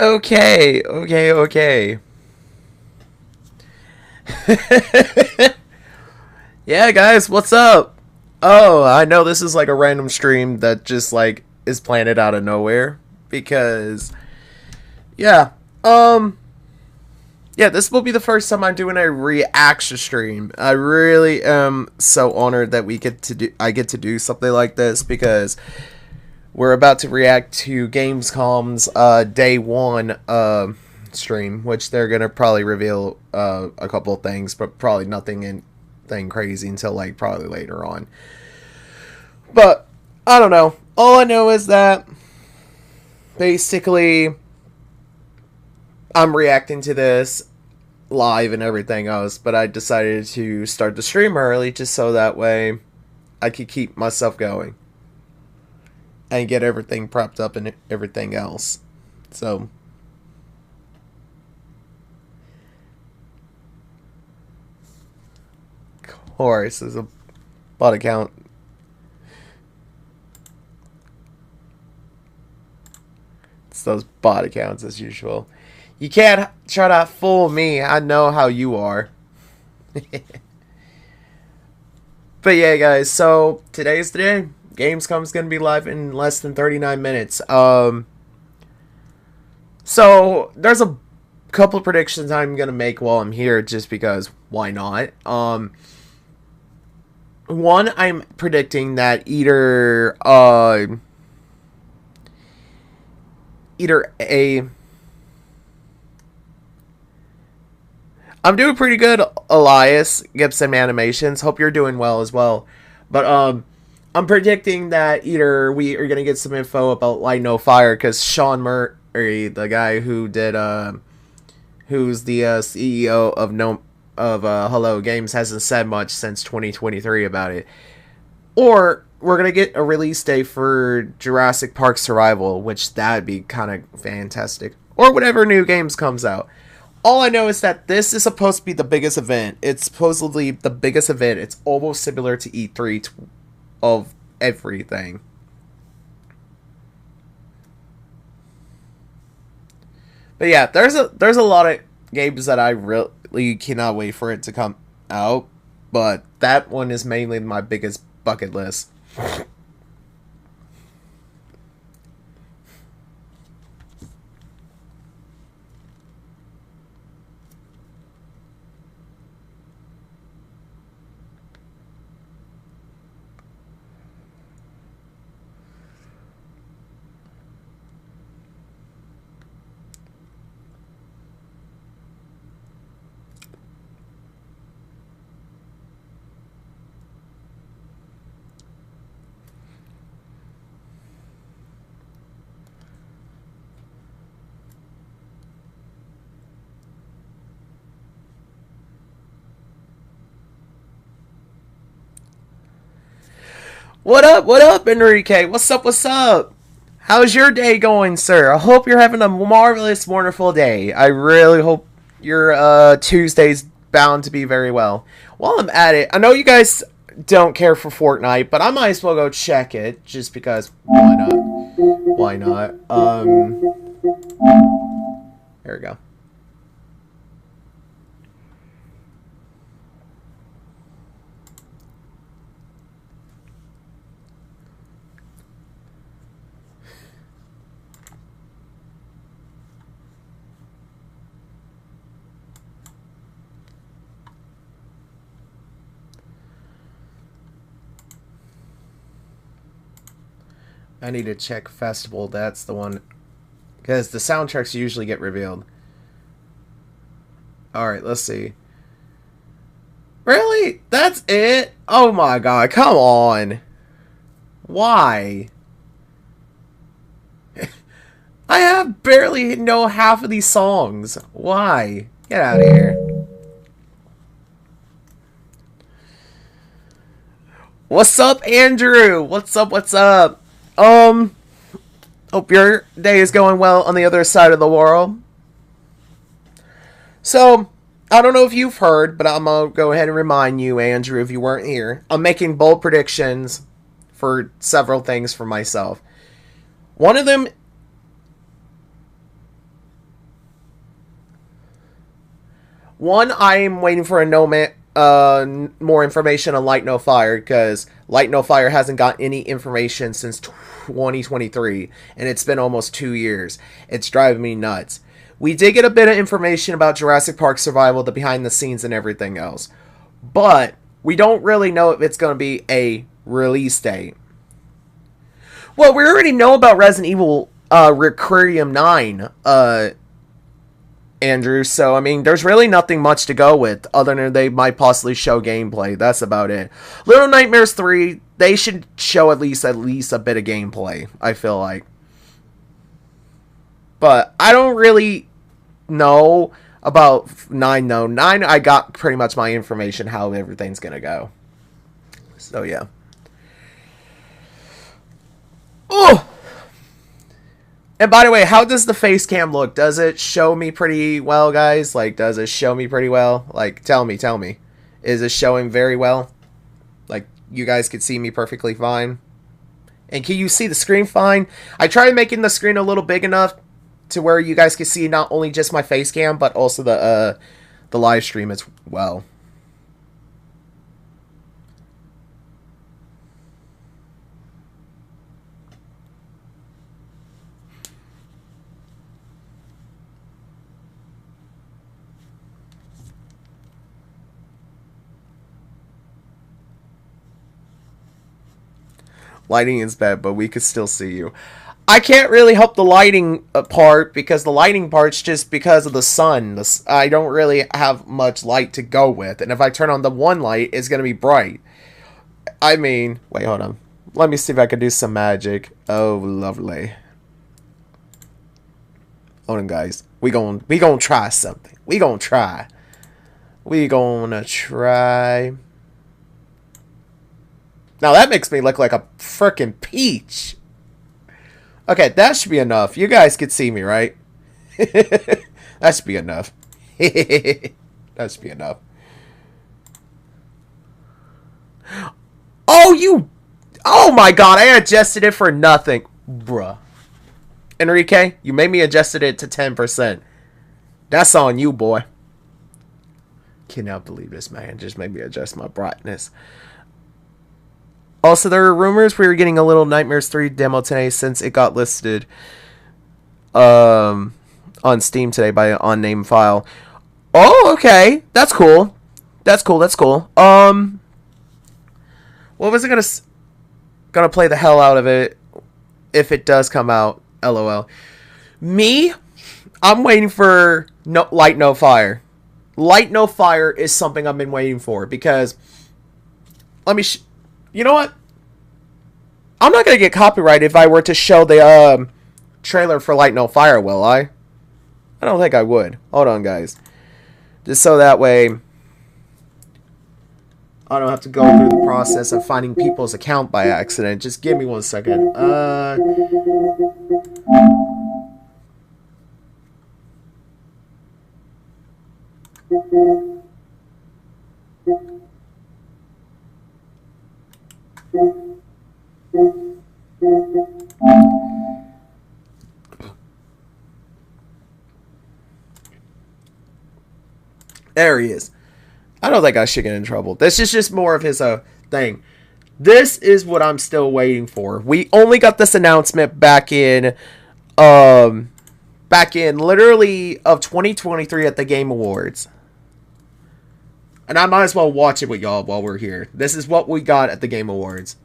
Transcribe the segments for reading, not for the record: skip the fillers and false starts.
Okay, okay. Yeah, guys, what's up? Oh, I know this is like a random stream that just like is planted out of nowhere because yeah, um yeah, this will be the first time I'm doing a reaction stream. I really am so honored that I get to do something like this because we're about to react to Gamescom's day one stream, which they're gonna probably reveal a couple of things, but probably nothing crazy until like probably later on. But I don't know. All I know is that basically I'm reacting to this live and everything else, but I decided to start the stream early just so that way I could keep myself going and get everything prepped up and everything else. So course, there's a bot account. It's those bot accounts as usual. You can't try to fool me. I know how you are. But yeah, guys. So today's the day. Gamescom's gonna be live in less than 39 minutes. So there's a couple of predictions I'm gonna make while I'm here, just because why not? One, I'm predicting that either a I'm doing pretty good, Elias Gibson Animations. Hope you're doing well as well. But I'm predicting that either we are gonna get some info about Light No Fire because Sean Murray, the guy who did who's the CEO of Hello Games, hasn't said much since 2023 about it. Or we're gonna get a release date for Jurassic Park Survival, which that'd be kind of fantastic. Or whatever new games comes out. All I know is that this is supposed to be the biggest event. It's supposedly the biggest event. It's almost similar to E3 of everything. But yeah, there's a lot of games that I really cannot wait for it to come out. But that one is mainly my biggest bucket list. What up, Enrique? What's up, what's up? How's your day going, sir? I hope you're having a marvelous, wonderful day. I really hope your Tuesday's bound to be very well. While I'm at it, I know you guys don't care for Fortnite, but I might as well go check it, just because, why not? Why not? There we go. I need to check Festival. That's the one. Because the soundtracks usually get revealed. Alright, let's see. Really? That's it? Oh my god, come on. Why? I have barely know half of these songs. Why? Get out of here. What's up, Andrew? What's up, what's up? Hope your day is going well on the other side of the world. So, I don't know if you've heard, but I'm going to go ahead and remind you, Andrew, if you weren't here. I'm making bold predictions for several things for myself. One of them... One, I'm waiting for more information on Light No Fire, because Light No Fire hasn't got any information since 2023, and it's been almost 2 years. It's driving me nuts. We did get a bit of information about Jurassic Park Survival, the behind the scenes and everything else, but we don't really know if it's going to be a release date. Well, we already know about Resident Evil Requiem 9, Andrew, so I mean, there's really nothing much to go with other than they might possibly show gameplay. That's about it. Little Nightmares 3, they should show at least a bit of gameplay, I feel like. But I don't really know about 9 though. 9, I got pretty much my information how everything's gonna go. So yeah. Oh! And by the way, how does the face cam look? Does it show me pretty well, guys? Like, does it show me pretty well? Like, tell me. Is it showing very well? Like, you guys can see me perfectly fine? And can you see the screen fine? I tried making the screen a little big enough to where you guys can see not only just my face cam, but also the live stream as well. Lighting is bad, but we could still see you. I can't really help the lighting part, because the lighting part's just because of the sun. I don't really have much light to go with, and if I turn on the one light, it's going to be bright. I mean, wait, hold on. Let me see if I can do some magic. Oh, lovely. Hold on, guys. We gonna try something. We gonna try. Now that makes me look like a frickin' peach. Okay, that should be enough. You guys can see me, right? That should be enough. That should be enough. Oh my god, I adjusted it for nothing. Bruh. Enrique, you made me adjusted it to 10%. That's on you, boy. Cannot believe this, man. Just made me adjust my brightness. Also, there are rumors we were getting a Little Nightmares 3 demo today, since it got listed on Steam today by an unnamed file. Oh, okay. That's cool. That's cool. What was it gonna play the hell out of it if it does come out? LOL. Me, I'm waiting for Light No Fire. Light No Fire is something I've been waiting for, because you know what? I'm not going to get copyrighted if I were to show the trailer for Light No Fire, will I? I don't think I would. Hold on, guys. Just so that way I don't have to go through the process of finding people's account by accident. Just give me 1 second. There he is. I don't think I should get in trouble. This is just more of his thing. This is what I'm still waiting for. We only got this announcement back in literally of 2023 at the Game Awards. And I might as well watch it with y'all while we're here. This is what we got at the Game Awards.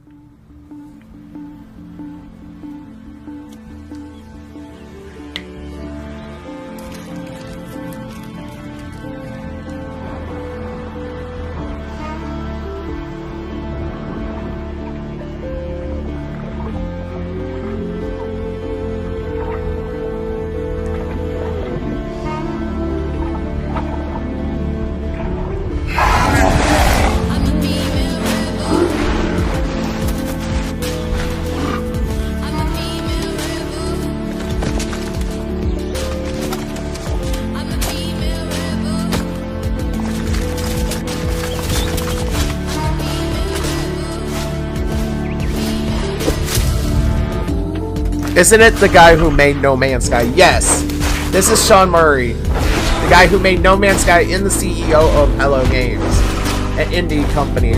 Isn't it the guy who made No Man's Sky? Yes! This is Sean Murray, the guy who made No Man's Sky and the CEO of Hello Games, an indie company.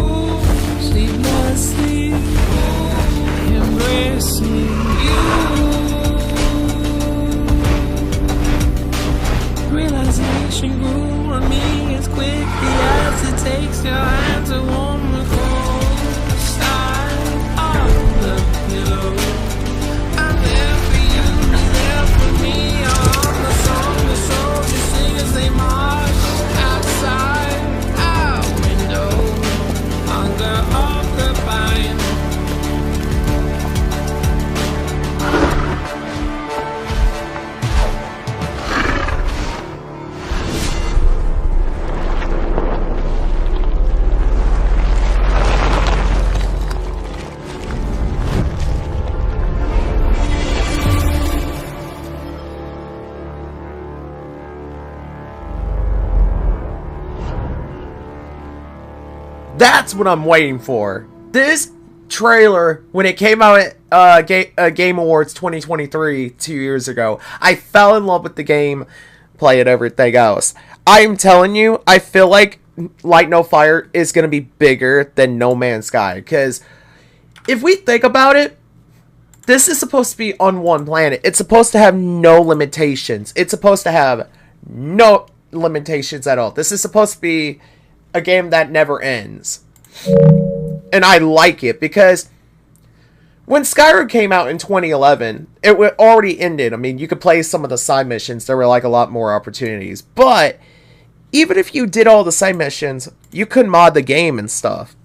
Realization grew on me as quickly as it takes your hand to warm the cold side of the pillow. I'm there for you, you're there for me. I'm the song the soldiers sing as they march outside our window under the pine. That's what I'm waiting for. This trailer, when it came out at Game Awards 2023, 2 years ago, I fell in love with the game, play it, everything else. I'm telling you, I feel like Light No Fire is going to be bigger than No Man's Sky. Because if we think about it, this is supposed to be on one planet. It's supposed to have no limitations. It's supposed to have no limitations at all. This is supposed to be a game that never ends. And I like it because when Skyrim came out in 2011, it already ended. I mean, you could play some of the side missions. There were like a lot more opportunities. But even if you did all the side missions, you could mod the game and stuff.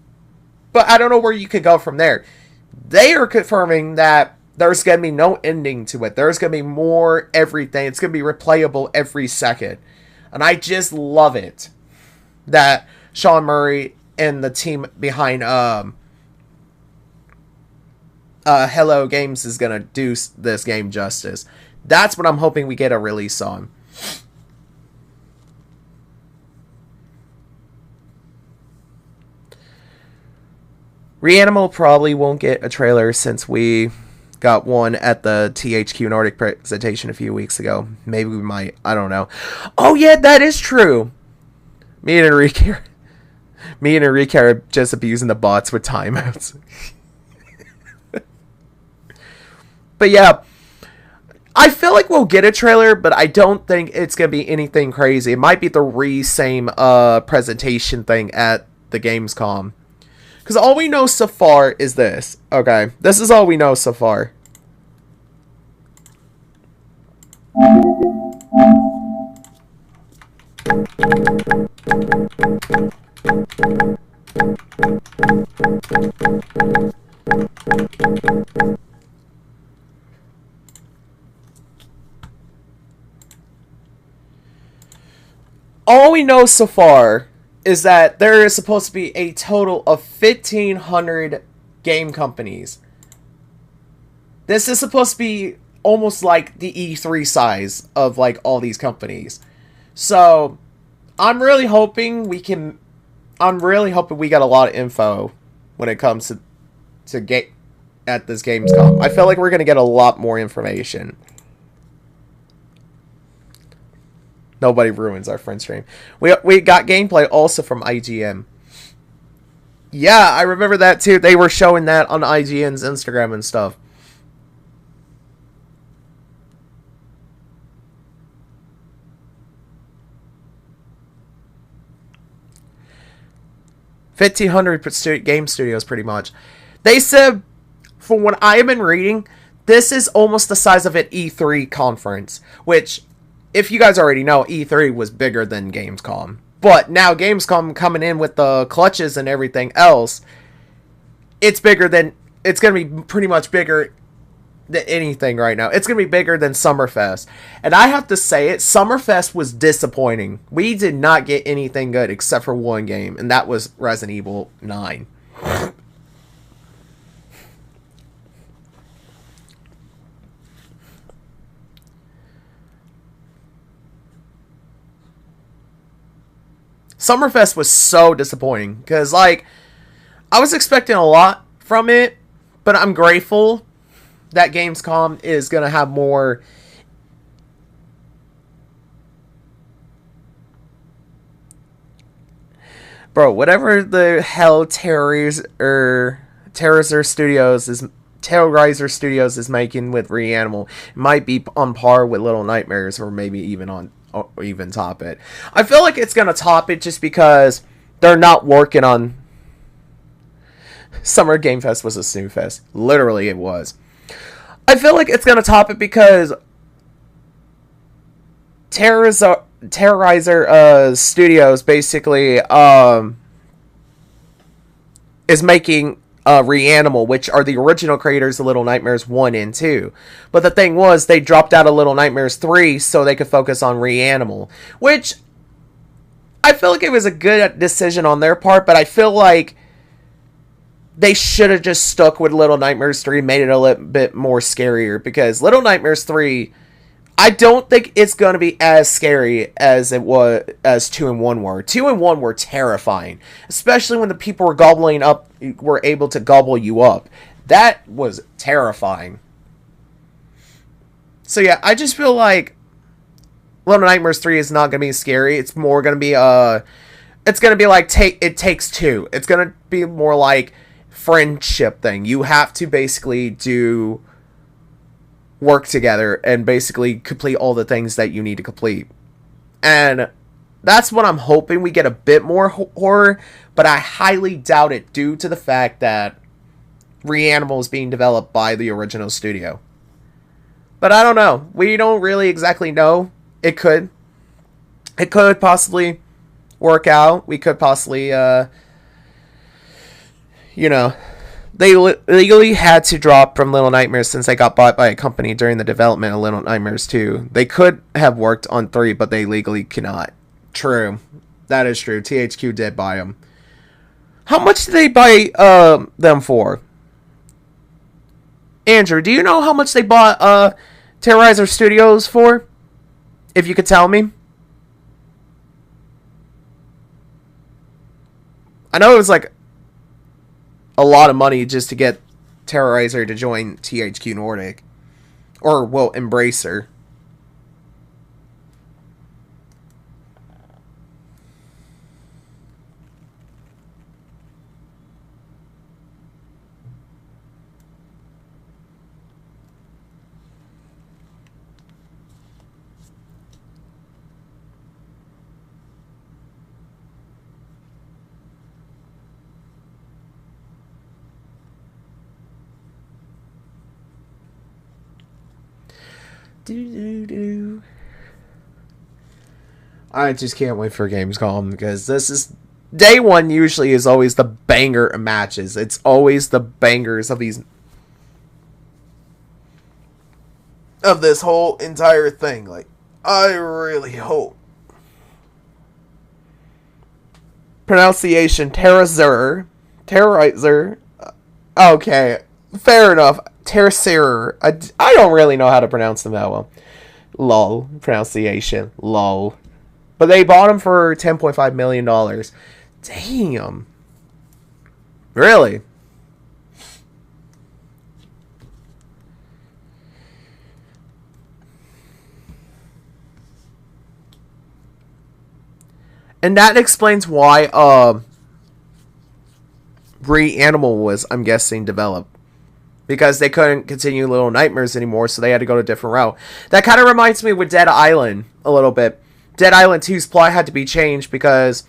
But I don't know where you could go from there. They are confirming that there's going to be no ending to it. There's going to be more everything. It's going to be replayable every second. And I just love it that Sean Murray and the team behind Hello Games is gonna do this game justice. That's what I'm hoping we get a release on. Reanimal probably won't get a trailer since we got one at the THQ Nordic presentation a few weeks ago. Maybe we might. I don't know. Oh yeah, that is true. Me and Enrique are just abusing the bots with timeouts. But yeah, I feel like we'll get a trailer, but I don't think it's going to be anything crazy. It might be the same presentation thing at the Gamescom. Because all we know so far is this. Okay, this is all we know so far. All we know so far is that there is supposed to be a total of 1,500 game companies. This is supposed to be almost like the E3 size of like all these companies. So I'm really hoping we get a lot of info when it comes to get at this Gamescom. I feel like we're gonna get a lot more information. Nobody ruins our friend stream. We got gameplay also from IGN. Yeah, I remember that too. They were showing that on IGN's Instagram and stuff. $1,500 game studios, pretty much. They said, from what I have been reading, this is almost the size of an E3 conference, which, if you guys already know, E3 was bigger than Gamescom. But now Gamescom coming in with the clutches and everything else, it's going to be pretty much bigger than anything right now. It's going to be bigger than Summerfest. And I have to say it, Summerfest was disappointing. We did not get anything good except for one game, and that was Resident Evil 9. Summerfest was so disappointing because, like, I was expecting a lot from it, but I'm grateful that Gamescom is going to have more. Bro, whatever the hell Terrorizer Studios is making with Reanimal, it might be on par with Little Nightmares, or maybe even top it. I feel like it's gonna top it just because they're not working on. Summer Game Fest was a snoo fest. Literally, it was. I feel like it's gonna top it because Terrorizer Studios basically is making Reanimal, which are the original creators of Little Nightmares 1 and 2. But the thing was, they dropped out of Little Nightmares 3 so they could focus on Reanimal, which I feel like it was a good decision on their part, but I feel like they should have just stuck with Little Nightmares 3, made it a little bit more scarier, because Little Nightmares 3, I don't think it's going to be as scary as 2 and 1 were. 2 and 1 were terrifying, especially when the people were able to gobble you up. That was terrifying. So yeah, I just feel like Little Nightmares 3 is not going to be scary. It's more going to be it's going to be like It Takes Two. It's going to be more like friendship thing. You have to basically work together and basically complete all the things that you need to complete. And that's what I'm hoping. We get a bit more horror, but I highly doubt it due to the fact that Reanimal is being developed by the original studio. But I don't know. We don't really exactly know. It could possibly work out. We could possibly they legally had to drop from Little Nightmares since they got bought by a company during the development of Little Nightmares 2. They could have worked on 3, but they legally cannot. True. That is true. THQ did buy them. How much did they buy them for? Andrew, do you know how much they bought Terrorizer Studios for? If you could tell me. I know it was like a lot of money just to get Terrorizer to join THQ Nordic. Or, well, Embracer. I just can't wait for Gamescom because this is day one. Usually is always the banger matches. It's always the bangers of this whole entire thing. Like, I really hope Pronunciation, Terrorizer. Terrorizer. Okay, fair enough. Terrorizer. I don't really know how to pronounce them that well. Lol. Pronunciation. Lol. But they bought him for $10.5 million. Damn. Really? And that explains why Reanimal was, I'm guessing, developed. Because they couldn't continue Little Nightmares anymore, so they had to go to a different route. That kind of reminds me with Dead Island a little bit. Dead Island 2's plot had to be changed because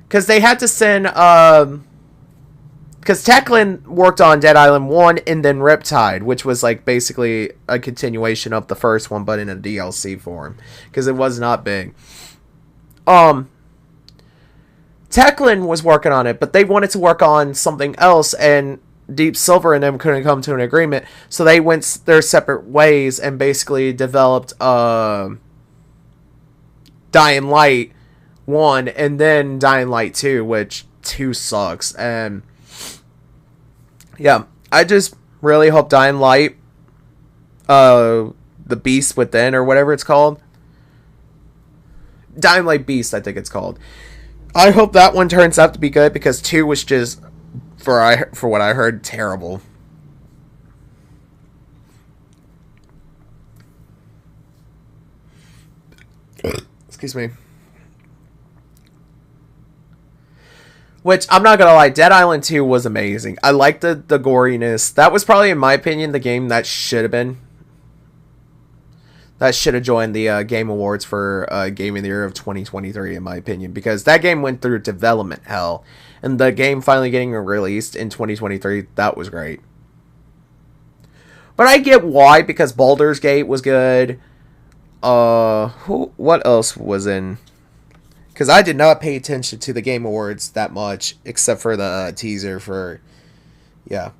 they had to send because Techland worked on Dead Island 1 and then Riptide, which was like basically a continuation of the first one but in a DLC form because it was not big. Techland was working on it, but they wanted to work on something else, and Deep Silver and them couldn't come to an agreement, so they went their separate ways and basically developed Dying Light 1 and then Dying Light 2, which 2 sucks. And yeah, I just really hope Dying Light, The Beast Within, or whatever it's called, Dying Light Beast, I think it's called. I hope that one turns out to be good because 2 was just, for what I heard, terrible. Excuse me. Which, I'm not gonna lie, Dead Island 2 was amazing. I liked the goriness. That was probably, in my opinion, the game that should have been. That should have joined the Game Awards for Game of the Year of 2023, in my opinion. Because that game went through development hell. And the game finally getting released in 2023, that was great. But I get why, because Baldur's Gate was good. What else was in? Because I did not pay attention to the Game Awards that much, except for the teaser for, yeah.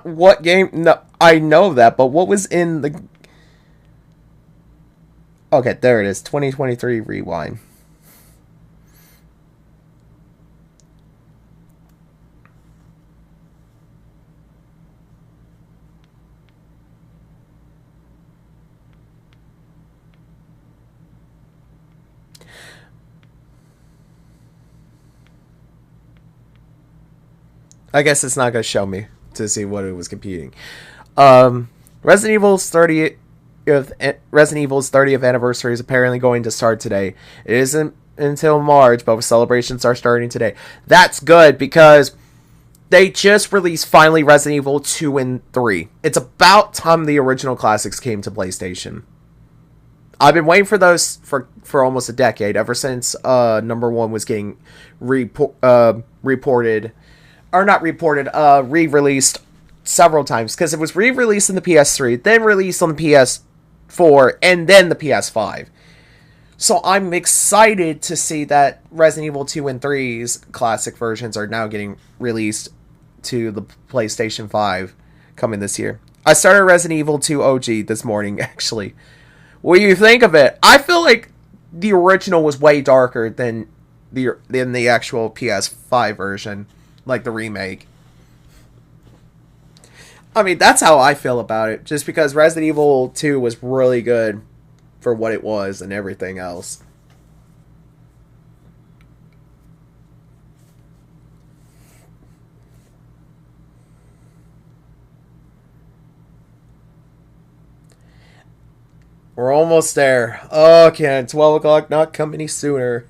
What game? No, I know that, but what was in the... Okay, there it is. 2023 Rewind. I guess it's not going to show me to see what it was competing. Resident Evil's 30th anniversary is apparently going to start today. It isn't until March, but celebrations are starting today. That's good because they just released finally Resident Evil 2 and 3. It's about time the original classics came to PlayStation. I've been waiting for those for almost a decade, ever since number 1 was getting re-released several times, because it was re-released in the PS3, then released on the PS4, and then the PS5. So I'm excited to see that Resident Evil 2 and 3's classic versions are now getting released to the PlayStation 5 coming this year. I started Resident Evil 2 OG this morning, actually. What do you think of it? I feel like the original was way darker than the actual PS5 version, like the remake. I mean, that's how I feel about it, just because Resident Evil 2 was really good for what it was and everything else. We're almost there. Okay, 12 o'clock not come any sooner.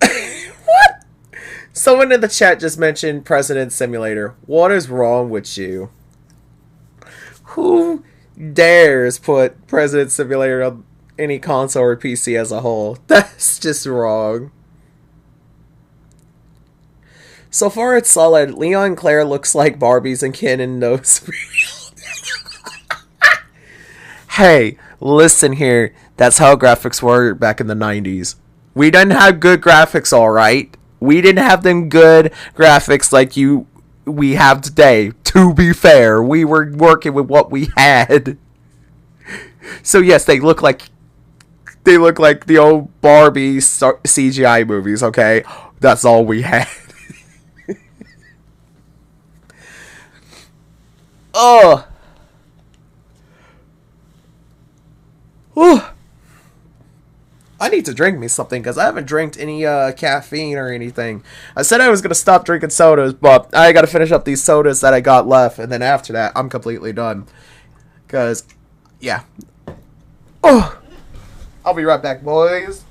What? Someone in the chat just mentioned President Simulator. What is wrong with you? Who dares put President Simulator on any console or PC as a whole? That's just wrong. So far, it's solid. Leon and Claire looks like Barbies and Ken and knows. Hey, listen here. That's how graphics were back in the 90s. We didn't have good graphics, alright? We didn't have them good graphics like we have today. To be fair, we were working with what we had. So yes, they look like the old Barbie CGI movies, okay? That's all we had. Oh. Whew. I need to drink me something because I haven't drank any caffeine or anything. I said I was going to stop drinking sodas, but I got to finish up these sodas that I got left, and then after that, I'm completely done. Because, yeah. Oh, I'll be right back, boys.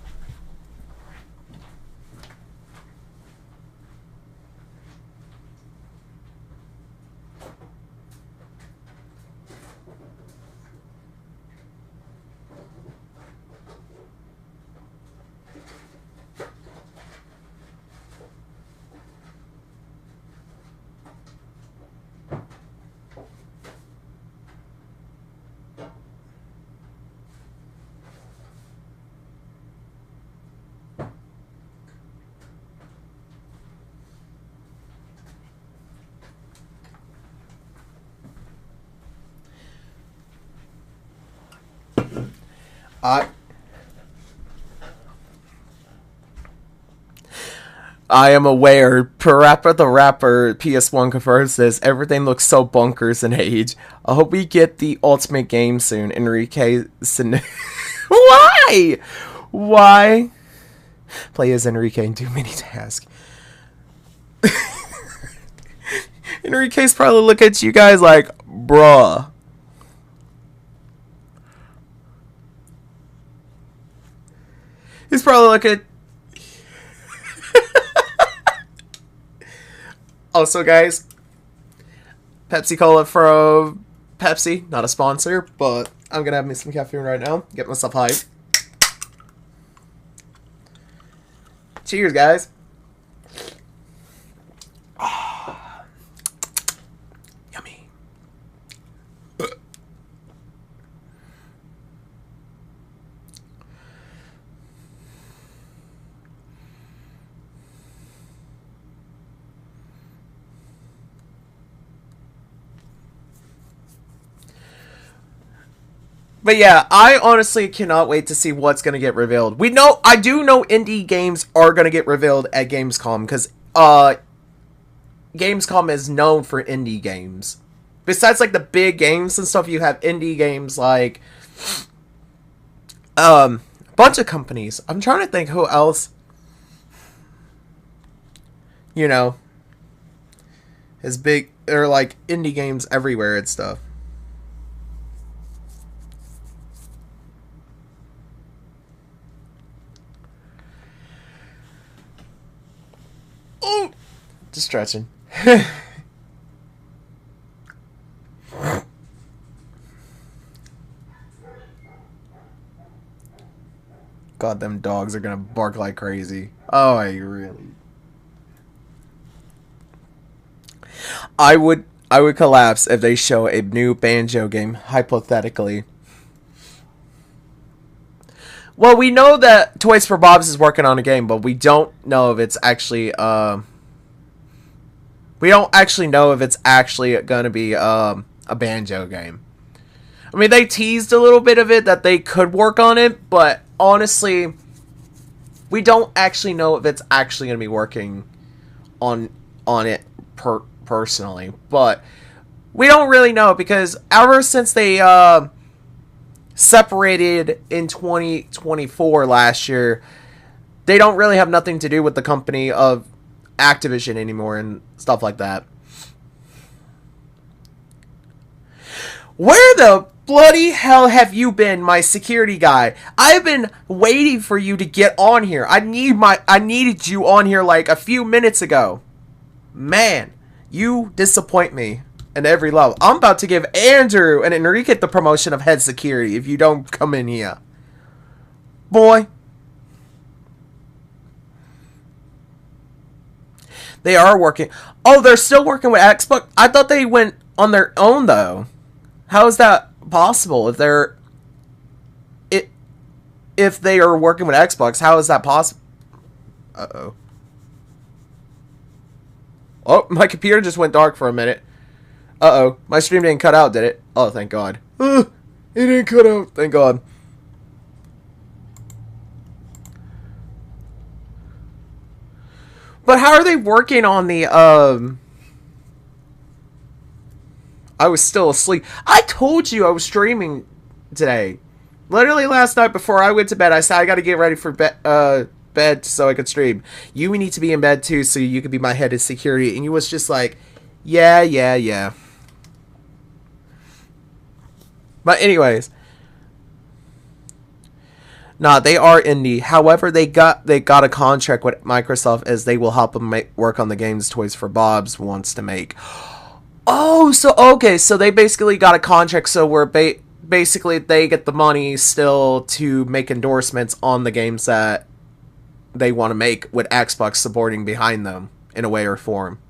I am aware. Parappa the Rapper PS1 confirms this. Everything looks so bonkers in age. I hope we get the ultimate game soon. Enrique Why? Why? Play as Enrique and do many tasks. Enrique's probably look at you guys like, bruh. He's probably looking. Also, guys, Pepsi Cola from Pepsi, not a sponsor, but I'm gonna have me some caffeine right now. Get myself hyped. Cheers, guys. Yummy. But yeah, I honestly cannot wait to see what's going to get revealed. I do know indie games are going to get revealed at Gamescom, because Gamescom is known for indie games. Besides, like, the big games and stuff, you have indie games like a bunch of companies. I'm trying to think who else, you know, is big, or like indie games everywhere and stuff. Oh, just stretching. God, them dogs are gonna bark like crazy. Oh, I really. I would collapse if they show a new Banjo game, hypothetically. Well, we know that Toys for Bob's is working on a game, but we don't know if it's actually we don't actually know if it's actually gonna be a Banjo game. I mean, they teased a little bit of it that they could work on it, but honestly, we don't actually know if it's actually gonna be working on it personally. But we don't really know, because ever since they separated in 2024 last year, they don't really have nothing to do with the company of Activision anymore and stuff like that. Where the bloody hell have you been, my security guy? I've been waiting for you to get on here. I needed you on here like a few minutes ago. Man, you disappoint me in every level. I'm about to give Andrew and Enrique the promotion of head security if you don't come in here. Boy. They are working. Oh, they're still working with Xbox? I thought they went on their own, though. How is that possible? If they are working with Xbox, how is that possible? Uh-oh. Oh, my computer just went dark for a minute. Uh-oh. My stream didn't cut out, did it? Oh, thank God. It didn't cut out. Thank God. But how are they working on the, I was still asleep. I told you I was streaming today. Literally last night before I went to bed, I said I gotta get ready for bed so I could stream. You need to be in bed too so you could be my head of security. And you was just like, yeah. But anyways. Nah, they are indie. However, they got a contract with Microsoft as they will help them work on the games Toys for Bob's wants to make. Oh, so okay, so they basically got a contract, so we're basically they get the money still to make endorsements on the games that they want to make with Xbox supporting behind them in a way or form.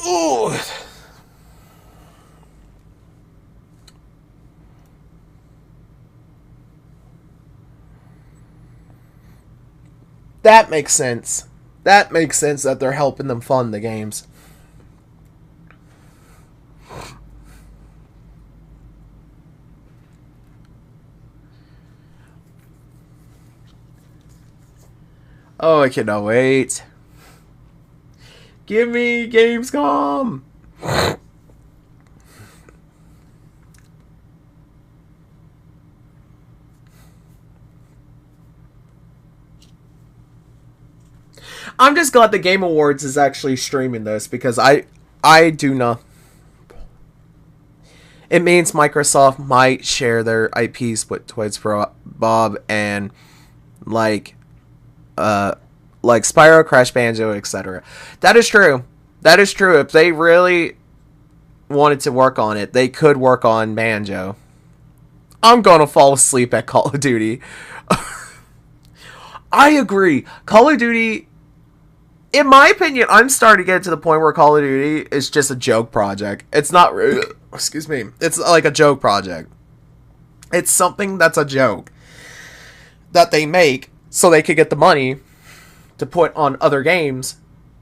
Ooh. That makes sense. That makes sense that they're helping them fund the games. Oh, I cannot wait. Give me Gamescom! I'm just glad the Game Awards is actually streaming this because I do not. It means Microsoft might share their IPs with Toys for Bob and like Spyro, Crash Banjo, etc. That is true. That is true. If they really wanted to work on it, they could work on Banjo. I'm gonna fall asleep at Call of Duty. I agree. Call of Duty, in my opinion, I'm starting to get to the point where Call of Duty is just a joke project. It's not, excuse me, it's like a joke project. It's something that's a joke that they make so they could get the money to put on other games.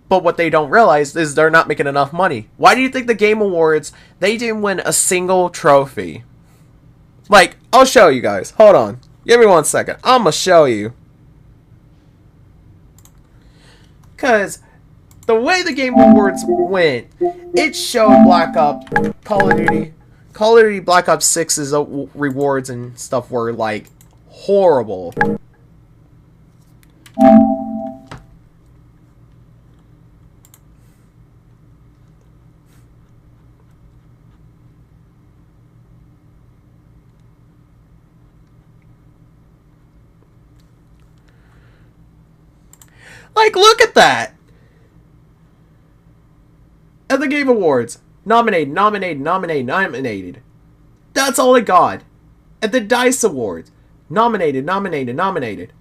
But what they don't realize is they're not making enough money. Why do you think the Game Awards, they didn't win a single trophy? Like, I'll show you guys. Hold on. Give me 1 second. I'm going to show you. Because the way the Game Awards went, it showed Call of Duty Black Ops 6's rewards and stuff were, like, horrible. Like, look at that! At the Game Awards, nominated. That's all it got. At the DICE Awards, nominated.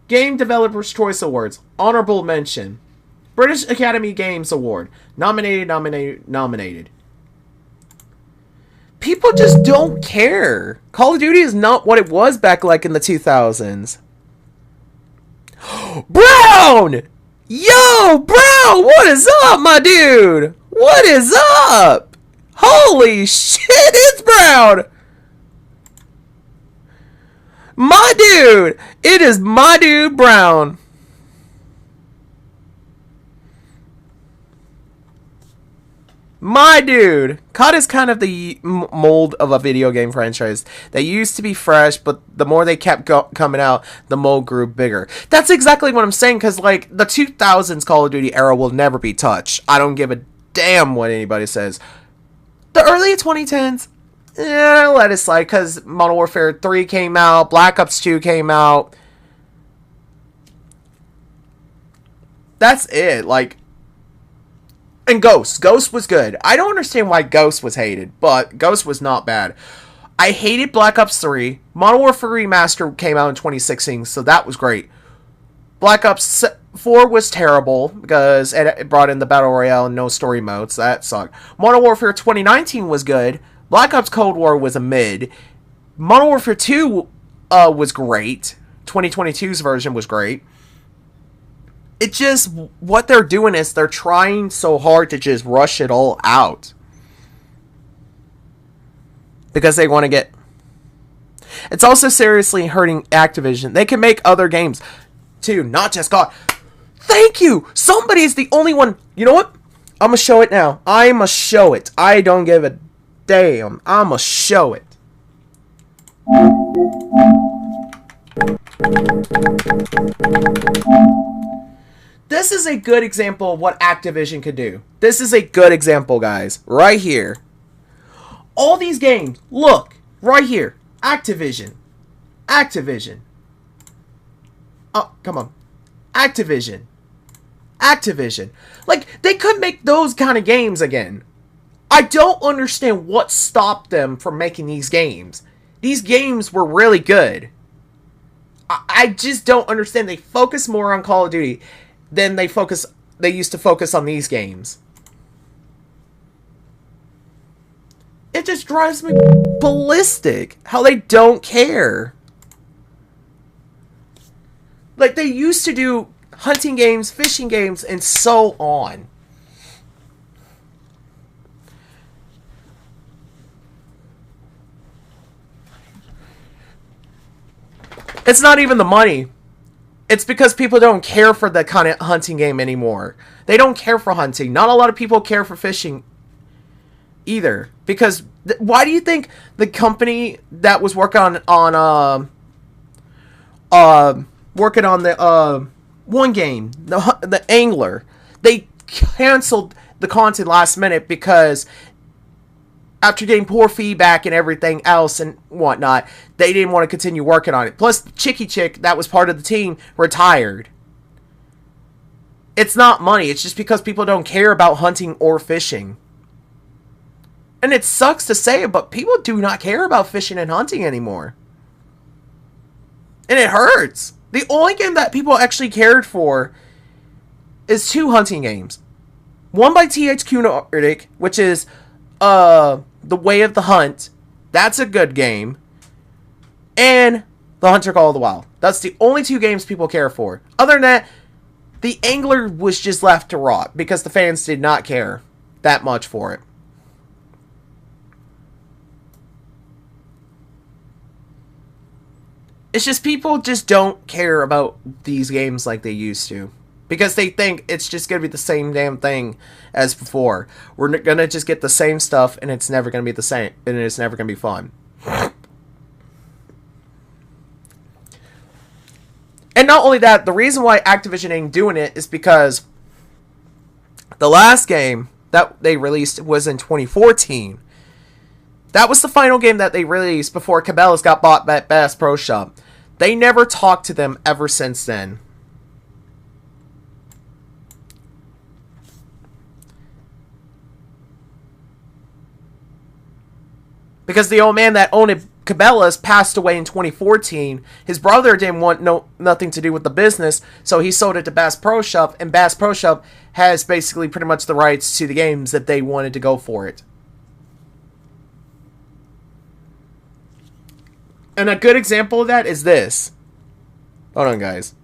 Game Developers Choice Awards, honorable mention. British Academy Games Award, nominated. People just don't care. Call of Duty is not what it was back like in the 2000s. Brown! Yo, Brown! What is up, my dude? What is up? Holy shit, it's Brown! My dude! It is my dude, Brown. My dude, COD is kind of the mold of a video game franchise. They used to be fresh, but the more they kept coming out, the mold grew bigger. That's exactly what I'm saying, because, like, the 2000s Call of Duty era will never be touched. I don't give a damn what anybody says. The early 2010s, let it slide, because Modern Warfare 3 came out, Black Ops 2 came out. That's it, like... And Ghost. Ghost was good. I don't understand why Ghost was hated, but Ghost was not bad. I hated Black Ops 3. Modern Warfare Remastered came out in 2016, so that was great. Black Ops 4 was terrible, because it brought in the Battle Royale and no story modes. That sucked. Modern Warfare 2019 was good. Black Ops Cold War was a mid. Modern Warfare 2 was great. 2022's version was great. It just, what they're doing is they're trying so hard to just rush it all out. Because they want to get... It's also seriously hurting Activision. They can make other games, too, not just COD. Thank you! Somebody's the only one... You know what? I'm going to show it now. I'm going to show it. I don't give a damn. I'm going to show it. This is a good example of what Activision could do. This is a good example, guys. Right here. All these games. Look. Right here. Activision. Activision. Oh, come on. Activision. Activision. Like, they could make those kind of games again. I don't understand what stopped them from making these games. These games were really good. I just don't understand. They focus more on Call of Duty than they used to focus on these games. It just drives me ballistic how they don't care. Like, they used to do hunting games, fishing games, and so on. It's not even the money. It's because people don't care for the kind of hunting game anymore. They don't care for hunting. Not a lot of people care for fishing either. Because why do you think the company that was working on the one game, the Angler, they canceled the content last minute because after getting poor feedback and everything else and whatnot, they didn't want to continue working on it. Plus, Chicky Chick, that was part of the team, retired. It's not money. It's just because people don't care about hunting or fishing. And it sucks to say it, but people do not care about fishing and hunting anymore. And it hurts. The only game that people actually cared for is 2 hunting games. One by THQ Nordic, which is The Way of the Hunt. That's a good game. And The Hunter Call of the Wild. That's the only 2 games people care for. Other than that, the Angler was just left to rot because the fans did not care that much for it. It's just people just don't care about these games like they used to. Because they think it's just going to be the same damn thing as before. We're going to just get the same stuff and it's never going to be the same. And it's never going to be fun. And not only that, the reason why Activision ain't doing it is because the last game that they released was in 2014. That was the final game that they released before Cabela's got bought by Bass Pro Shop. They never talked to them ever since then. Because the old man that owned Cabela's passed away in 2014. His brother didn't want nothing to do with the business, so he sold it to Bass Pro Shop, and Bass Pro Shop has basically pretty much the rights to the games that they wanted to go for it. And a good example of that is this. Hold on, guys.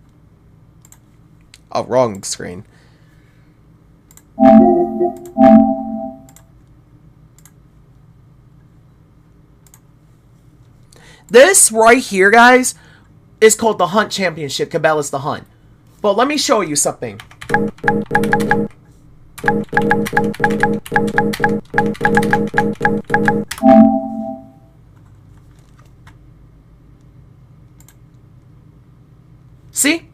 Oh, wrong screen. This right here, guys, is called the Hunt Championship. Cabela's The Hunt. But let me show you something. See?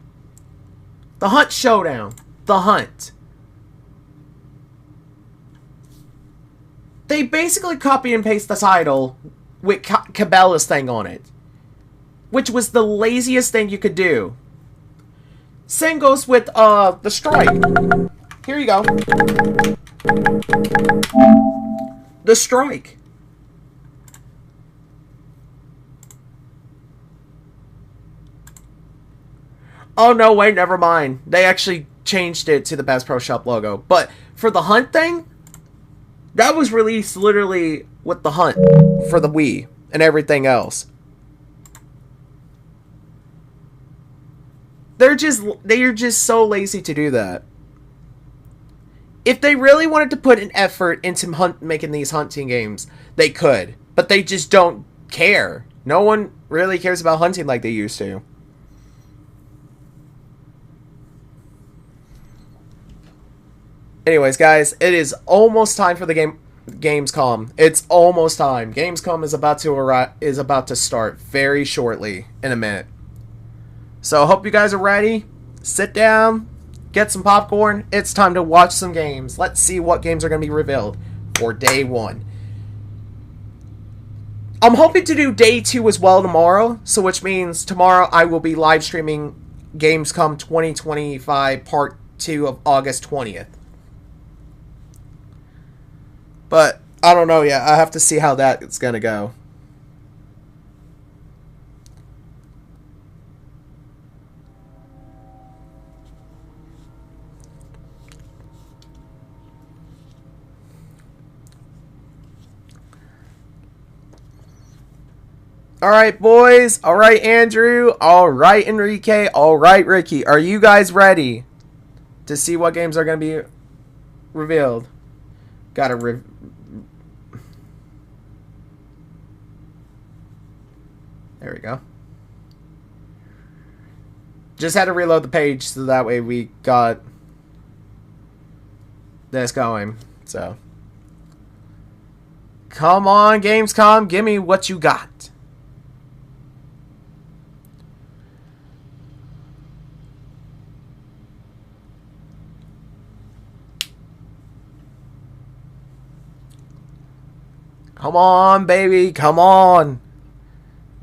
The Hunt Showdown. The Hunt. They basically copy and paste the title with Cabela's thing on it. Which was the laziest thing you could do. Same goes with the strike. Here you go. The strike. Oh no, wait, never mind. They actually changed it to the Bass Pro Shop logo. But for the Hunt thing, that was released literally with the Hunt for the Wii and everything else. They're just so lazy to do that. If they really wanted to put an effort into making these hunting games, they could. But they just don't care. No one really cares about hunting like they used to. Anyways, guys, it is almost time for the Gamescom. It's almost time. Gamescom is about to start very shortly in a minute. So I hope you guys are ready. Sit down, get some popcorn. It's time to watch some games. Let's see what games are going to be revealed for day 1. I'm hoping to do day 2 as well tomorrow, so which means tomorrow I will be live streaming Gamescom 2025 Part 2 of August 20th. But I don't know yet. I have to see how that's going to go. Alright, boys. Alright, Andrew. Alright, Enrique. Alright, Ricky. Are you guys ready to see what games are going to be revealed? Gotta there we go. Just had to reload the page so that way we got this going. So, come on, Gamescom, give me what you got. Come on, baby. Come on.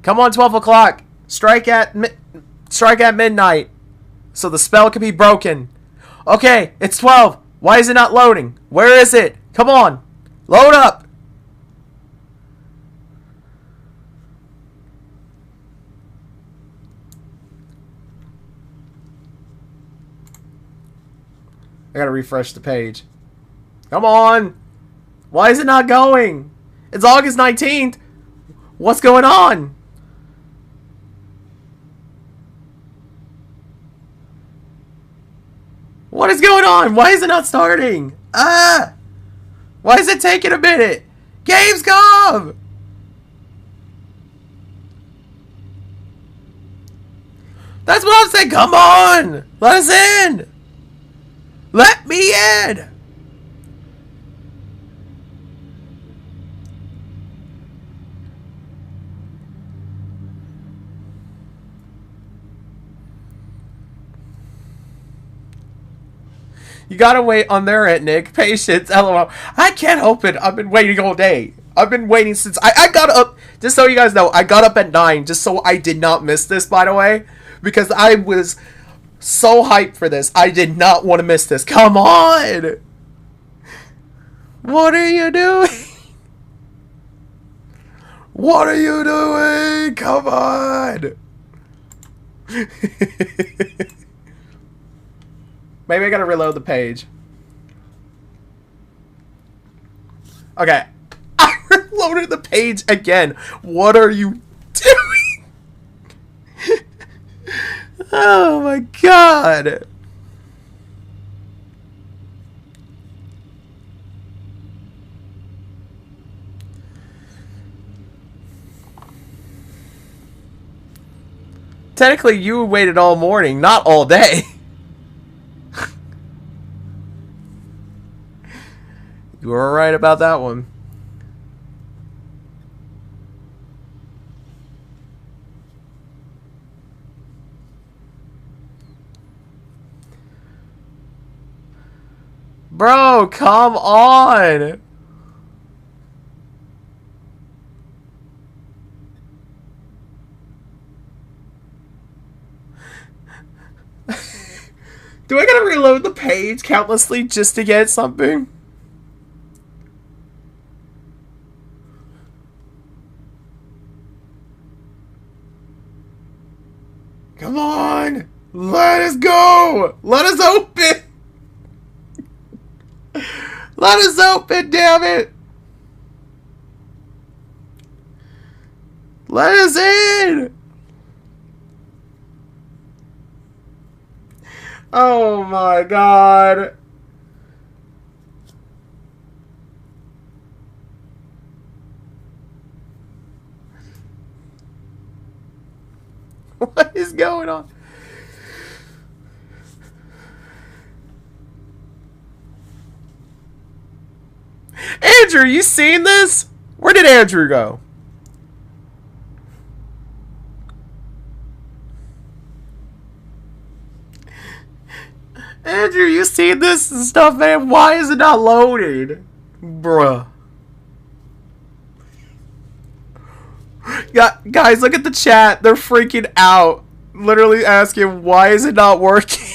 Come on, 12 o'clock. Strike at midnight. So the spell can be broken. Okay, it's 12. Why is it not loading? Where is it? Come on. Load up. I gotta refresh the page. Come on. Why is it not going? It's August 19th. What's going on? What is going on? Why is it not starting? Ah! Why is it taking a minute? Gamescom! That's what I'm saying. Come on! Let us in! Let me in! You gotta wait on their end, Nick. Patience, LOL. I can't help it. I've been waiting all day. I've been waiting since I got up. Just so you guys know, I got up at 9 just so I did not miss this, by the way. Because I was so hyped for this. I did not want to miss this. Come on! What are you doing? What are you doing? Come on! Maybe I gotta reload the page. Okay. I reloaded the page again. What are you doing? Oh my god. Technically, you waited all morning, not all day. You were right about that one. Bro, come on! Do I gotta reload the page countlessly just to get something? Come on! Let us go! Let us open! Let us open, damn it! Let us in! Oh my god. What is going on? Andrew, you seen this? Where did Andrew go? Andrew, you seen this stuff, man? Why is it not loaded? Bruh. Guys, look at the chat. They're freaking out. Literally asking, why is it not working?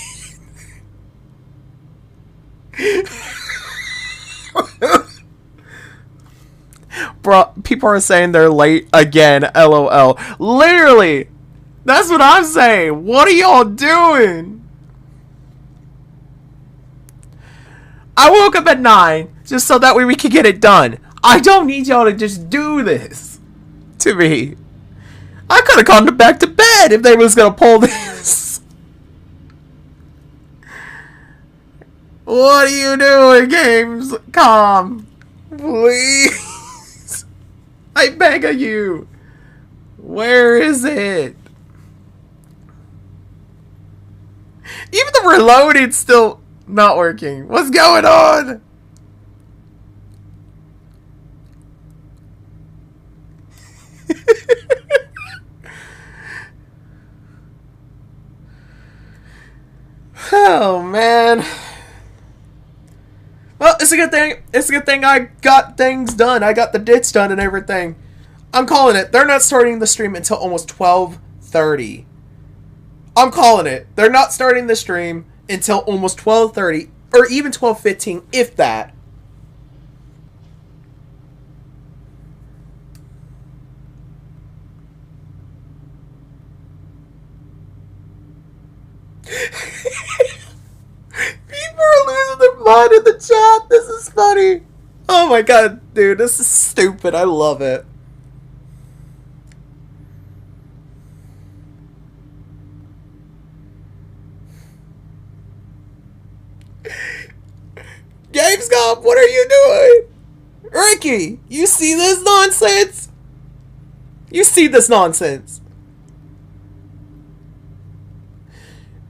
Bro, people are saying they're late again. LOL. Literally. That's what I'm saying. What are y'all doing? I woke up at 9 just so that way we could get it done. I don't need y'all to just do this to me. I could have gone back to bed if they was gonna pull this. What are you doing, Gamescom? Please. I beg of you. Where is it? Even the reloaded still not working. What's going on? Oh man. Well, it's a good thing. It's a good thing I got things done. I got the dits done and everything. I'm calling it. They're not starting the stream until almost 12:30. I'm calling it. They're not starting the stream until almost 12:30 or even 12:15, if that. People are losing their mind in the chat. This is funny. Oh my god, dude, this is stupid. I love it. Gamescom, what are you doing? Ricky, you see this nonsense? You see this nonsense?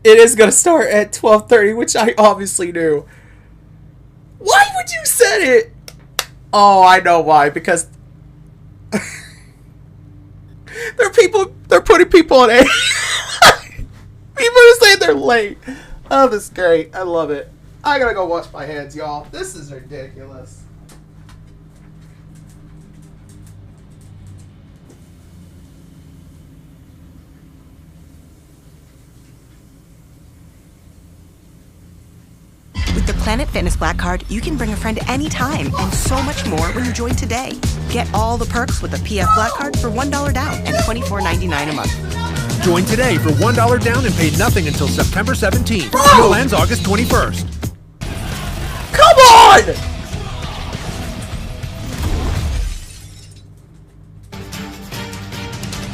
It is going to start at 12:30, which I obviously knew. Why would you set it? Oh, I know why. Because they're putting people on A. People are saying they're late. Oh, this is great. I love it. I gotta go wash my hands, y'all. This is ridiculous. With the Planet Fitness Black Card, you can bring a friend anytime and so much more when you join today. Get all the perks with the PF Black Card for $1 down and $24.99 a month. Join today for $1 down and pay nothing until September 17th. Deal ends August 21st. Come on!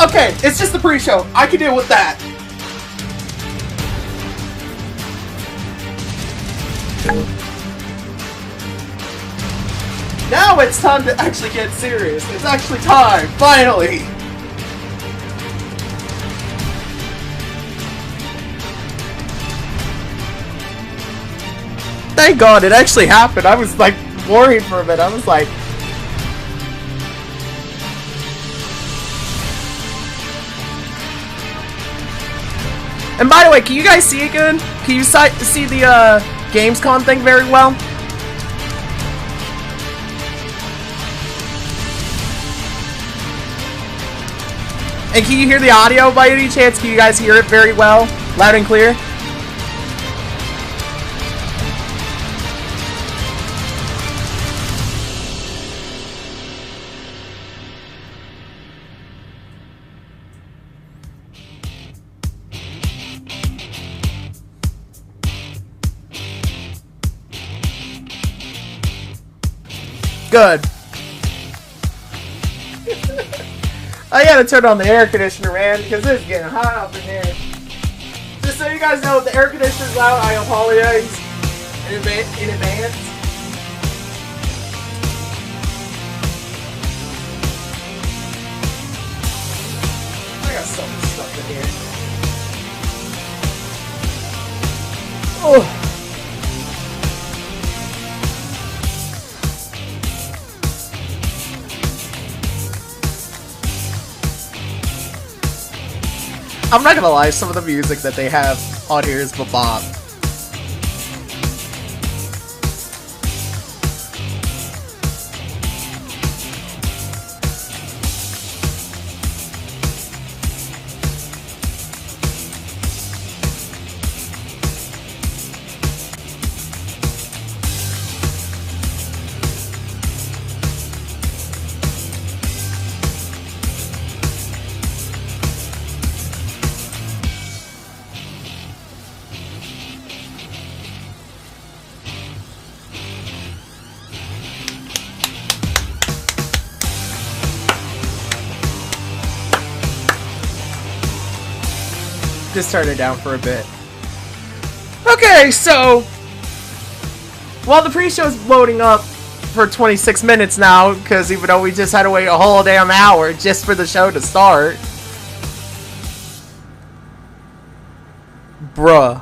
Okay, it's just the pre-show. I can deal with that. Now it's time to actually get serious. It's actually time, finally. Thank God it actually happened. I was like worried for a bit. I was like, and by the way, can you guys see it good? Can you see the Gamescom thing very well? And can you hear the audio by any chance? Can you guys hear it very well? Loud and clear? Good. I gotta turn on the air conditioner, man, because it's getting hot up in here. Just so you guys know, if the air conditioner's loud, I apologize in advance. I got so much stuff in here. Oh. I'm not gonna lie, some of the music that they have on here is bop. Just turn it down for a bit. Okay, so while the pre-show is loading up for 26 minutes now, because even though we just had to wait a whole damn hour just for the show to start. Bruh.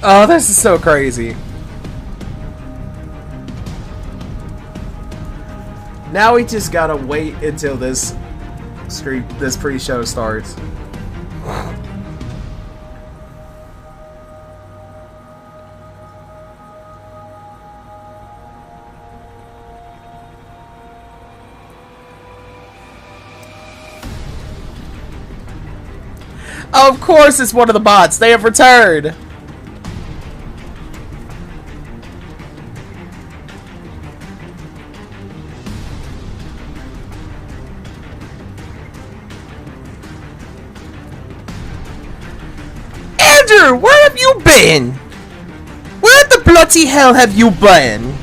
Oh, this is so crazy. Now we just gotta wait until this pre-show starts. Of course it's one of the bots. They have returned. Where have you been? Where the bloody hell have you been?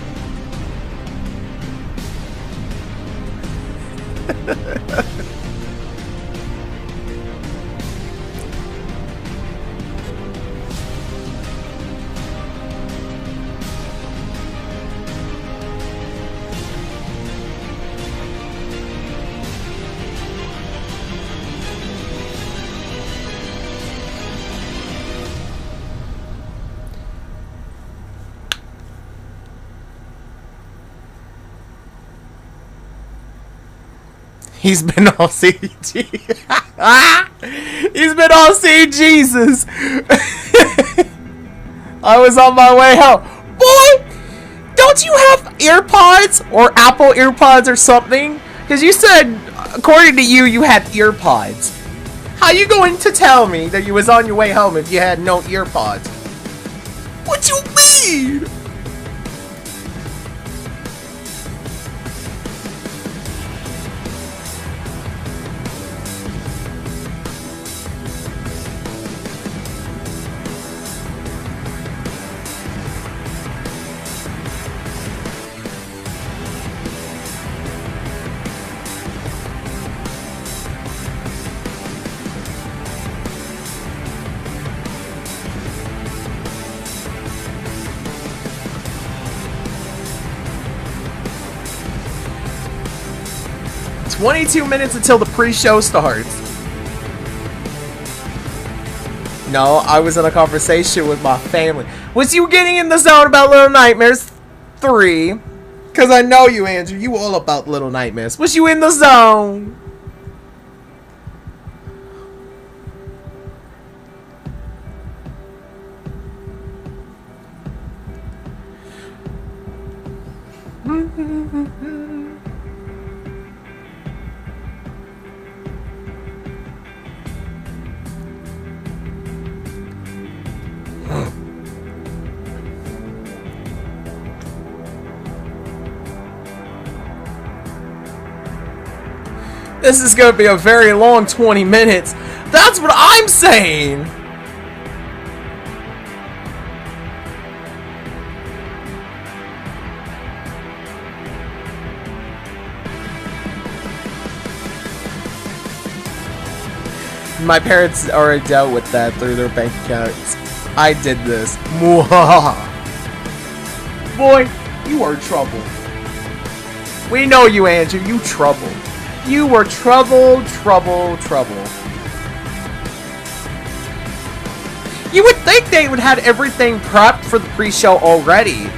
He's been all CG. He's been all seeing Jesus. I was on my way out. Boy, don't you have AirPods or Apple AirPods or something? Because you said, according to you, you had earpods. How you going to tell me that you was on your way home if you had no earpods? What you mean? "22 minutes until the pre-show starts." No, I was in a conversation with my family. Was you getting in the zone about Little Nightmares 3? Because I know you, Andrew. You all about Little Nightmares. Was you in the zone? This is going to be a very long 20 minutes. That's what I'm saying. My parents already dealt with that through their bank accounts. I did this. Boy, you are trouble. We know you, Andrew. You trouble. You were trouble. You would think they would have everything prepped for the pre-show already.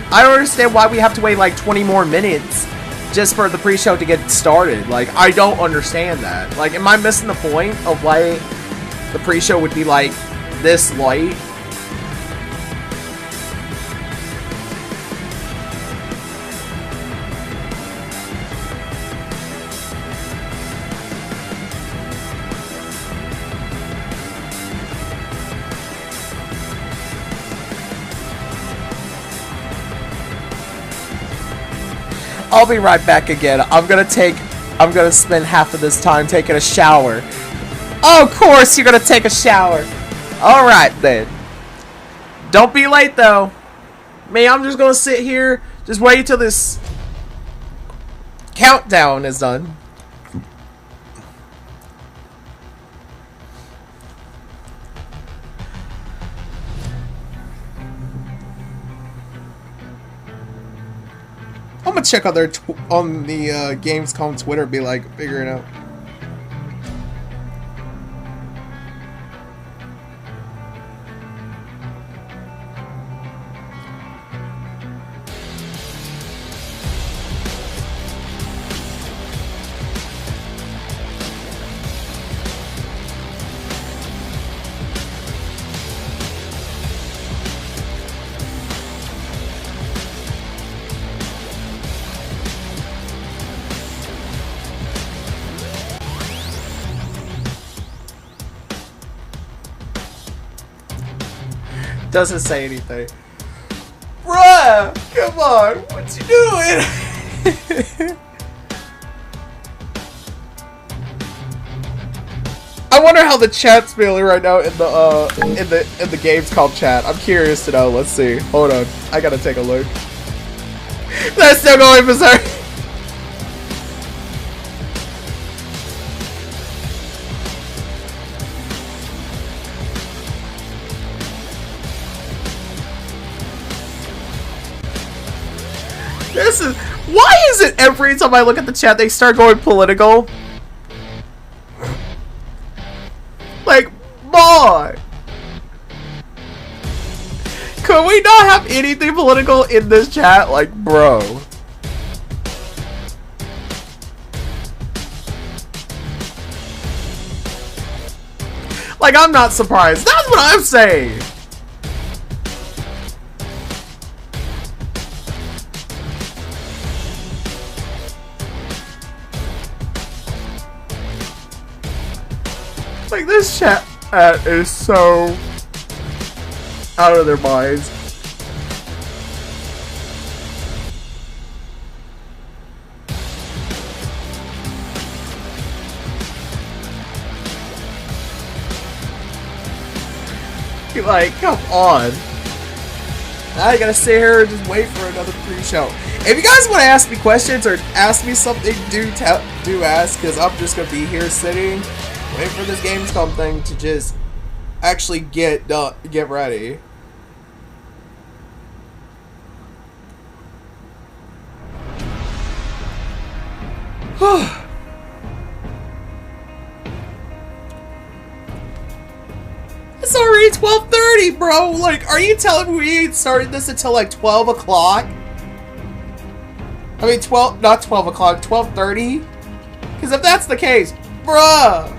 I don't understand why we have to wait like 20 more minutes just for the pre-show to get started. Like, I don't understand that. Like, am I missing the point of why the pre-show would be like this light? I'll be right back again. I'm gonna spend half of this time taking a shower. Oh, of course you're gonna take a shower. Alright then. Don't be late though. Me, I'm just gonna sit here, just wait till this countdown is done. I'm gonna check out their on the Gamescom Twitter, be like figuring out. Doesn't say anything. Bruh! Come on! What you doing? I wonder how the chat's feeling right now in the Gamescom chat. I'm curious to know. Let's see. Hold on. I gotta take a look. That's still going berserk. Why is it every time I look at the chat they start going political? Like, boy! Could we not have anything political in this chat? Like, bro. Like, I'm not surprised. That's what I'm saying! Like, This chat is so out of their minds. You're like, come on. Now I gotta sit here and just wait for another pre-show. If you guys want to ask me questions or ask me something, do ask, because I'm just gonna be here sitting, waiting for this Gamescom thing to just actually get ready. It's already 12:30, bro. Like, are you telling me we ain't started this until like 12 o'clock? I mean, not 12 o'clock, 12:30? Because if that's the case, bruh.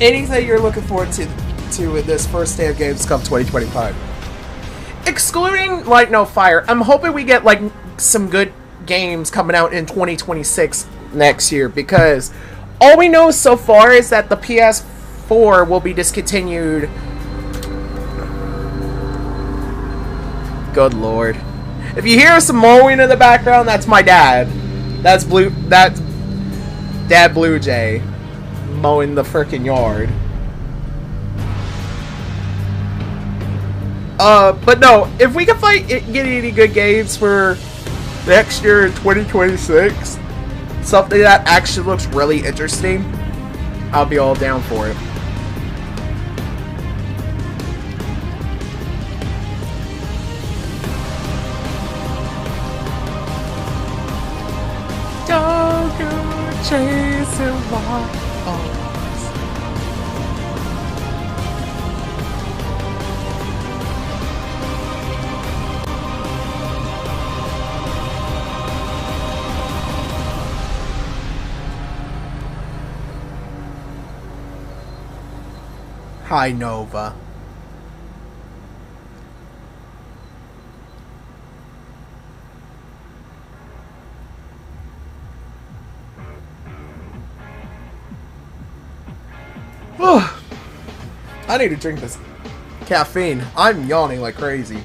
Anything you're looking forward to in this first day of Gamescom 2025? Excluding Light No Fire, I'm hoping we get like some good games coming out in 2026 next year, because all we know so far is that the PS4 will be discontinued. Good lord. If you hear some mowing in the background, that's my dad. That's Dad Blue Jay mowing the frickin' yard. But no, if we can get any good games for next year in 2026, something that actually looks really interesting, I'll be all down for it. Don't go chasing waterfalls. Hi, Nova. I need to drink this caffeine. I'm yawning like crazy.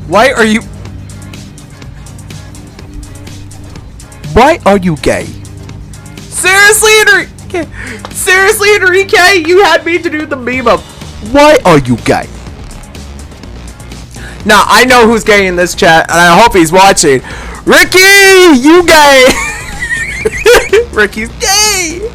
Why are you gay? Seriously, Enrique, you had me to do the meme of why are you gay? Now, I know who's gay in this chat, and I hope he's watching. Ricky, you gay! Ricky's gay!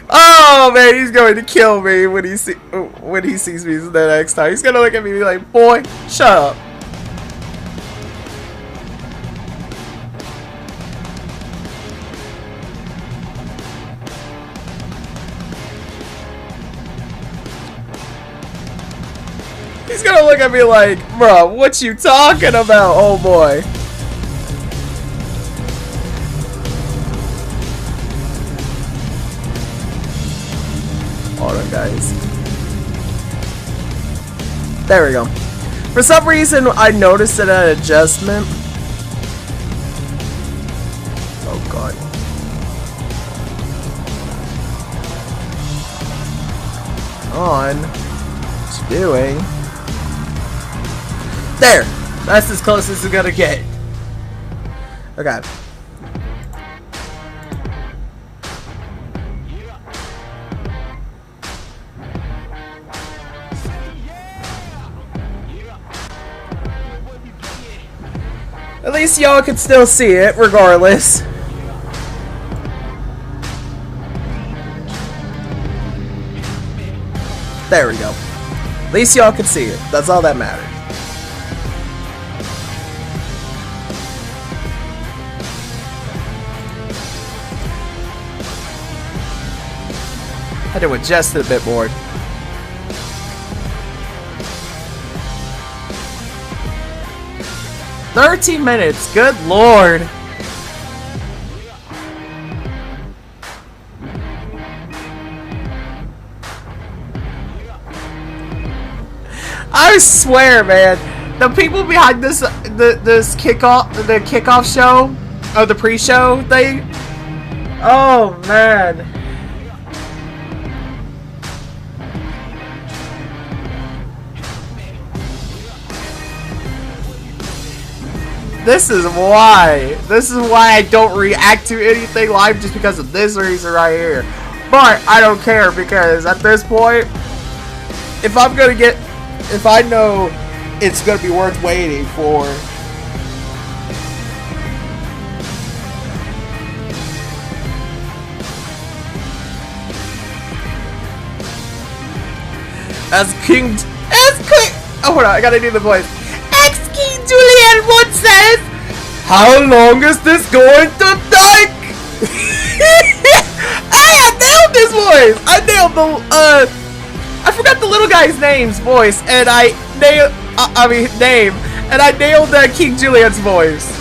Oh man, he's going to kill me when he sees me the next time. He's gonna look at me and be like, "Boy, shut up." He's gonna look at me like, "Bro, what you talking about, oh boy?" Hold on, guys. There we go. For some reason, I noticed an adjustment. Oh god. On. What you doing? There! That's as close as it's gonna get. Okay. At least y'all can still see it, regardless. There we go. At least y'all can see it. That's all that matters. I had to adjust it a bit more. "13 minutes, good lord." I swear, man, the people behind this this kickoff show, or the pre-show thing. Oh man. This is why. This is why I don't react to anything live, just because of this reason right here. But I don't care, because at this point, if I know it's gonna be worth waiting for. Oh, hold on, I gotta do the voice. As King Julian once says, "How long is this going to take?" I nailed this voice. I nailed the I forgot the little guy's voice, and I nailed and I nailed King Julian's voice.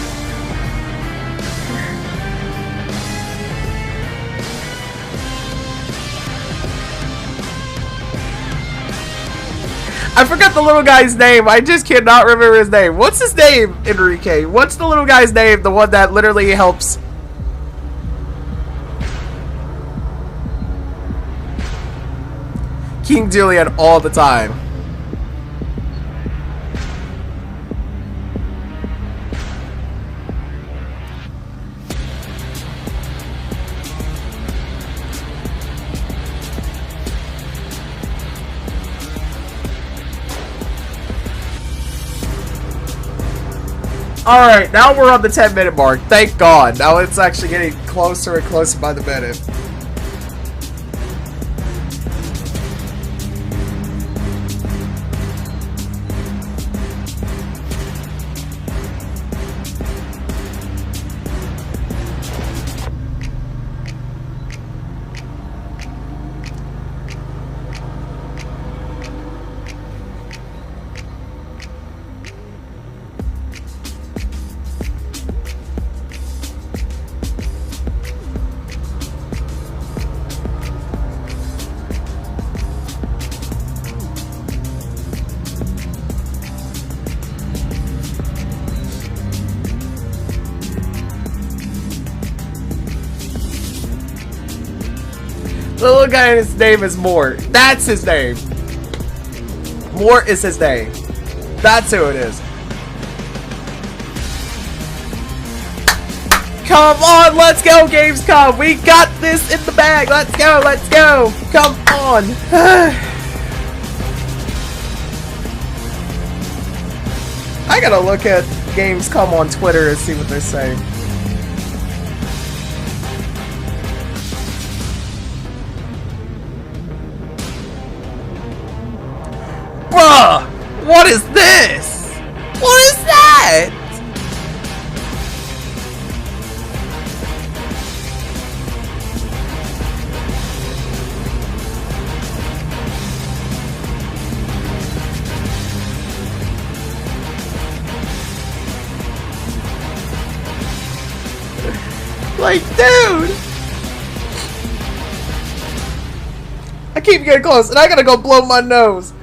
I forgot the little guy's name. I just cannot remember his name. What's his name, Enrique? What's the little guy's name? The one that literally helps. King Julian all the time. Alright, now we're on the 10-minute mark. Thank God. Now it's actually getting closer and closer by the minute. The little guy, his name is Mort. That's his name. Mort is his name. That's who it is. Come on, let's go, Gamescom. We got this in the bag. Let's go, let's go. Come on. I gotta look at Gamescom on Twitter and see what they're saying. Bruh! What is this? What is that? Like, dude! I keep getting close, and I gotta go blow my nose.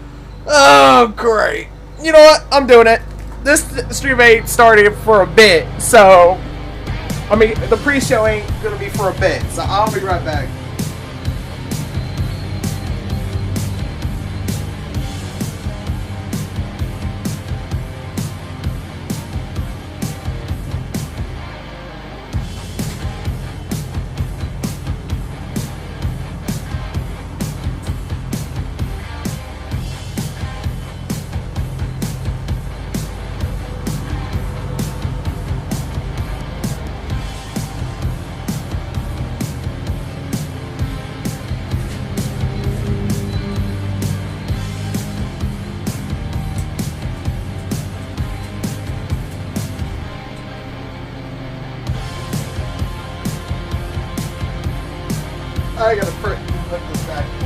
Oh, great. You know what? I'm doing it. This stream ain't starting for a bit, so... I mean, the pre-show ain't gonna be for a bit, so I'll be right back. put this back in.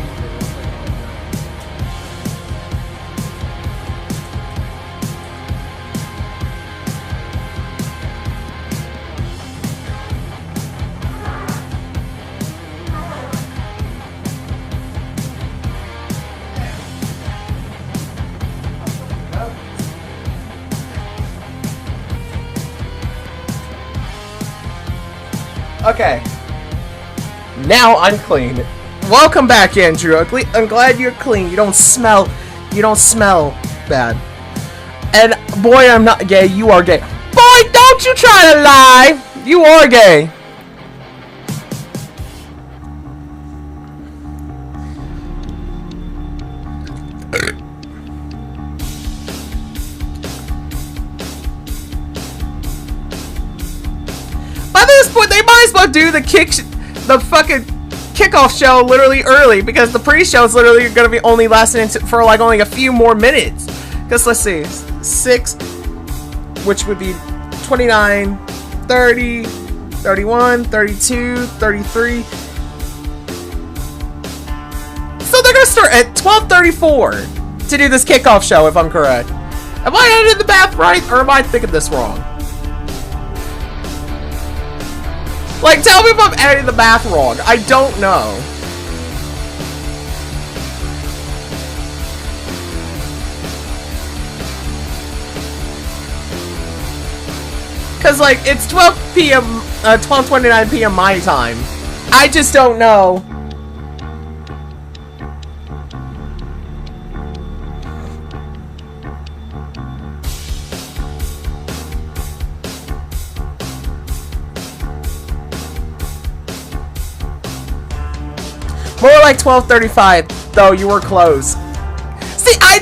Okay. Now I'm clean. Welcome back, Andrew. I'm glad you're clean. You don't smell bad. And boy, I'm not gay. You are gay. Boy, don't you try to lie. You are gay. By this point, they might as well do the fucking kickoff show literally early, because the pre-show is literally going to be only lasting for like only a few more minutes. Because let's see, 6, which would be 29, 30, 31, 32, 33. So they're going to start at 12:34 to do this kickoff show, if I'm correct. Am I editing the math right, or am I thinking this wrong? Like, tell me if I'm editing the math wrong. I don't know. Cause like, it's 12 p.m., 12:29 p.m. my time. I just don't know. More like 12:35, though. You were close. See, I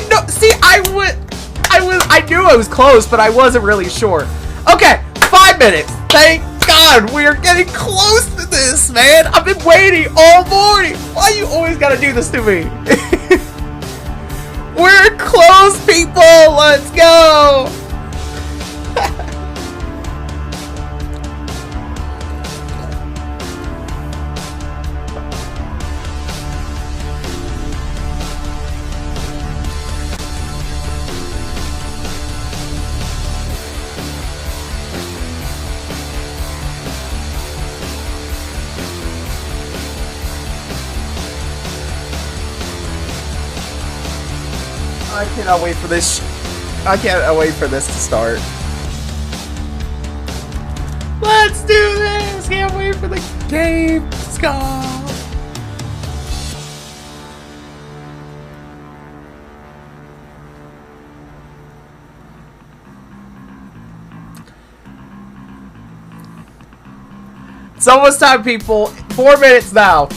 knew I was close, but I wasn't really sure. Okay, 5 minutes. Thank God, we are getting close to this, man. I've been waiting all morning. Why you always gotta do this to me? We're close, people. Let's go. I cannot wait for this. I can't wait for this to start. Let's do this! Can't wait for the Gamescom. It's almost time, people. 4 minutes now.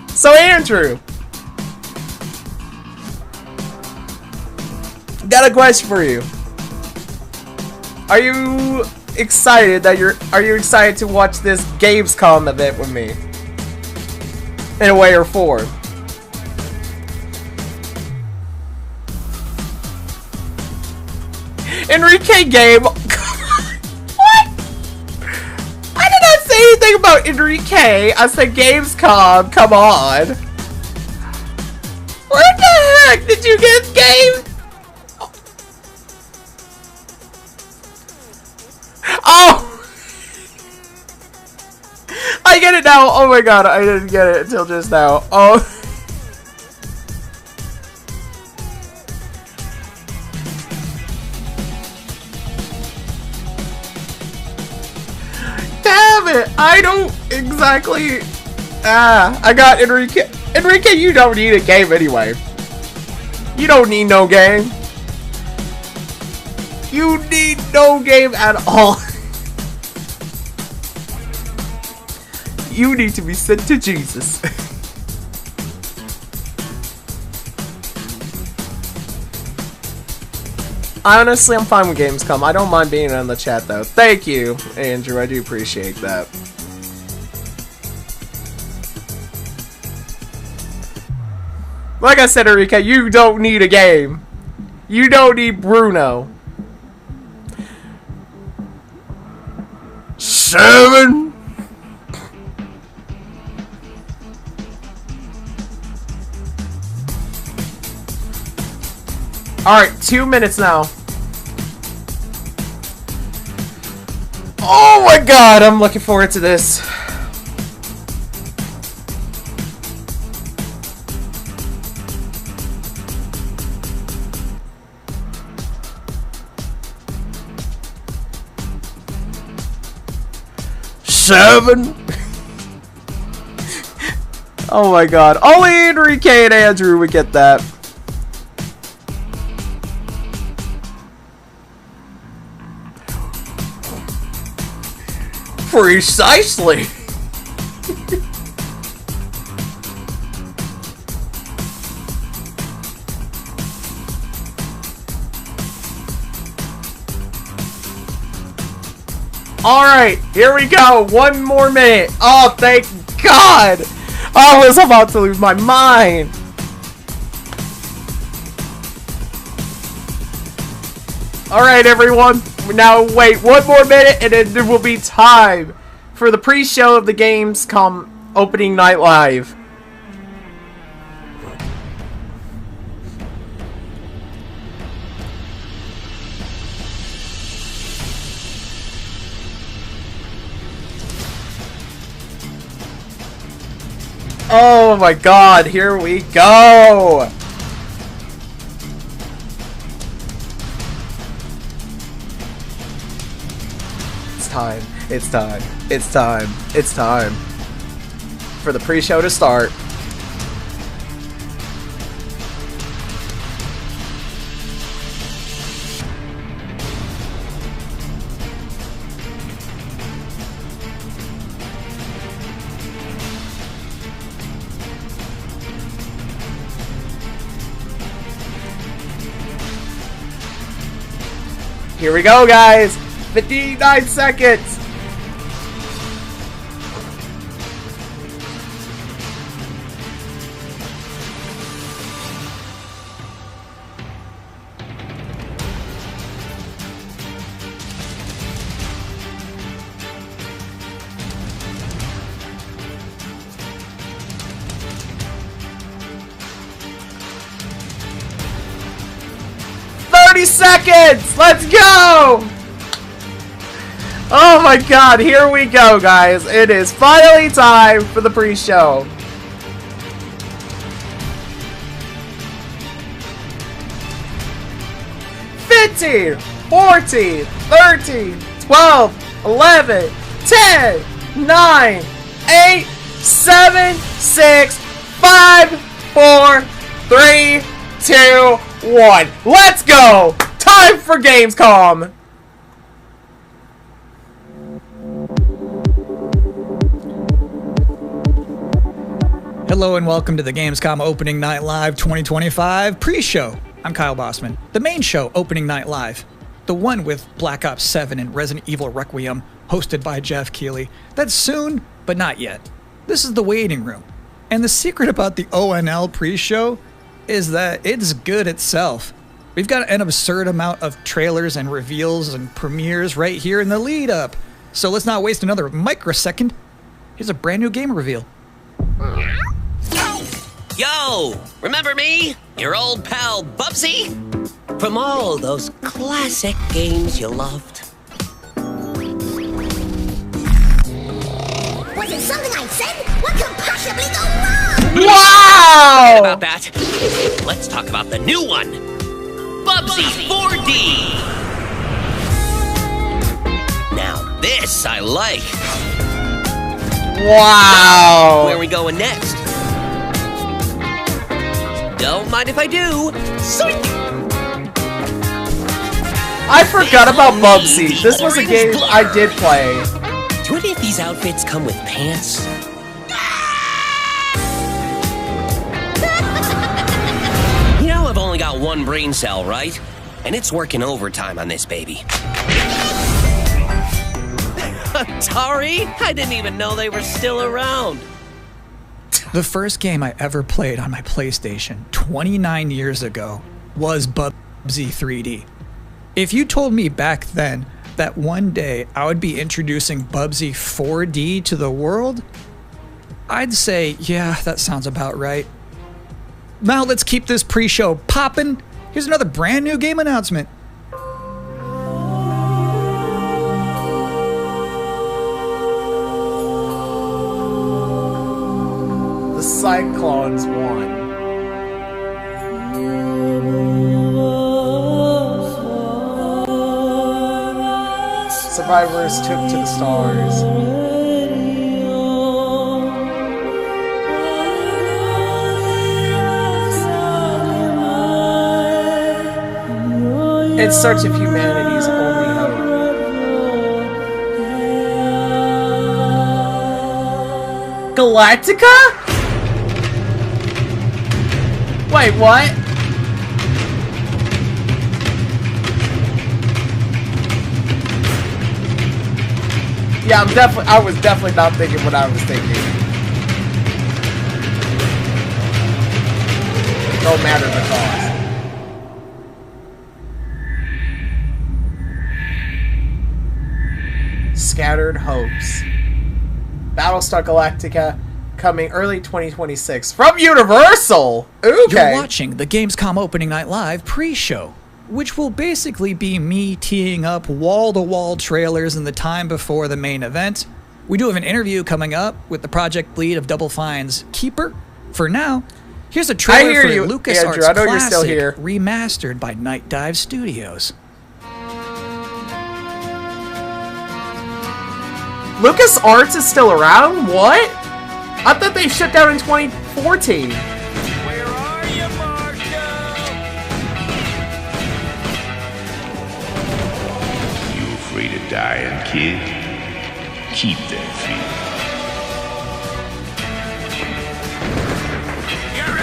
So, Andrew, got a question for you. Are you excited are you excited to watch this Gamescom event with me? In a way or form. Enrique game. What? I did not say anything about Enrique. I said Gamescom. Come on. Where the heck did you get game? Oh! I get it now. Oh my god, I didn't get it until just now. Oh. Damn it! I don't exactly... I got Enrique. Enrique, you don't need a game anyway. You don't need no game. You need no game at all. You need to be sent to Jesus. Honestly, I'm fine with Gamescom. I don't mind being on the chat, though. Thank you, Andrew. I do appreciate that. Like I said, Enrique, you don't need a game. You don't need Bruno. 7. Alright, 2 minutes now. Oh my god, I'm looking forward to this. Seven. Oh my god. Only Enrique and Andrew would get that. Precisely. Alright, here we go. 1 more minute. Oh, thank God. I was about to lose my mind. Alright, everyone. Now, wait 1 more minute, and then there will be time for the pre-show of the Gamescom opening night live. Oh my god, here we go! It's time, it's time, it's time, it's time for the pre-show to start. Here we go, guys! 59 seconds! Seconds! Let's go! Oh my god, here we go, guys. It is finally time for the pre-show. $15, $14, $13, $12, $11, $10, $9, $8, $7, $6, $5, $4, $3, $2, $1. Let's go! Time for Gamescom! Hello and welcome to the Gamescom Opening Night Live 2025 pre-show. I'm Kyle Bossman. The main show, Opening Night Live. The one with Black Ops 7 and Resident Evil Requiem, hosted by Jeff Keighley. That's soon, but not yet. This is the waiting room. And the secret about the ONL pre-show is that it's good itself. We've got an absurd amount of trailers and reveals and premieres right here in the lead up. So let's not waste another microsecond. Here's a brand new game reveal. Yo, remember me? Your old pal Bubsy? From all those classic games you loved. Was it something I said? What could possibly go wrong? Wow! Forget about that. Let's talk about the new one. Bubsy 4D. Now this I like. Wow! Where are we going next? Don't mind if I do. Psych! I forgot about Bubsy. This was a game I did play. Do any of these outfits come with pants? You know I've only got one brain cell, right? And it's working overtime on this baby. Atari? I didn't even know they were still around. The first game I ever played on my PlayStation 29 years ago was Bubsy 3D. If you told me back then that one day I would be introducing Bubsy 4D to the world, I'd say, yeah, that sounds about right. Now let's keep this pre-show poppin'. Here's another brand new game announcement. The Cyclones won. Survivors took to the stars. In search of humanity's only hope. Galactica? Wait, what? Yeah, I was definitely not thinking what I was thinking. No matter the cost. Scattered Hopes. Battlestar Galactica coming early 2026 from Universal. Okay. You're watching the Gamescom Opening Night Live pre-show, which will basically be me teeing up wall-to-wall trailers in the time before the main event. We do have an interview coming up with the project lead of Double Fine's Keeper. For now, here's a trailer for LucasArts Andrew. I know you're still Classic, here. remastered by Night Dive Studios. LucasArts is still around? What? I thought they shut down in 2014. Where are you, Marshall? You afraid of dying, kid? Keep that fear. You're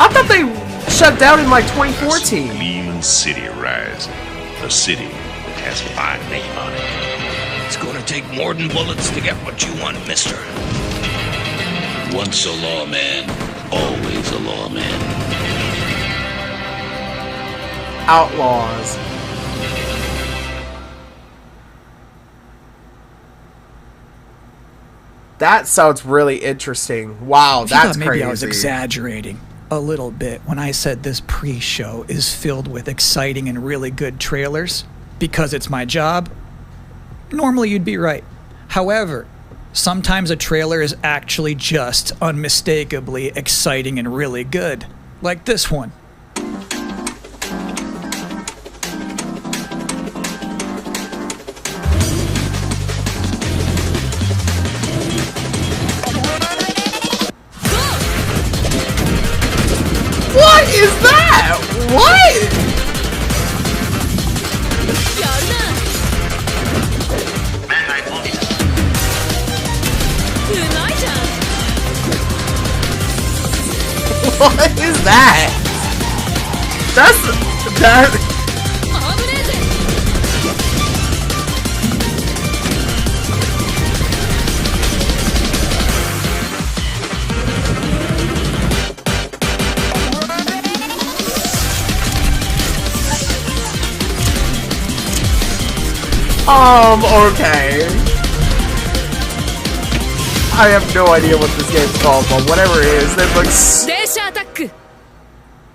I thought they shut down in like 2014. Gleaming city rising. A city that has a fine name on it. It's gonna take more than bullets to get what you want, mister. Once a lawman, always a lawman. Outlaws. That sounds really interesting. Wow, that's maybe crazy. I was exaggerating a little bit when I said this pre-show is filled with exciting and really good trailers because it's my job. Normally you'd be right. However, sometimes a trailer is actually just unmistakably exciting and really good, like this one. What is that? What? What is that? That. Okay. I have no idea what this game's called, but whatever it is, it looks...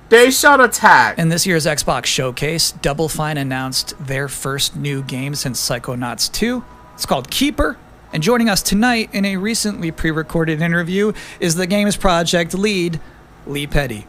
Day-Shot Attack. In this year's Xbox Showcase, Double Fine announced their first new game since Psychonauts 2. It's called Keeper. And joining us tonight in a recently pre-recorded interview is the game's project lead, Lee Petty.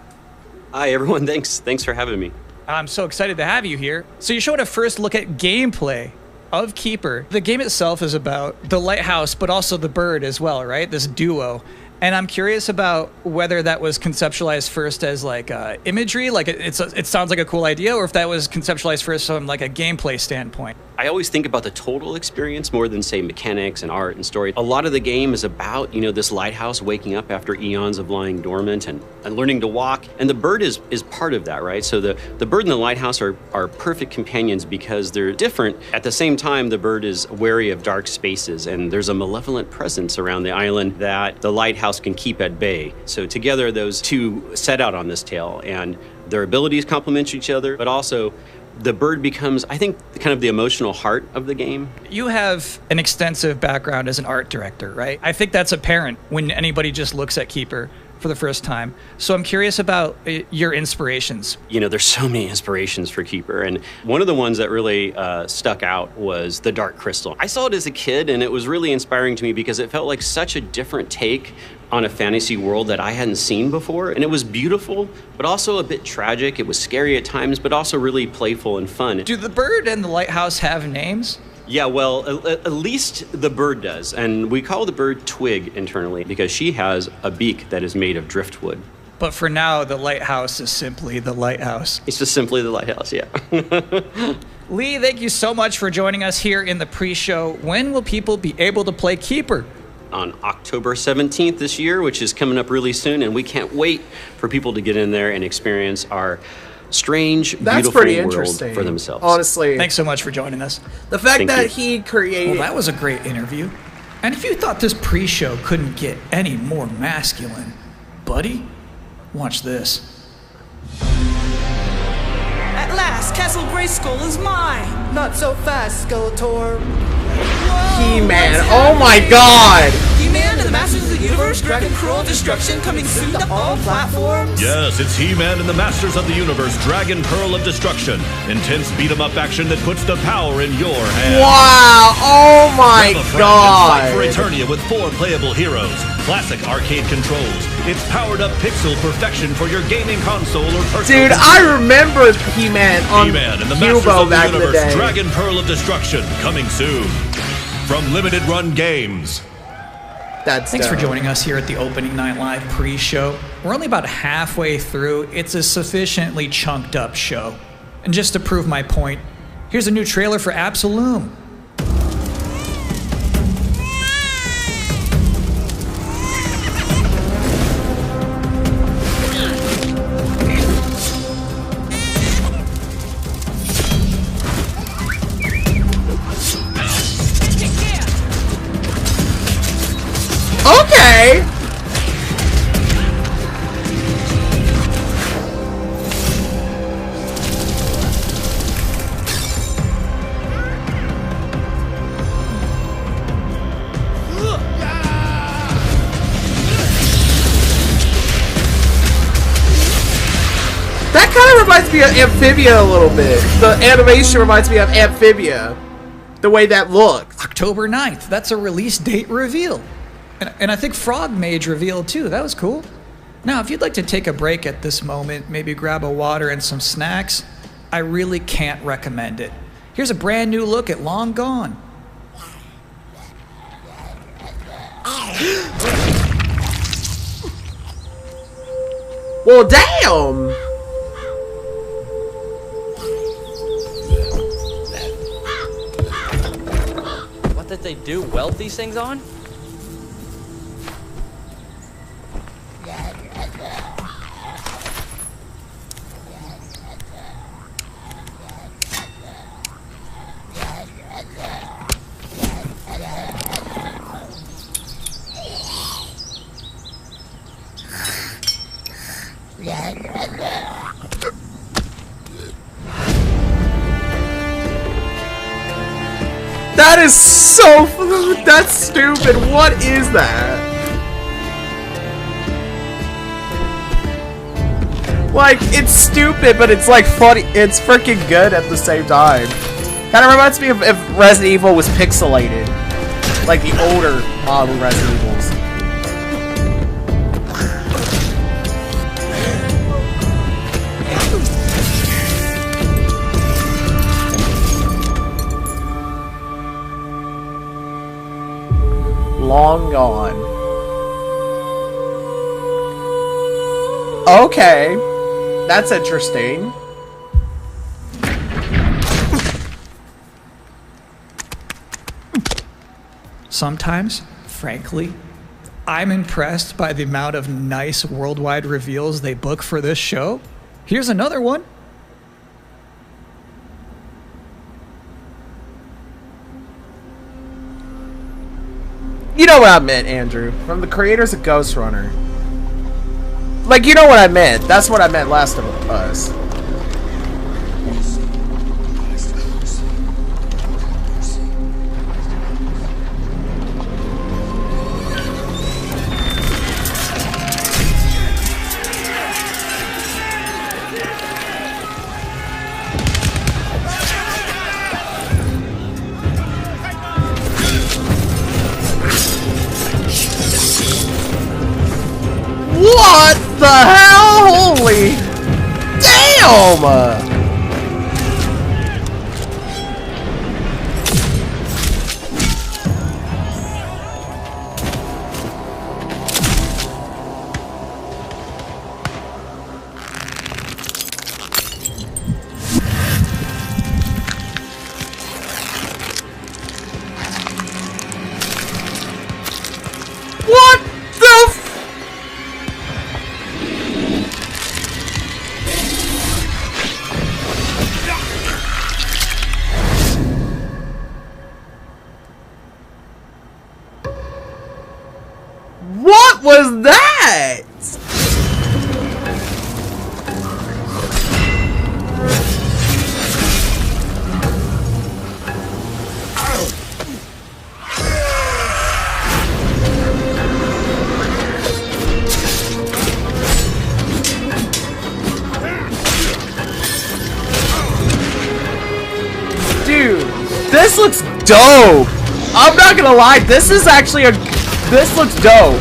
Hi everyone, thanks for having me. I'm so excited to have you here. So you showed a first look at gameplay of Keeper. The game itself is about the lighthouse, but also the bird as well, right? This duo. And I'm curious about whether that was conceptualized first as like imagery, like it sounds like a cool idea, or if that was conceptualized first from like a gameplay standpoint. I always think about the total experience more than, say, mechanics and art and story. A lot of the game is about, this lighthouse waking up after eons of lying dormant and learning to walk. And the bird is part of that, right? So the bird and the lighthouse are perfect companions because they're different. At the same time, the bird is wary of dark spaces, and there's a malevolent presence around the island that the lighthouse can keep at bay. So together, those two set out on this tale, and their abilities complement each other, but also the bird becomes, I think, kind of the emotional heart of the game. You have an extensive background as an art director, right? I think that's apparent when anybody just looks at Keeper for the first time. So I'm curious about your inspirations. You know, there's so many inspirations for Keeper, and one of the ones that really stuck out was the Dark Crystal. I saw it as a kid, and it was really inspiring to me because it felt like such a different take on a fantasy world that I hadn't seen before, and it was beautiful, but also a bit tragic. It was scary at times, but also really playful and fun. Do the bird and the lighthouse have names? Yeah, well, at least the bird does. And we call the bird Twig internally because she has a beak that is made of driftwood. But for now, the lighthouse is simply the lighthouse. It's just simply the lighthouse, yeah. Lee, thank you so much for joining us here in the pre-show. When will people be able to play Keeper? On October 17th this year, which is coming up really soon, and we can't wait for people to get in there and experience our strange, beautiful world for themselves. Honestly. Thanks so much for joining us. The fact that he created... Well, that was a great interview. And if you thought this pre-show couldn't get any more masculine, buddy, watch this. At last, Castle Grayskull is mine. Not so fast, Skeletor. He-Man, oh my god! He-Man and the Masters of the Universe, Dragon Pearl Destruction coming soon to all platforms. Yes, it's He-Man and the Masters of the Universe, Dragon Pearl of Destruction. Intense beat-em-up action that puts the power in your hands. Wow, oh my god! Fight for Eternia with 4 playable heroes, classic arcade controls. It's powered-up pixel perfection for your gaming console or personal. Dude, I remember He-Man on He-Man and the Masters Cubo of the back in the Universe, day. Dragon Pearl of Destruction, coming soon. From Limited Run Games. Thanks for joining us here at the Opening Night Live pre-show. We're only about halfway through. It's a sufficiently chunked up show. And just to prove my point, here's a new trailer for Absolum. Okay. That kind of reminds me of Amphibia a little bit. The animation reminds me of Amphibia. The way that looked. October 9th. That's a release date reveal. And I think Frog Mage revealed too. That was cool. Now, if you'd like to take a break at this moment, maybe grab a water and some snacks, I really can't recommend it. Here's a brand new look at Long Gone. Well, damn! What did they do? Weld these things on? That is so... That's stupid. What is that? Like, it's stupid, but it's like funny. It's freaking good at the same time. Kind of reminds me of if Resident Evil was pixelated. Like the older model Resident Evils. Long Gone. Okay. That's interesting. Sometimes, frankly, I'm impressed by the amount of nice worldwide reveals they book for this show. Here's another one. You know what I meant, Andrew. From the creators of Ghost Runner. Like, you know what I meant. That's what I meant Last of Us. the hell? Holy damn! What the f- What was that? Dude, this looks dope. I'm not gonna lie, this is actually this looks dope.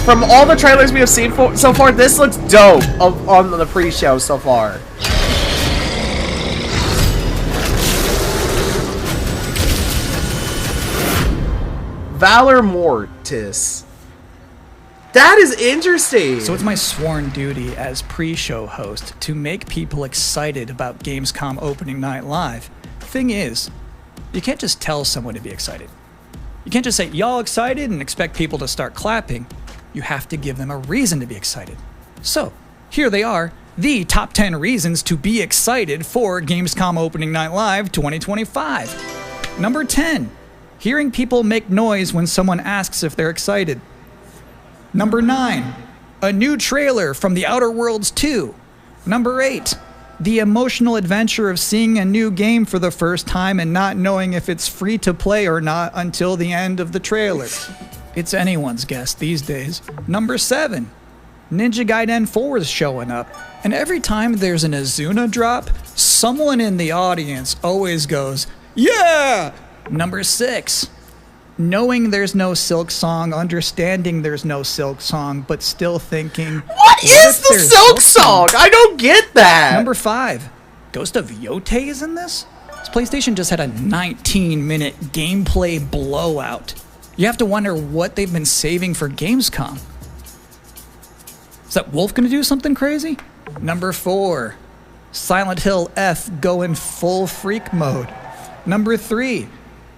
From all the trailers we have seen so far, this looks dope on the pre-show so far. Valor Mortis. That is interesting. So it's my sworn duty as pre-show host to make people excited about Gamescom opening night live. Thing is, you can't just tell someone to be excited. You can't just say, y'all excited, and expect people to start clapping. You have to give them a reason to be excited. So, here they are, the top 10 reasons to be excited for Gamescom Opening Night Live 2025. Number 10, hearing people make noise when someone asks if they're excited. Number 9, a new trailer from The Outer Worlds 2. Number 8, the emotional adventure of seeing a new game for the first time and not knowing if it's free to play or not until the end of the trailer. It's anyone's guess these days. Number 7, Ninja Gaiden 4 is showing up, and every time there's an Azuna drop, someone in the audience always goes, yeah! Number 6, knowing there's no Silk Song, understanding there's no Silk Song, but still thinking, what is the Silk Song? I don't get that. Number 5, Ghost of Yote is in this? This PlayStation just had a 19-minute gameplay blowout. You have to wonder what they've been saving for Gamescom. Is that Wolf gonna do something crazy? Number 4, Silent Hill F going full freak mode. Number 3,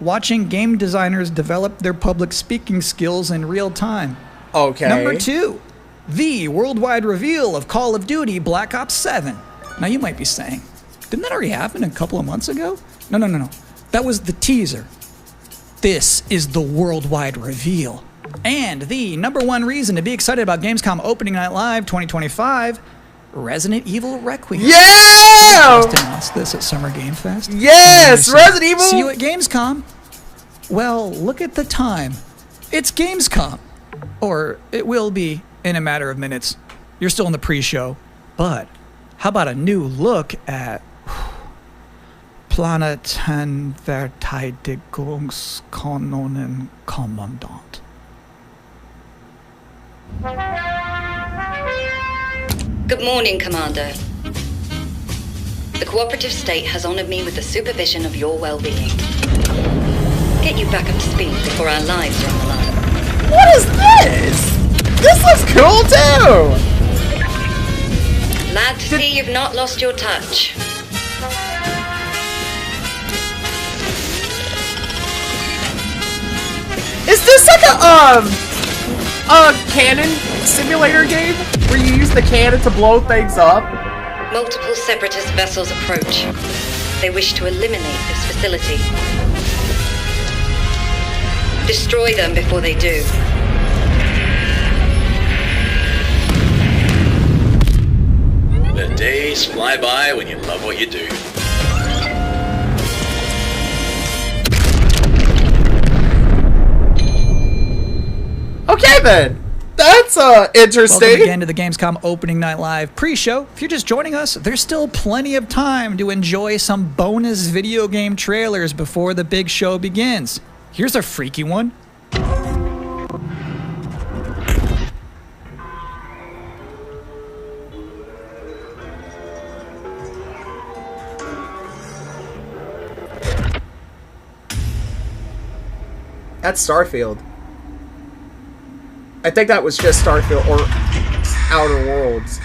watching game designers develop their public speaking skills in real time. Okay. Number 2, the worldwide reveal of Call of Duty Black Ops 7. Now you might be saying, didn't that already happen a couple of months ago? No. That was the teaser. This is the worldwide reveal. And the number 1 reason to be excited about Gamescom Opening Night Live 2025, Resident Evil Requiem. Yeah! Just announced this at Summer Game Fest. Yes, Resident Evil. See you at Gamescom. Well, look at the time. It's Gamescom. Or it will be in a matter of minutes. You're still in the pre-show. But how about a new look at Planetverteidigungskanonen Kommandant? Good morning, Commander. The cooperative state has honored me with the supervision of your well-being. Get you back up to speed before our lives are on the line. What is this? This looks cool too! Glad to see you've not lost your touch. Is this like a cannon simulator game where you use the cannon to blow things up? Multiple separatist vessels approach. They wish to eliminate this facility. Destroy them before they do. The days fly by when you love what you do. Okay then. That's interesting. Welcome again to the Gamescom Opening Night Live pre-show. If you're just joining us, there's still plenty of time to enjoy some bonus video game trailers before the big show begins. Here's a freaky one. That's Starfield. I think that was just Starfield or Outer Worlds.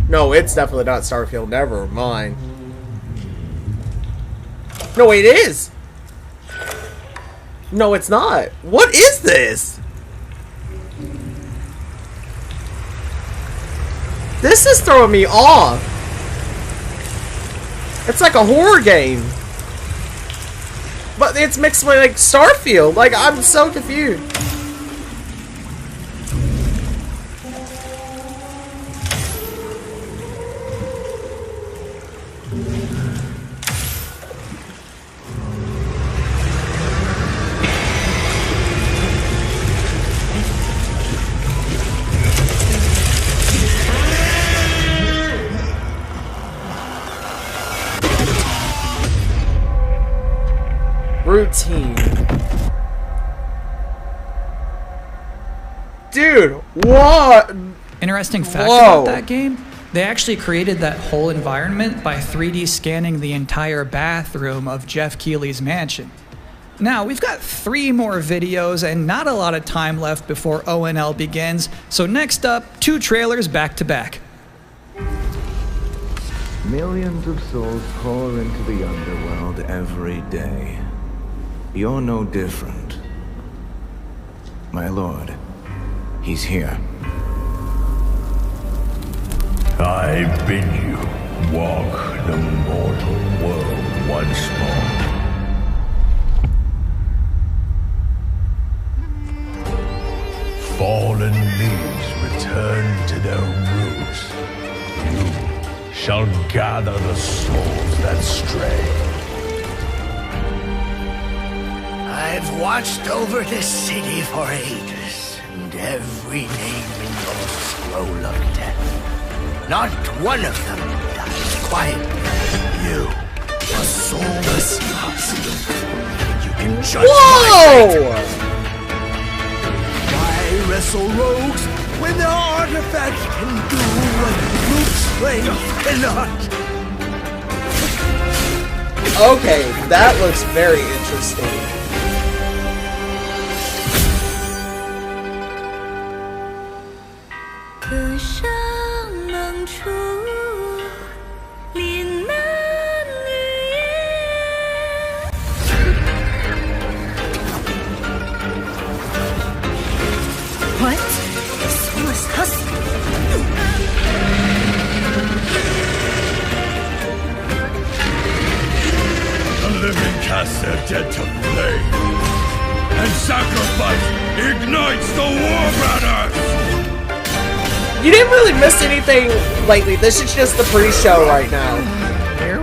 No, it's definitely not Starfield. Never mind. No, wait, it is. No, it's not. What is this? This is throwing me off. It's like a horror game. But it's mixed with like Starfield. Like, I'm so confused. Routine. Dude, what? Interesting fact about that game, they actually created that whole environment by 3D scanning the entire bathroom of Jeff Keighley's mansion. Now, we've got 3 more videos and not a lot of time left before ONL begins, so next up, 2 trailers back to back. Millions of souls pour into the underworld every day. You're no different. My lord, he's here. I bid you walk the mortal world once more. Fallen leaves return to their roots. You shall gather the souls that stray. I've watched over this city for ages, and every name in your scroll of death. Not one of them dies quietly. You, a soulless husk. You can judge my fate. Why wrestle rogues when their artifacts can do what brute strength cannot? Okay, that looks very interesting. What? The soulless husk? The living cast their dead to flame, and sacrifice ignites the war banners! You didn't really miss anything lately. This is just the pre-show right now,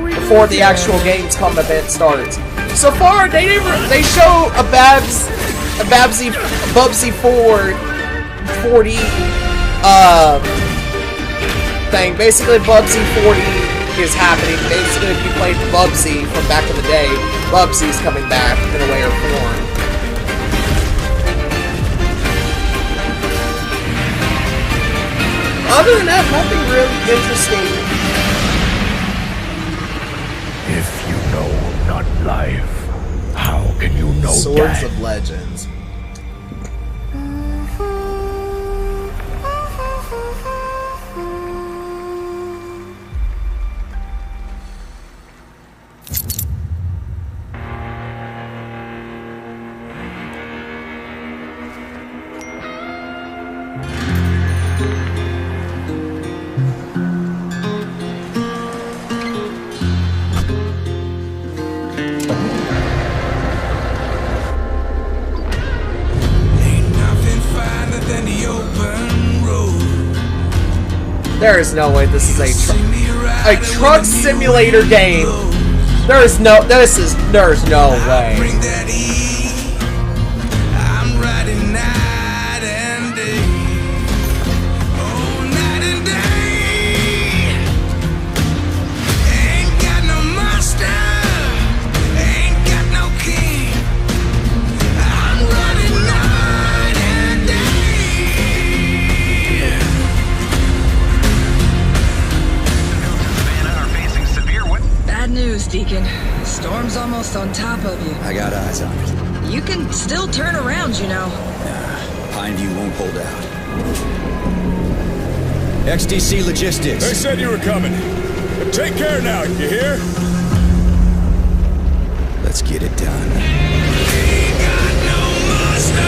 before the actual Gamescom event starts. So far, they show a Bubsy 440 thing. Basically, Bubsy 40 is happening. Basically, if you played Bubsy from back in the day, Bubsy's coming back in a way or form. Other than that, nothing really interesting. If you know not life, how can you know Swords death? of Legends. There is no way this is a truck simulator game. There's no way. almost on top of you. I got eyes on it. You can still turn around, you know. Pineview won't hold out. XTC Logistics. They said you were coming. But take care now, you hear? Let's get it done. Ain't got no master.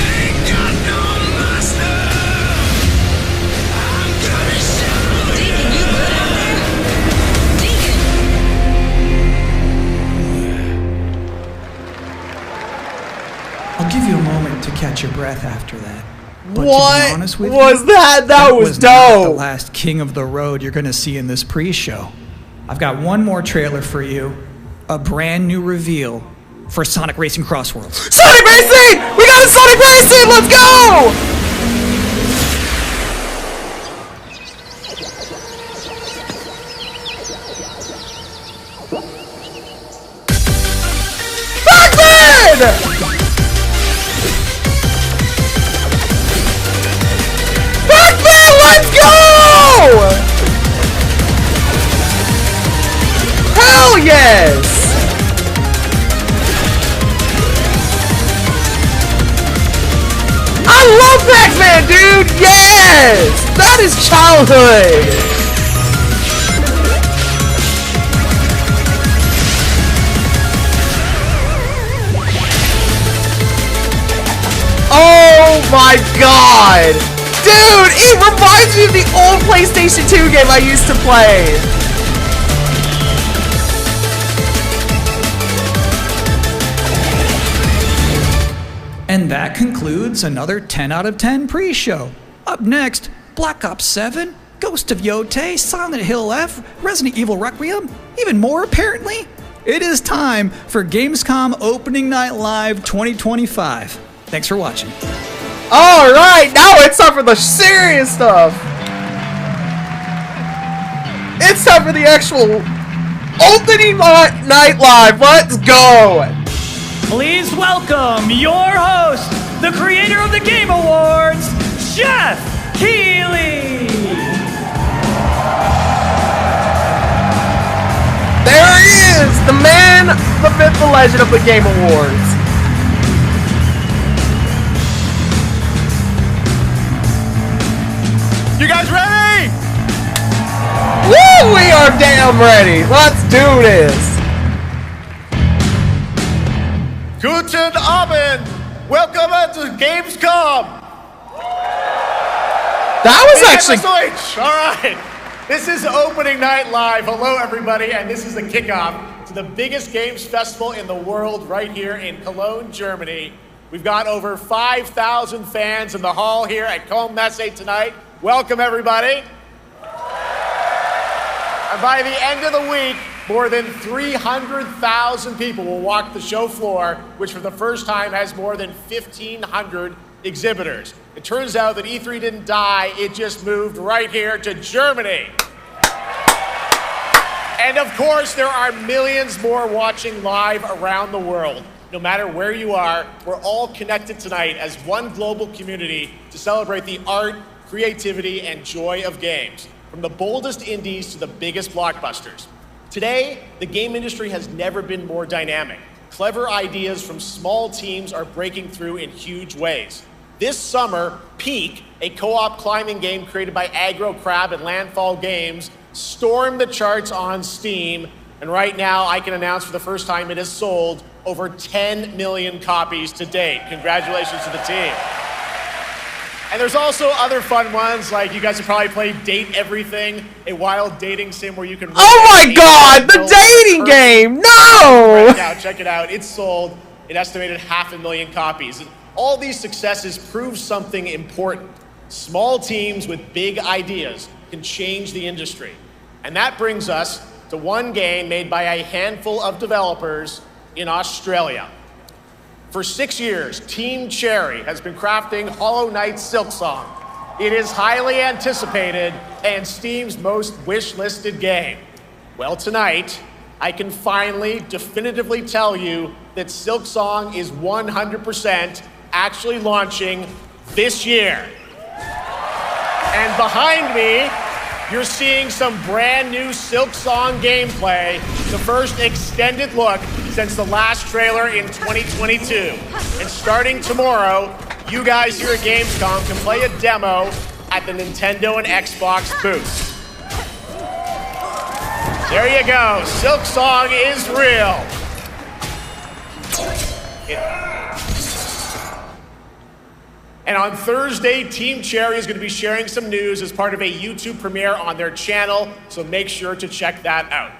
Ain't got no master. I'm gonna show you. Deacon, you good out there? Deacon. I'll give you a moment to catch your breath after that. But what to be honest with was you, that? That was not the dope. last king of the road you're going to see in this pre-show. I've got one more trailer for you. A brand new reveal for Sonic Racing Cross Worlds. Sonic Racing! We got a Sonic Racing! Let's go! Pac-Man! Pac-Man, let's go! Hell yes! I love Pac-Man, dude! Yes! That is childhood! Oh my god! Dude, it reminds me of the old PlayStation 2 game I used to play! And that concludes another 10 out of 10 pre-show. Up next, Black Ops 7, Ghost of Yotei, Silent Hill F, Resident Evil Requiem, even more apparently. It is time for Gamescom Opening Night Live 2025. Thanks for watching. Alright, now it's time for the serious stuff. It's time for the actual Opening Night Live. Let's go! Please welcome your host, the creator of the Game Awards, Jeff Keighley! There he is! The man, the myth, the legend of the Game Awards. You guys ready? Woo! We are damn ready! Let's do this! Guten Abend! Welcome to Gamescom! That was actually... Alright, this is Opening Night Live. Hello everybody, and this is the kickoff to the biggest games festival in the world right here in Cologne, Germany. We've got over 5,000 fans in the hall here at Cologne Messe tonight. Welcome everybody. And by the end of the week, more than 300,000 people will walk the show floor, which for the first time has more than 1,500 exhibitors. It turns out that E3 didn't die, it just moved right here to Germany. And of course, there are millions more watching live around the world. No matter where you are, we're all connected tonight as one global community to celebrate the art, creativity, and joy of games, from the boldest indies to the biggest blockbusters. Today, the game industry has never been more dynamic. Clever ideas from small teams are breaking through in huge ways. This summer, Peak, a co-op climbing game created by Aggro Crab and Landfall Games, stormed the charts on Steam, and right now I can announce for the first time it has sold over 10 million copies to date. Congratulations to the team. And there's also other fun ones, like you guys have probably played Date Everything, a wild dating sim where you can... Oh my god, the dating game! No! Right now, check it out. It's sold an estimated 500,000 copies. And all these successes prove something important. Small teams with big ideas can change the industry. And that brings us to one game made by a handful of developers in Australia. For 6 years, Team Cherry has been crafting Hollow Knight Silksong. It is highly anticipated and Steam's most wish-listed game. Well, tonight, I can finally definitively tell you that Silksong is 100% actually launching this year. And behind me you're seeing some brand new Silk Song gameplay, the first extended look since the last trailer in 2022. And starting tomorrow, you guys here at Gamescom can play a demo at the Nintendo and Xbox booths. There you go, Silk Song is real. And on Thursday, Team Cherry is going to be sharing some news as part of a YouTube premiere on their channel, so make sure to check that out.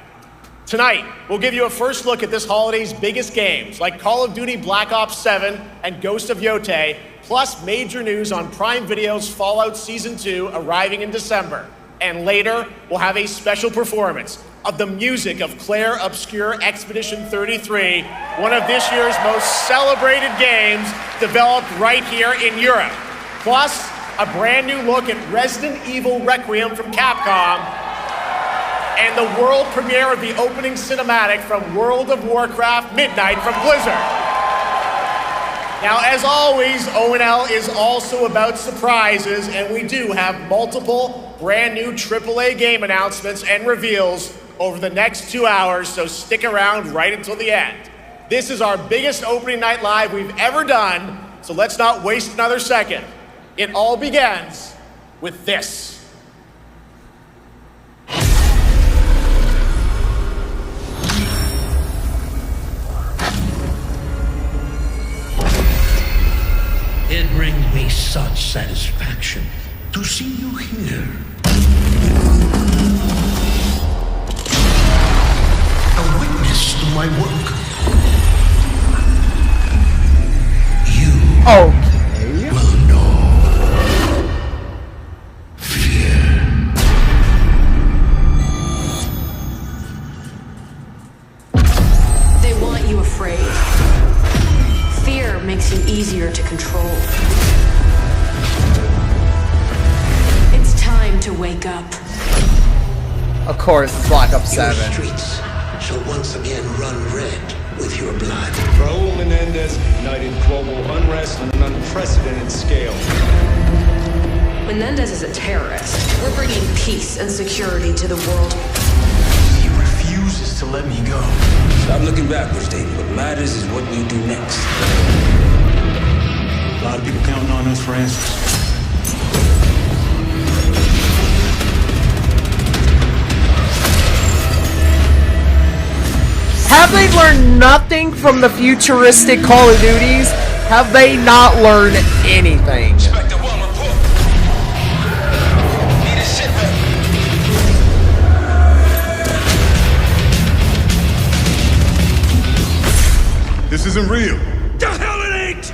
Tonight, we'll give you a first look at this holiday's biggest games, like Call of Duty Black Ops 7 and Ghost of Yotei, plus major news on Prime Video's Fallout Season 2 arriving in December. And later, we'll have a special performance of the music of Claire Obscure Expedition 33, one of this year's most celebrated games developed right here in Europe. Plus, a brand new look at Resident Evil Requiem from Capcom, and the world premiere of the opening cinematic from World of Warcraft Midnight from Blizzard. Now, as always, ONL is also about surprises, and we do have multiple brand new AAA game announcements and reveals over the next 2 hours, so stick around right until the end. This is our biggest opening night live we've ever done, so let's not waste another second. It all begins with this. It brings me such satisfaction to see you here. A witness to my work. You will know fear. They want you afraid. Fear makes you easier to control. It's time to wake up. Of course, it's Black Ops 7. Your streets shall once again run red with your blood. Raul Menendez ignited global unrest on an unprecedented scale. Menendez is a terrorist. We're bringing peace and security to the world. He refuses to let me go. Stop looking backwards, Dayton. What matters is what we do next. A lot of people counting on us for answers. Have they learned nothing from the futuristic Call of Duties? Have they not learned anything? This isn't real. The hell it ain't!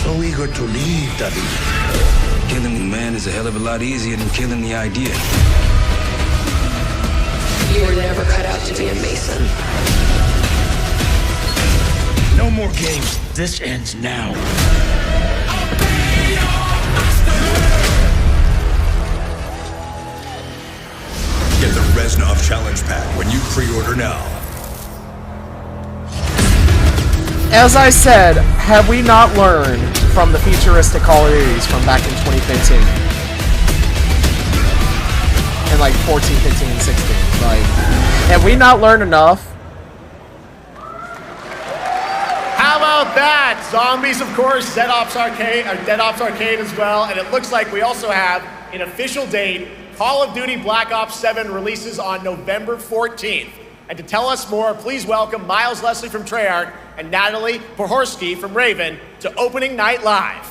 So eager to leave, David. Killing the man is a hell of a lot easier than killing the idea. You were never cut out to be a Mason. No more games. This ends now. Get the Reznov Challenge Pack when you pre-order now. As I said, have we not learned from the futuristic Call of Duties from back in 2015? And like 14, 15, and 16. Like, have we not learned enough? How about that? Zombies, of course, Dead Ops Arcade as well, and it looks like we also have an official date. Call of Duty Black Ops 7 releases on November 14th. And to tell us more, please welcome Miles Leslie from Treyarch and Natalie Pohorsky from Raven to Opening Night Live.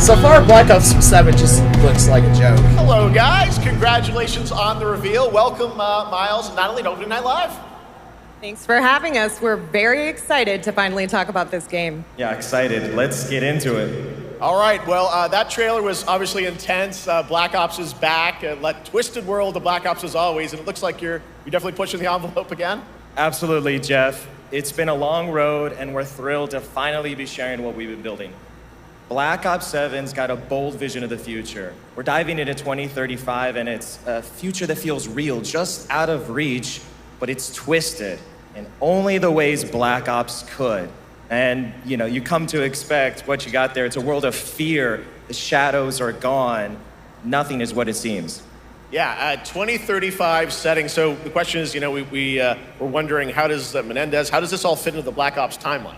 So far, Black Ops 7 just looks like a joke. Hello, guys. Congratulations on the reveal. Welcome, Miles, not only to Opening Night Live. Thanks for having us. We're very excited to finally talk about this game. Yeah, excited. Let's get into it. All right. Well, that trailer was obviously intense. Black Ops is back. Twisted world of Black Ops as always, and it looks like you're definitely pushing the envelope again. Absolutely, Jeff. It's been a long road, and we're thrilled to finally be sharing what we've been building. Black Ops 7's got a bold vision of the future. We're diving into 2035, and it's a future that feels real, just out of reach, but it's twisted in only the ways Black Ops could. And, you come to expect what you got there. It's a world of fear. The shadows are gone. Nothing is what it seems. Yeah, 2035 setting. So the question is, we're wondering, how does this all fit into the Black Ops timeline?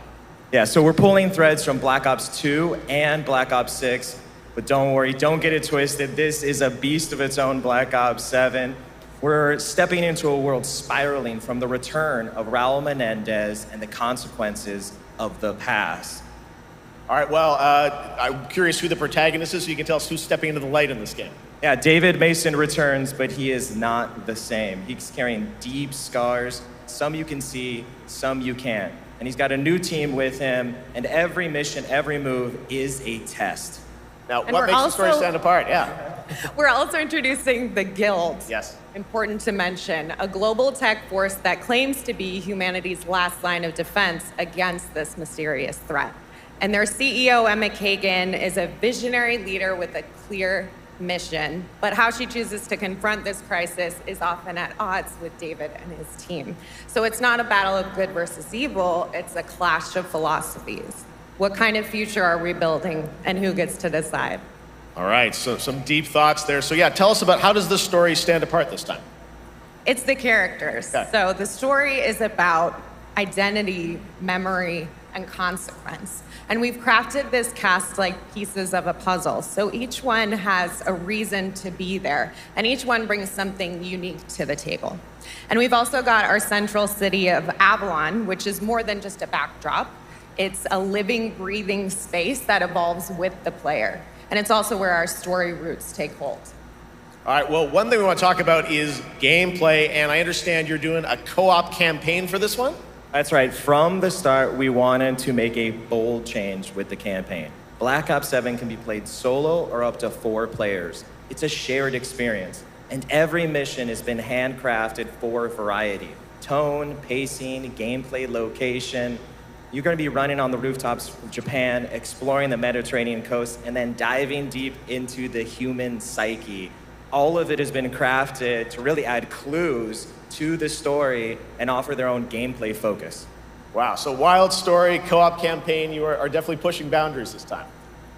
Yeah, so we're pulling threads from Black Ops 2 and Black Ops 6, but don't worry, don't get it twisted. This is a beast of its own, Black Ops 7. We're stepping into a world spiraling from the return of Raul Menendez and the consequences of the past. All right, well, I'm curious who the protagonist is, so you can tell us who's stepping into the light in this game. Yeah, David Mason returns, but he is not the same. He's carrying deep scars. Some you can see, some you can't. And he's got a new team with him, and every mission, every move is a test. Now, what makes the story stand apart? Yeah. We're also introducing the Guild. Yes. Important to mention, a global tech force that claims to be humanity's last line of defense against this mysterious threat. And their CEO, Emma Kagan, is a visionary leader with a clear mission, but how she chooses to confront this crisis is often at odds with David and his team. So it's not a battle of good versus evil, it's a clash of philosophies. What kind of future are we building, and who gets to decide? All right, so some deep thoughts there. So yeah, tell us about, how does this story stand apart this time? It's the characters. Okay. So the story is about identity, memory, and consequence. And we've crafted this cast like pieces of a puzzle. So each one has a reason to be there, and each one brings something unique to the table. And we've also got our central city of Avalon, which is more than just a backdrop. It's a living, breathing space that evolves with the player. And it's also where our story roots take hold. All right, well, one thing we want to talk about is gameplay, and I understand you're doing a co-op campaign for this one? That's right. From the start, we wanted to make a bold change with the campaign. Black Ops 7 can be played solo or up to 4 players. It's a shared experience, and every mission has been handcrafted for variety. Tone, pacing, gameplay location. You're going to be running on the rooftops of Japan, exploring the Mediterranean coast, and then diving deep into the human psyche. All of it has been crafted to really add clues to the story and offer their own gameplay focus. Wow, so wild story, co-op campaign, you are definitely pushing boundaries this time.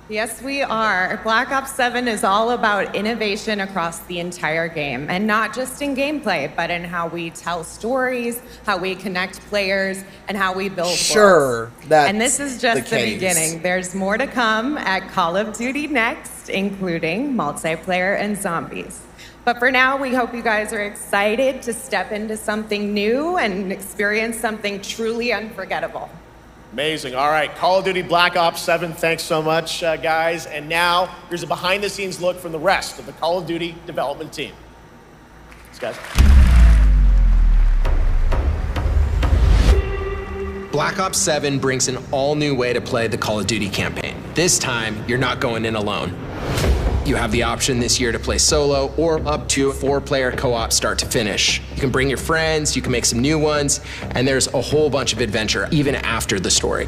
Yes, we are. Black Ops 7 is all about innovation across the entire game, and not just in gameplay, but in how we tell stories, how we connect players, and how we build worlds. And this is just the beginning. There's more to come at Call of Duty Next, including multiplayer and zombies. But for now, we hope you guys are excited to step into something new and experience something truly unforgettable. Amazing. All right, Call of Duty Black Ops 7, thanks so much, guys. And now, here's a behind-the-scenes look from the rest of the Call of Duty development team. Thanks, guys. Black Ops 7 brings an all-new way to play the Call of Duty campaign. This time, you're not going in alone. You have the option this year to play solo or up to 4-player co-op start to finish. You can bring your friends, you can make some new ones, and there's a whole bunch of adventure even after the story.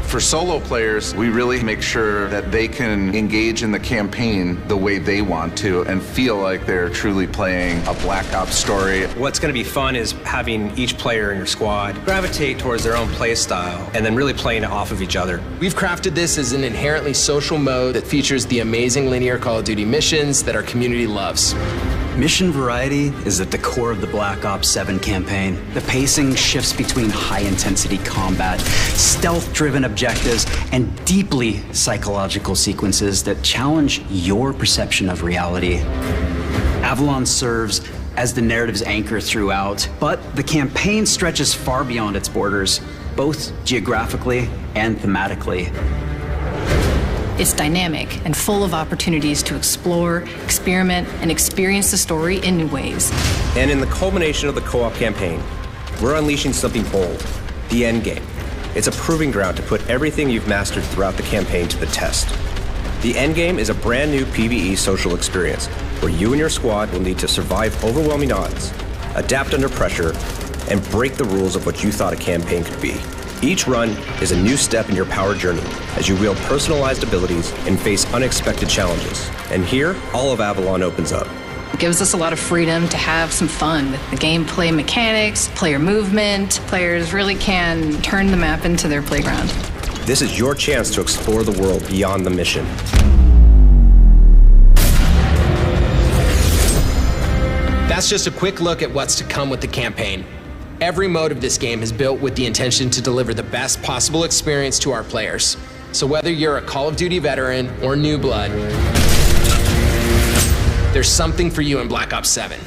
For solo players, we really make sure that they can engage in the campaign the way they want to and feel like they're truly playing a Black Ops story. What's going to be fun is having each player in your squad gravitate towards their own play style and then really playing it off of each other. We've crafted this as an inherently social mode that features the amazing linear Call of Duty missions that our community loves. Mission variety is at the core of the Black Ops 7 campaign. The pacing shifts between high-intensity combat, stealth-driven objectives, and deeply psychological sequences that challenge your perception of reality. Avalon serves as the narrative's anchor throughout, but the campaign stretches far beyond its borders, both geographically and thematically. It's dynamic and full of opportunities to explore, experiment, and experience the story in new ways. And in the culmination of the co-op campaign, we're unleashing something bold, the endgame. It's a proving ground to put everything you've mastered throughout the campaign to the test. The endgame is a brand new PvE social experience where you and your squad will need to survive overwhelming odds, adapt under pressure, and break the rules of what you thought a campaign could be. Each run is a new step in your power journey as you wield personalized abilities and face unexpected challenges. And here, all of Avalon opens up. It gives us a lot of freedom to have some fun with the gameplay mechanics, player movement. Players really can turn the map into their playground. This is your chance to explore the world beyond the mission. That's just a quick look at what's to come with the campaign. Every mode of this game is built with the intention to deliver the best possible experience to our players. So whether you're a Call of Duty veteran or new blood, there's something for you in Black Ops 7.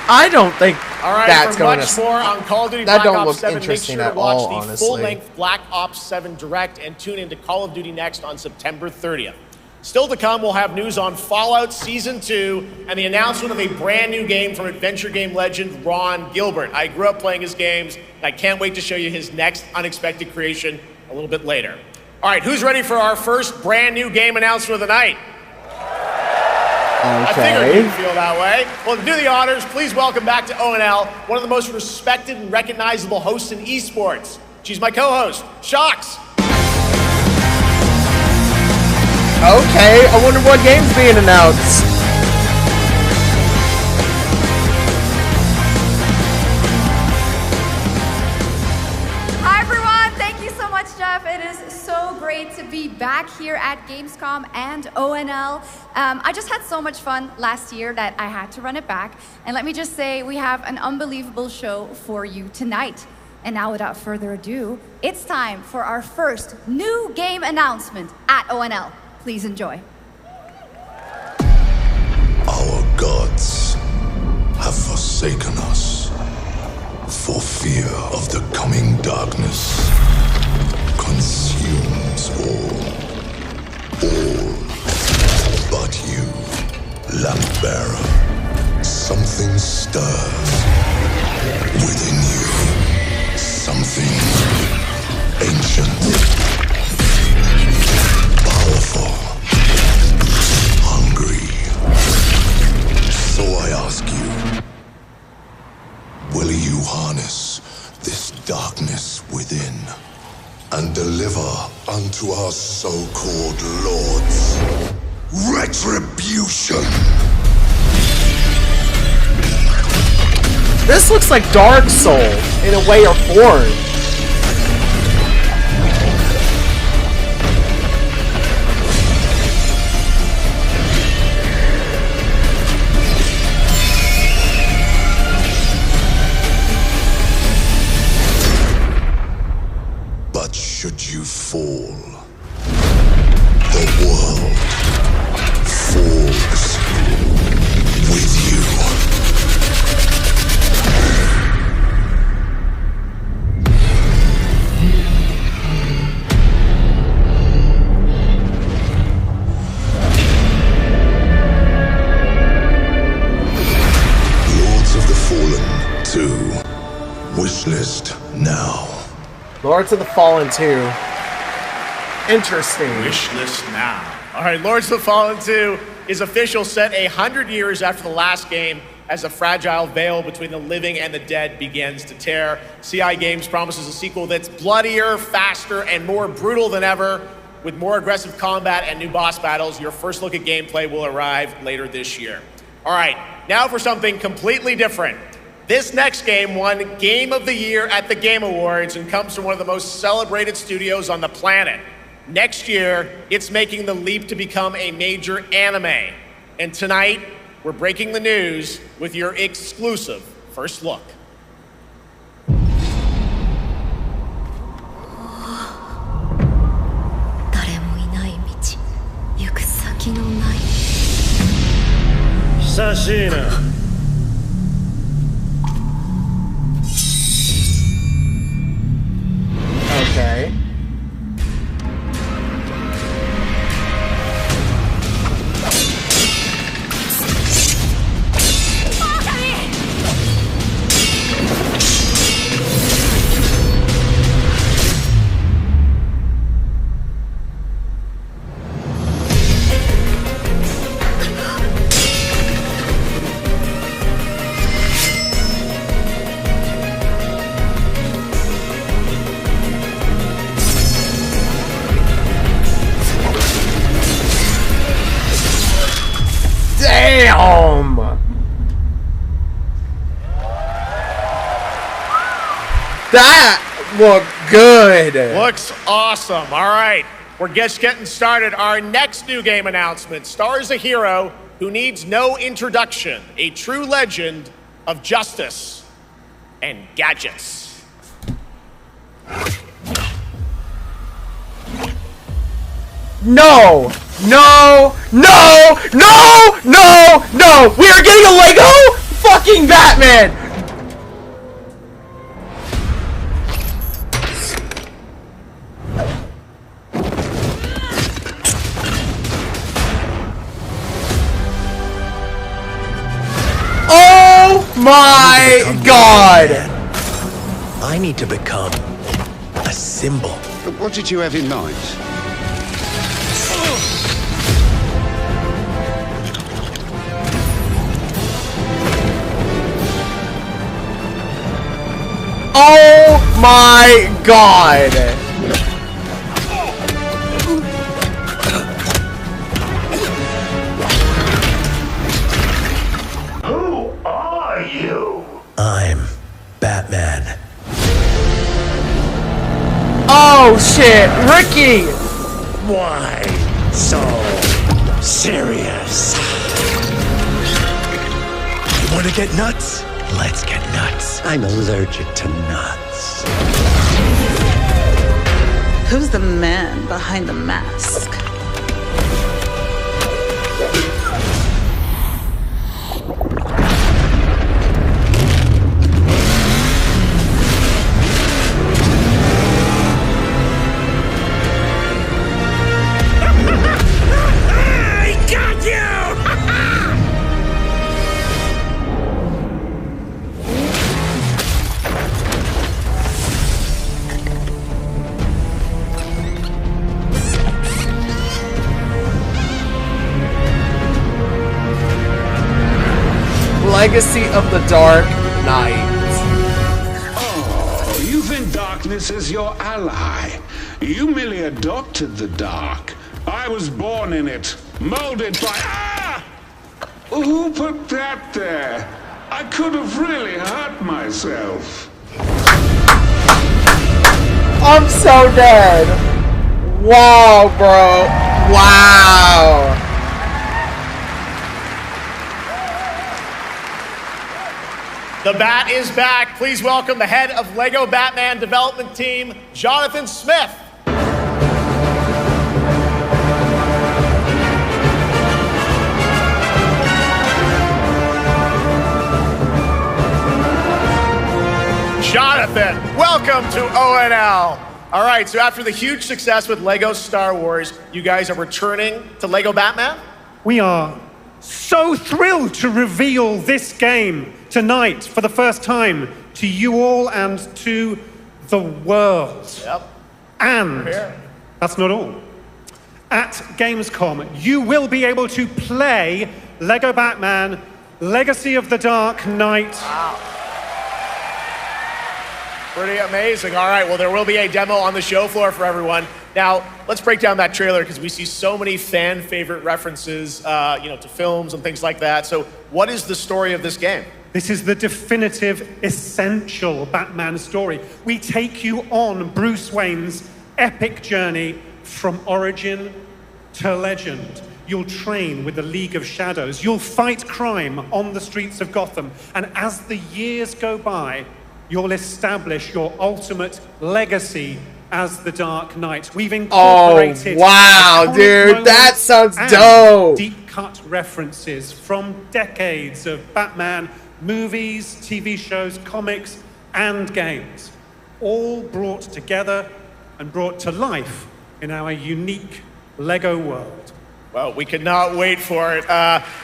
I don't think All right, that's for going much to... more on Call of Duty that Black don't Ops look 7, make interesting sure to at watch all, the honestly. full-length Black Ops 7 Direct and tune into Call of Duty Next on September 30th. Still to come, we'll have news on Fallout Season 2 and the announcement of a brand new game from adventure game legend Ron Gilbert. I grew up playing his games, and I can't wait to show you his next unexpected creation a little bit later. All right, who's ready for our first brand new game announcement of the night? I figured you'd feel that way. Well, to do the honors, please welcome back to ONL one of the most respected and recognizable hosts in esports. She's my co-host, Shox. Okay, I wonder what game's being announced. Hi everyone, thank you so much, Jeff. It is so great to be back here at Gamescom and ONL. I just had so much fun last year that I had to run it back. And let me just say, we have an unbelievable show for you tonight. And now without further ado, it's time for our first new game announcement at ONL. Please enjoy. Our gods have forsaken us for fear of the coming darkness consumes all but you, lamp bearer. Something stirs within you, something ancient, powerful, hungry. So I ask you, will you harness this darkness within and deliver unto our so-called lords retribution? This looks like Dark Souls in a way or form. But should you fall, the world falls with you. Lords of the Fallen 2. Wishlist now. Lords of the Fallen 2. Interesting. Wishlist now. All right, Lords of the Fallen 2 is official, set 100 years after the last game as a fragile veil between the living and the dead begins to tear. CI Games promises a sequel that's bloodier, faster, and more brutal than ever. With more aggressive combat and new boss battles, your first look at gameplay will arrive later this year. All right, now for something completely different. This next game won Game of the Year at the Game Awards and comes from one of the most celebrated studios on the planet. Next year, it's making the leap to become a major anime. And tonight, we're breaking the news with your exclusive first look. 誰もいない道、行く先のない。久しいな。That looked good. Looks awesome. All right, we're just getting started. Our next new game announcement stars a hero who needs no introduction, a true legend of justice and gadgets. No! No! No! No! No! No! We are getting a Lego fucking Batman! Oh my god! I need to become a symbol. What did you have in mind? Oh my god! Who are you? I'm Batman. Oh shit, Ricky! Why so serious? You want to get nuts? Let's get nuts. I'm allergic to nuts. Who's the man behind the mask? I got you! Legacy of the Dark Knight. Oh, you think darkness is your ally. You merely adopted the dark. I was born in it, molded by... Ah! Who put that there? I could have really hurt myself. I'm so dead. Wow, bro. Wow. The Bat is back. Please welcome the head of Lego Batman development team, Jonathan Smith. Jonathan, welcome to ONL. All right, so after the huge success with Lego Star Wars, you guys are returning to Lego Batman? We are so thrilled to reveal this game tonight for the first time to you all and to the world. Yep. And that's not all. At Gamescom, you will be able to play Lego Batman Legacy of the Dark Knight. Wow. Pretty amazing. All right, well, there will be a demo on the show floor for everyone. Now, let's break down that trailer because we see so many fan favorite references, to films and things like that. So what is the story of this game? This is the definitive, essential Batman story. We take you on Bruce Wayne's epic journey from origin to legend. You'll train with the League of Shadows. You'll fight crime on the streets of Gotham. And as the years go by, you'll establish your ultimate legacy as the Dark Knight. We've incorporated wow, dude, that sounds dope. Deep cut references from decades of Batman movies, TV shows, comics, and games, all brought together and brought to life in our unique Lego world. Well, we could not wait for it.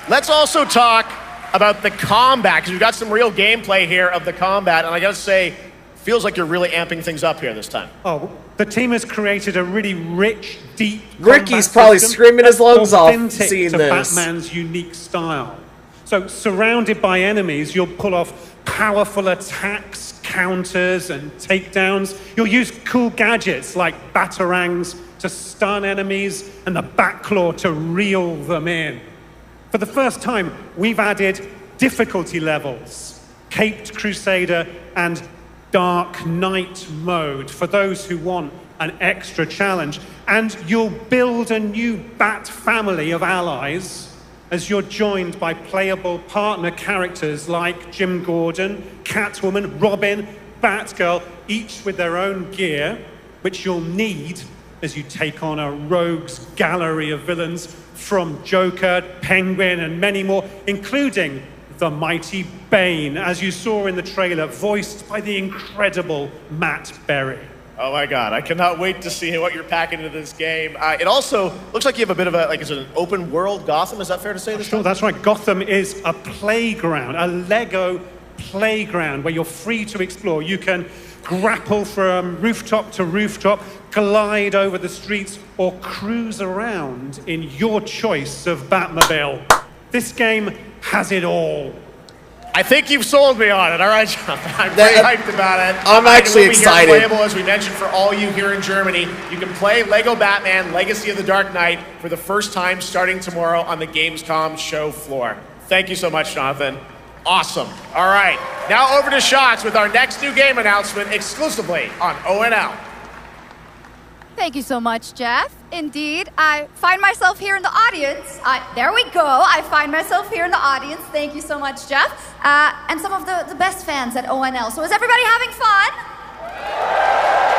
Let's also talk about the combat, because we've got some real gameplay here of the combat, and I gotta say, feels like you're really amping things up here this time. Oh, the team has created a really rich, deep Ricky's probably screaming his lungs off seeing to this. Batman's unique style. So, surrounded by enemies, you'll pull off powerful attacks, counters, and takedowns. You'll use cool gadgets like batarangs to stun enemies and the Batclaw to reel them in. For the first time, we've added difficulty levels, Caped Crusader and Dark Knight mode for those who want an extra challenge. And you'll build a new Bat family of allies as you're joined by playable partner characters like Jim Gordon, Catwoman, Robin, Batgirl, each with their own gear, which you'll need as you take on a rogues gallery of villains from Joker, Penguin, and many more, including the mighty Bane, as you saw in the trailer, voiced by the incredible Matt Berry. Oh my God, I cannot wait to see what you're packing into this game. It also looks like you have a bit of a, like, is it an open world Gotham? Is that fair to say this time? That's right. Gotham is a playground, a Lego playground where you're free to explore. You can grapple from rooftop to rooftop, glide over the streets, or cruise around in your choice of Batmobile. This game has it all. I think you've sold me on it. All right, John. I'm pretty hyped about it. I'm actually excited. It will be playable, as we mentioned, for all you here in Germany. You can play Lego Batman Legacy of the Dark Knight for the first time starting tomorrow on the Gamescom show floor. Thank you so much, Jonathan. Awesome. All right, now over to Shots with our next new game announcement exclusively on ONL. Thank you so much, Jeff. Indeed, I find myself here in the audience. There we go. I find myself here in the audience. Thank you so much, Jeff. And some of the best fans at ONL. So is everybody having fun?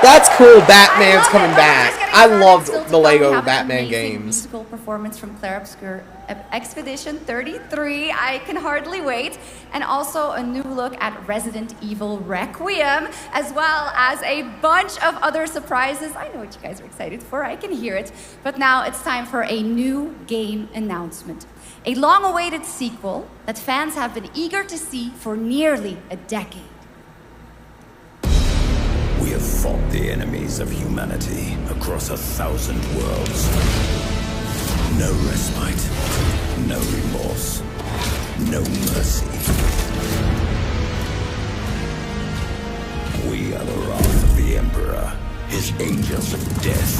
That's cool. Batman's coming back. I loved the Lego Batman games. Musical performance from Claire Obscure Expedition 33. I can hardly wait. And also a new look at Resident Evil Requiem, as well as a bunch of other surprises. I know what you guys are excited for. I can hear it. But now it's time for a new game announcement. A long-awaited sequel that fans have been eager to see for nearly a decade. We have fought the enemies of humanity across 1,000 worlds. No respite, no remorse, no mercy. We are the wrath of the Emperor, his angels of death.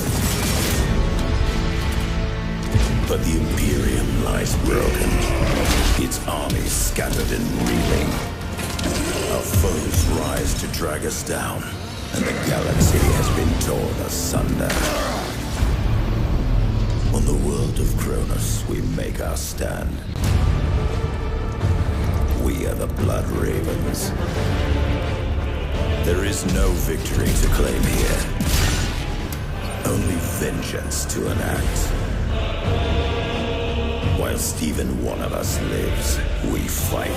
But the Imperium lies broken, its armies scattered and reeling. Our foes rise to drag us down, and the galaxy has been torn asunder. On the world of Kronos, we make our stand. We are the Blood Ravens. There is no victory to claim here. Only vengeance to enact. Whilst even one of us lives, we fight.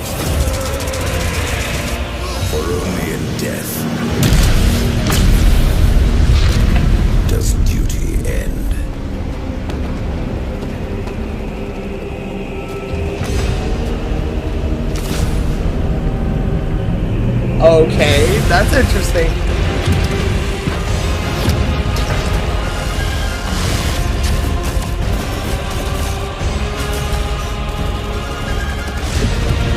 For only in death does duty end. Okay, that's interesting.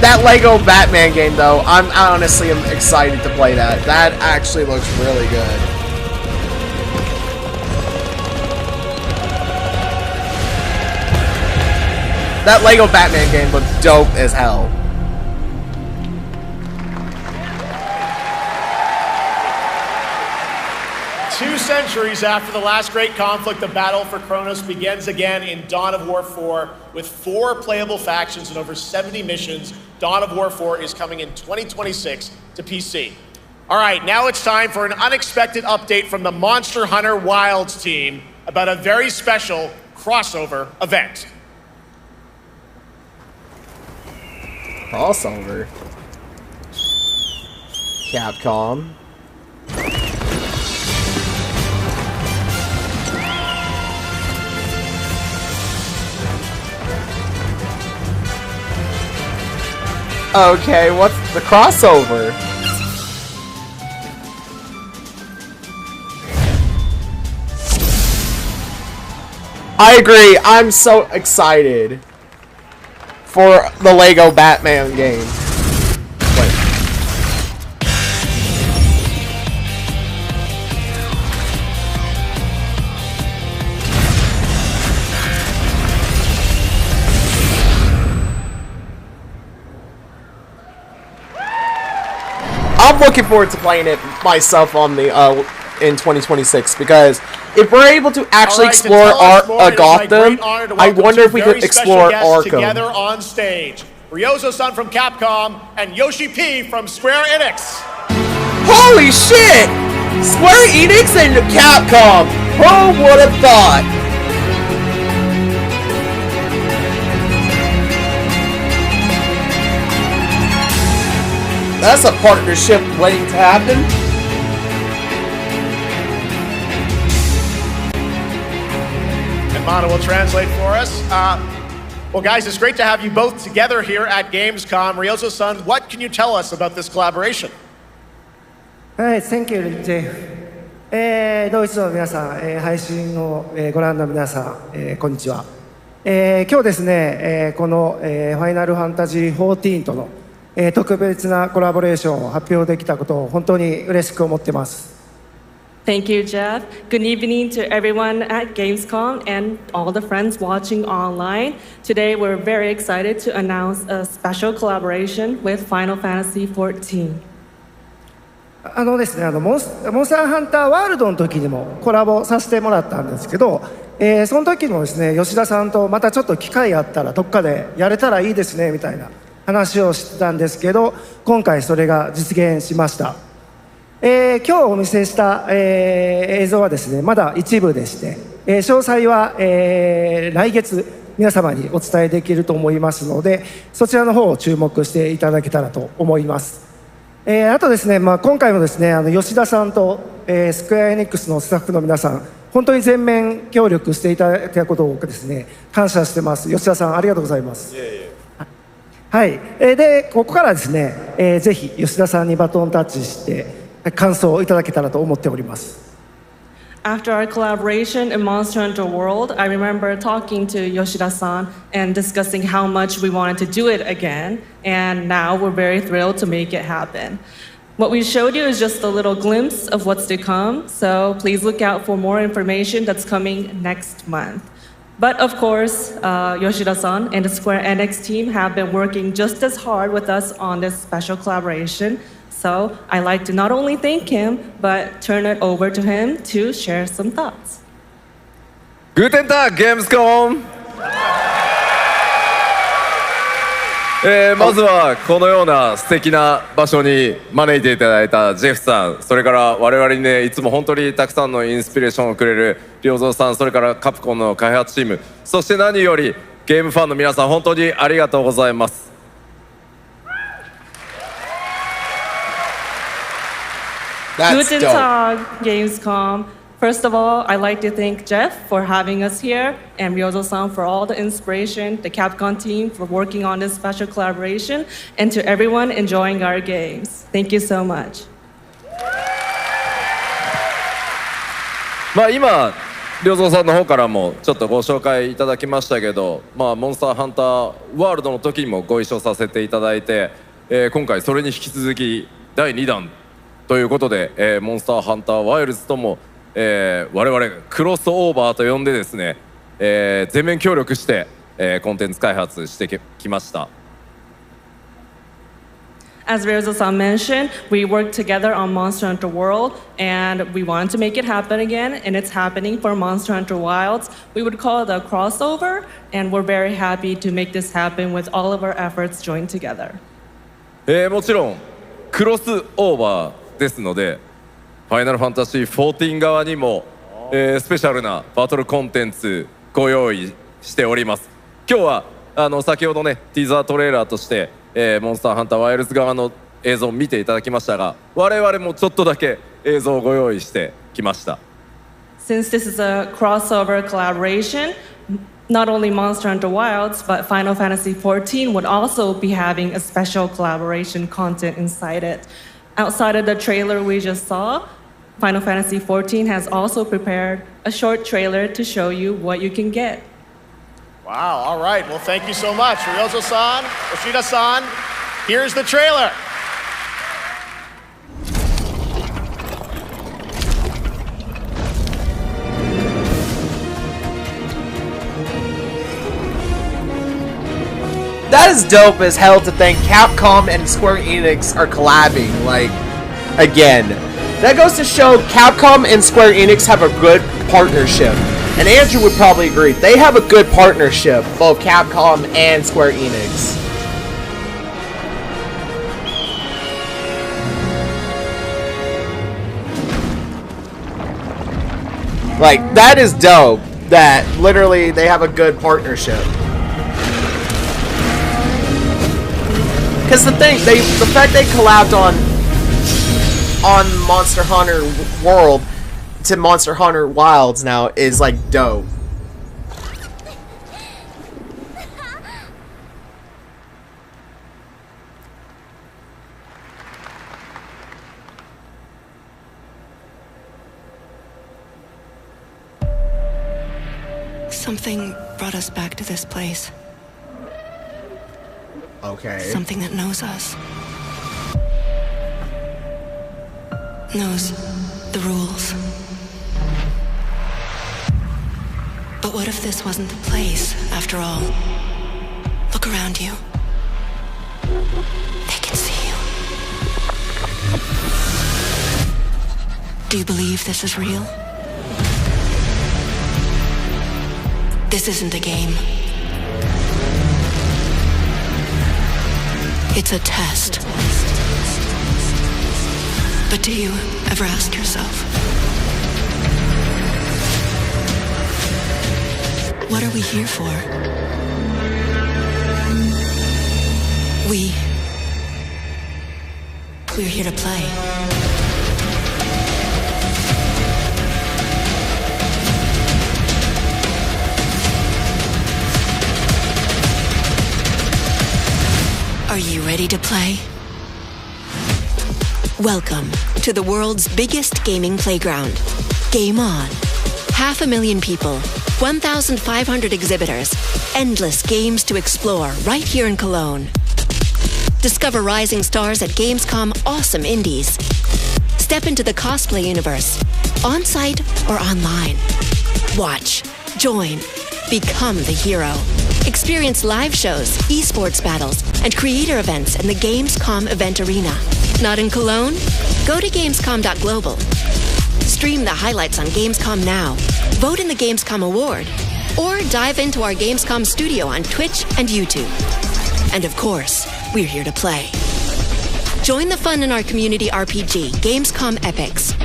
That Lego Batman game, though, I honestly am excited to play that. That actually looks really good. That Lego Batman game looks dope as hell. 2 centuries after the last great conflict, the battle for Kronos begins again in Dawn of War 4 with 4 playable factions and over 70 missions. Dawn of War 4 is coming in 2026 to PC. All right, now it's time for an unexpected update from the Monster Hunter Wilds team about a very special crossover event. Crossover? Capcom. Okay, what's the crossover? I agree, I'm so excited for the Lego Batman game. Wait. I'm looking forward to playing it myself on the in 2026 because if we're able to actually explore Gotham, I wonder if we could explore Arkham. Together on stage, Ryozo-san from Capcom and Yoshi P from Square Enix. Holy shit! Square Enix and Capcom. Who would have thought? That's a partnership waiting to happen. And Mana will translate for us. Well, guys, it's great to have you both together here at Gamescom. Ryozo-san, what can you tell us about this collaboration? Right, thank you, Jay. ドイツの皆さん、配信をご覧の皆さん、こんにちは。今日ですね、このファイナルファンタジー14との特別なコラボレーションを発表できたことを本当に嬉しく思っています。Thank you, Jeff. Good evening to everyone at Gamescom and all the friends watching online. Today, we're very excited to announce a special collaboration with Final Fantasy XIV. ですね、モンスターハンターワールドの時にもコラボさせてもらったんですけど、その時もですね、吉田さんとまたちょっと機会あったらどっかでやれたらいいですねみたいな話をしてたんですけど、今回それが実現しました。今日お見せした、映像はですね、まだ一部でして、詳細は、来月皆様にお伝えできると思いますので、そちらの方を注目していただけたらと思います。あとですね、今回もですね、吉田さんと、スクエアエニックスのスタッフの皆さん、本当に全面協力していただいたことをですね、感謝してます。吉田さん、ありがとうございます。はい、でここからですね、ぜひ吉田さんにバトンタッチして感想をいただけたらと思っております。After our collaboration in Monster Hunter World, I remember talking to Yoshida-san and discussing how much we wanted to do it again, and now we're very thrilled to make it happen. What we showed you is just a little glimpse of what's to come, so please look out for more information that's coming next month. But of course, Yoshida-san and the Square Enix team have been working just as hard with us on this special collaboration. So I'd like to not only thank him, but turn it over to him to share some thoughts. Guten Tag, Gamescom! まずはこのような素敵な場所に招いていただいたジェフさん、それから我々にね、いつも本当にたくさんのインスピレーションをくれる良三さん、それからカプコンの開発チーム、そして何よりゲームファンの皆さん、本当にありがとうございます。Guten Tag, Gamescom. First of all, I'd like to thank Jeff for having us here and Ryozo-san for all the inspiration, the Capcom team for working on this special collaboration, and to everyone enjoying our games. Thank you so much. 今、良三さんの方からもちょっとご紹介いただきましたけど、モンスターハンターワールドの時にもご一緒させていただいて、今回それに引き続き第2弾ということで、モンスターハンターワイルズとも、我々クロスオーバーと呼んでですね、全面協力して、コンテンツ開発してきました。As Ryozo-san mentioned, we worked together on Monster Hunter World, and we wanted to make it happen again, and it's happening for Monster Hunter Wilds. We would call it a crossover, and we're very happy to make this happen with all of our efforts joined together. もちろんクロスオーバーですので、ファイナルファンタジー14側にも、スペシャルなバトルコンテンツご用意しております。今日は先ほどねティーザートレーラーとして、モンスターハンターワイルズ側の映像を見ていただきましたが、我々もちょっとだけ映像をご用意してきました。Since this is a crossover collaboration, not only Monster Hunter Wilds, but Final Fantasy XIV would also be having a special collaboration content inside it. Outside of the trailer we just saw, Final Fantasy XIV has also prepared a short trailer to show you what you can get. Wow, all right. Well, thank you so much. Ryozo-san, Yoshida-san, here's the trailer. That is dope as hell to think Capcom and Square Enix are collabing. Like, again. That goes to show Capcom and Square Enix have a good partnership. And Andrew would probably agree. They have a good partnership, both Capcom and Square Enix. Like, that is dope. That literally they have a good partnership. Because the fact they collabed on Monster Hunter World to Monster Hunter Wilds now is like dope. Something brought us back to this place. Okay. Something that knows us. Knows the rules. But what if this wasn't the place, after all? Look around you. They can see you. Do you believe this is real? This isn't a game. It's a test. But do you ever ask yourself, what are we here for? We're here to play. Are you ready to play? Welcome to the world's biggest gaming playground. Game on. 500,000 people, 1,500 exhibitors, endless games to explore right here in Cologne. Discover rising stars at Gamescom awesome indies. Step into the cosplay universe, on-site or online. Watch, join, become the hero. Experience live shows, esports battles, and creator events in the Gamescom event arena. Not in Cologne? Go to Gamescom.global. Stream the highlights on Gamescom Now. Vote in the Gamescom Award. Or dive into our Gamescom studio on Twitch and YouTube. And of course, we're here to play. Join the fun in our community RPG, Gamescom Epics.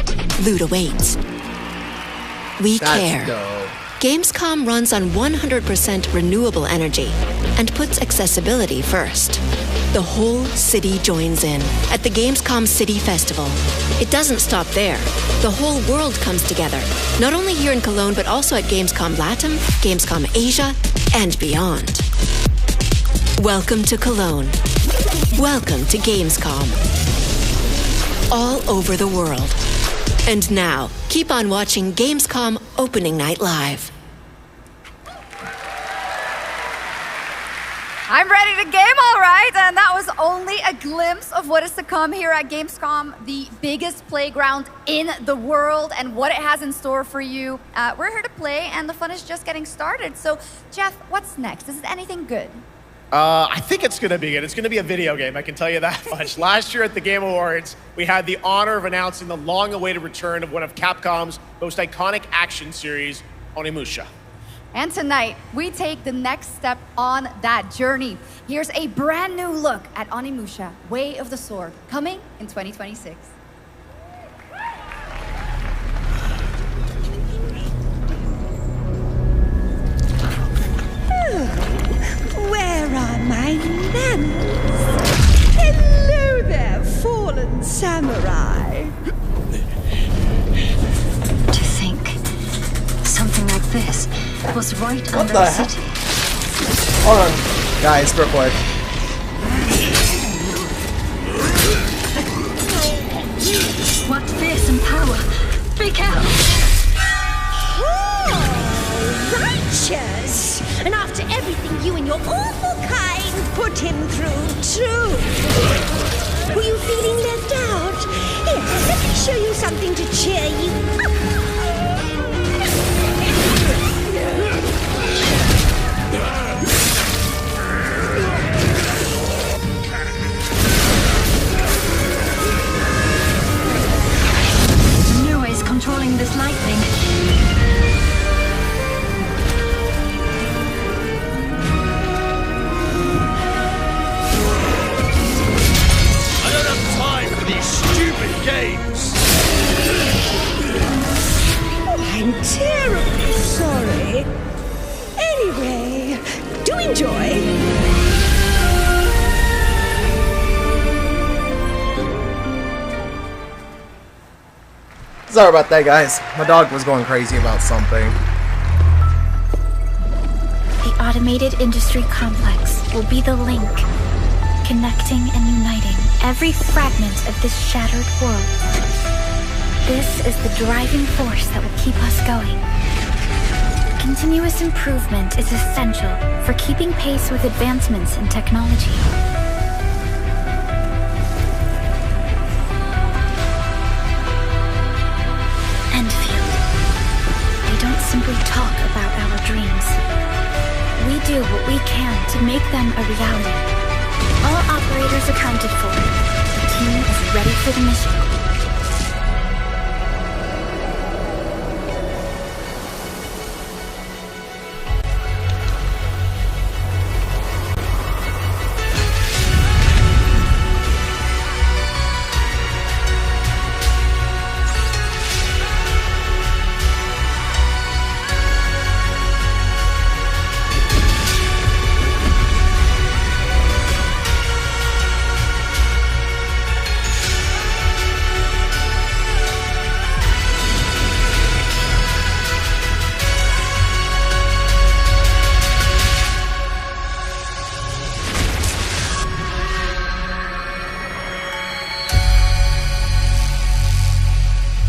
Loot awaits. We care. Dope. Gamescom runs on 100% renewable energy and puts accessibility first. The whole city joins in at the Gamescom City Festival. It doesn't stop there. The whole world comes together, not only here in Cologne, but also at Gamescom Latam, Gamescom Asia, and beyond. Welcome to Cologne. Welcome to Gamescom. All over the world. And now, keep on watching Gamescom Opening Night Live. I'm ready to game, all right, and that was only a glimpse of what is to come here at Gamescom, the biggest playground in the world, and what it has in store for you. We're here to play, and the fun is just getting started. So, Jeff, what's next? Is it anything good? I think it's going to be good. It's going to be a video game, I can tell you that much. Last year at the Game Awards, we had the honor of announcing the long-awaited return of one of Capcom's most iconic action series, Onimusha. And tonight, we take the next step on that journey. Here's a brand new look at Onimusha, Way of the Sword, coming in 2026. Where are my manners? Hello there, fallen samurai. To think something like this was right under the city. Hold on, guys, real quick. What fearsome power! Be careful! Oh, righteous! And after everything you and your awful kind put him through, too. Were you feeling left out? Here, let me show you something to cheer you up. for these stupid games. I'm terribly sorry. Anyway, do enjoy. Sorry about that, guys. My dog was going crazy about something. The automated industry complex will be the link, connecting and uniting every fragment of this shattered world. This is the driving force that will keep us going. Continuous improvement is essential for keeping pace with advancements in technology. Enfield. They don't simply talk about our dreams. We do what we can to make them a reality. All operators accounted for. The team is ready for the mission.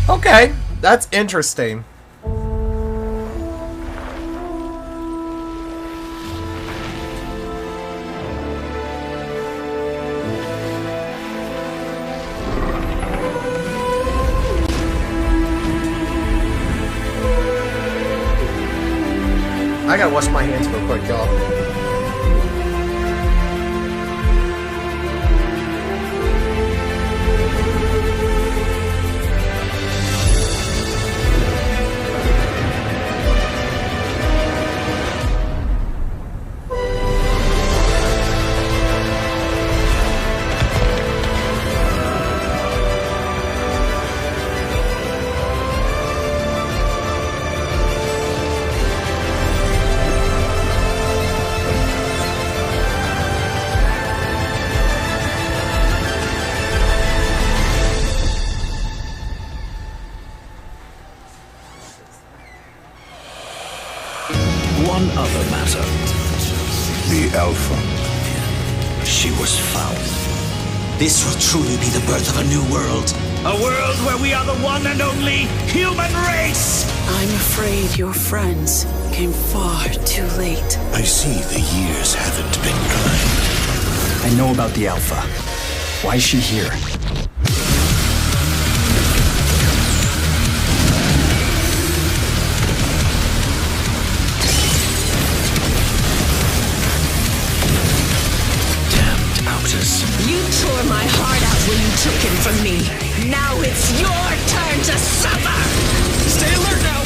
Okay, that's interesting. I gotta wash my hands real quick, y'all. One other matter. The Alpha. She was found. This will truly be the birth of a new world. A world where we are the one and only human race! I'm afraid your friends came far too late. I see the years haven't been kind. I know about the Alpha. Why is she here? You tore my heart out when you took him from me. Now it's your turn to suffer! Stay alert now!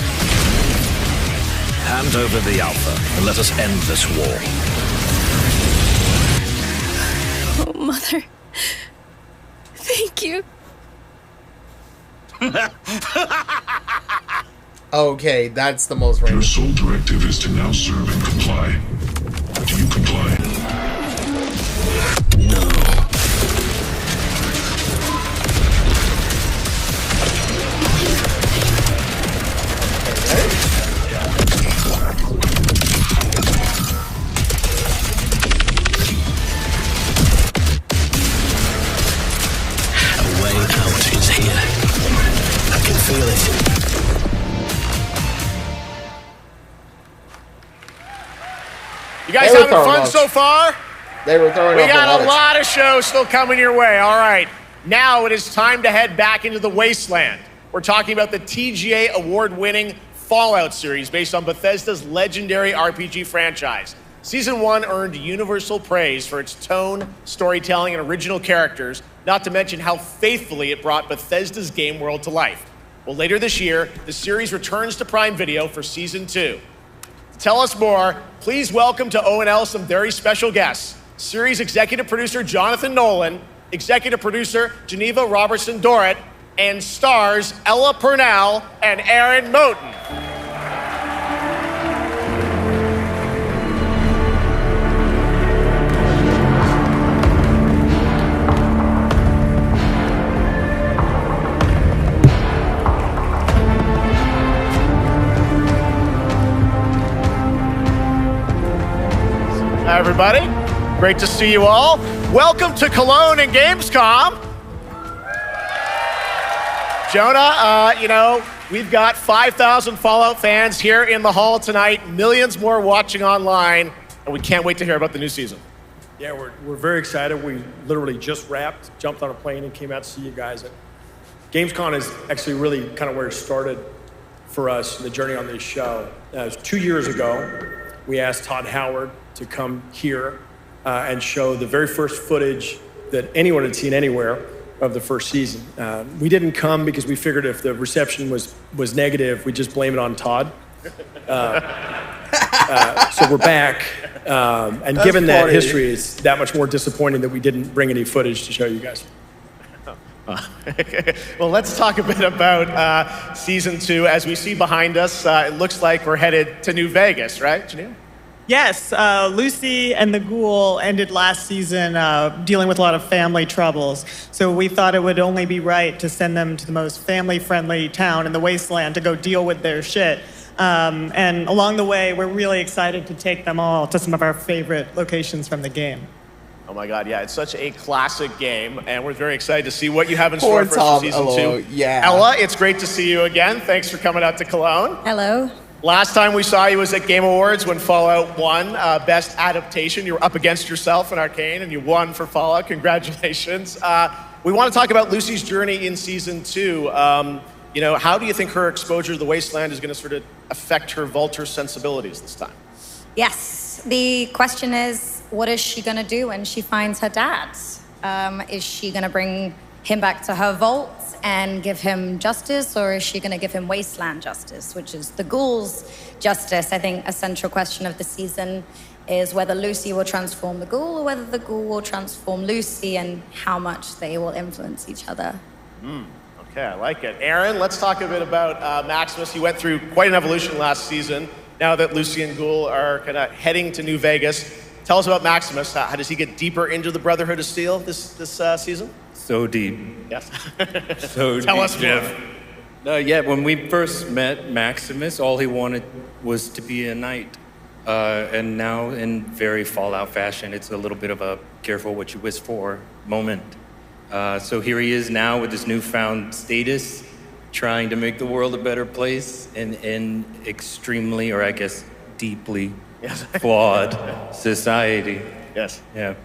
Hand over the Alpha and let us end this war. Oh, Mother. Thank you. Okay, that's the most Your sole directive is to now serve and comply. Do you comply? You guys having fun so far? They were throwing We up got a lot of shows still coming your way. All right. Now it is time to head back into the wasteland. We're talking about the TGA award-winning Fallout series based on Bethesda's legendary RPG franchise. Season 1 earned universal praise for its tone, storytelling, and original characters, not to mention how faithfully it brought Bethesda's game world to life. Well, later this year, the series returns to Prime Video for Season 2. To tell us more, please welcome to ONL some very special guests. Series executive producer Jonathan Nolan, executive producer Geneva Robertson-Dorrit, and stars Ella Purnell and Aaron Moten. Hi, everybody. Great to see you all. Welcome to Cologne and Gamescom. Jonah, we've got 5,000 Fallout fans here in the hall tonight, millions more watching online, and we can't wait to hear about the new season. Yeah, we're very excited. We literally just wrapped, jumped on a plane, and came out to see you guys. Gamescom is actually really kind of where it started for us, the journey on this show. It was 2 years ago. We asked Todd Howard to come here and show the very first footage that anyone had seen anywhere of the first season. We didn't come because we figured if the reception was negative, we'd just blame it on Todd. So we're back. And That's given that funny. history, it's that much more disappointing that we didn't bring any footage to show you guys. Well, let's talk a bit about season 2. As we see behind us, it looks like we're headed to New Vegas, right, Janine? Yes, Lucy and the Ghoul ended last season dealing with a lot of family troubles. So we thought it would only be right to send them to the most family-friendly town in the wasteland to go deal with their shit. And along the way, we're really excited to take them all to some of our favorite locations from the game. Oh my God, yeah, it's such a classic game, and we're very excited to see what you have in Poor store for Tom, season hello, 2. yeah. Ella, it's great to see you again. Thanks for coming out to Cologne. Hello. Last time we saw you was at Game Awards when Fallout won Best Adaptation. You were up against yourself in Arcane, and you won for Fallout. Congratulations. We want to talk about Lucy's journey in season 2. How do you think her exposure to the Wasteland is going to sort of affect her Vulture sensibilities this time? Yes, the question is, what is she going to do when she finds her dad? Is she going to bring him back to her vault and give him justice, or is she going to give him wasteland justice, which is the Ghoul's justice? I think a central question of the season is whether Lucy will transform the Ghoul or whether the Ghoul will transform Lucy, and how much they will influence each other. Okay, I like it. Aaron, let's talk a bit about Maximus. He went through quite an evolution last season. Now that Lucy and Ghoul are kind of heading to New Vegas, tell us about Maximus. How does he get deeper into the Brotherhood of Steel this season? So deep. Yes. So Tell deep, us Jeff. Yeah, when we first met Maximus, all he wanted was to be a knight. And now, in very Fallout fashion, it's a little bit of a careful what you wish for moment. So here he is now with his newfound status, trying to make the world a better place in extremely, or I guess deeply, flawed society. Yes. Yeah.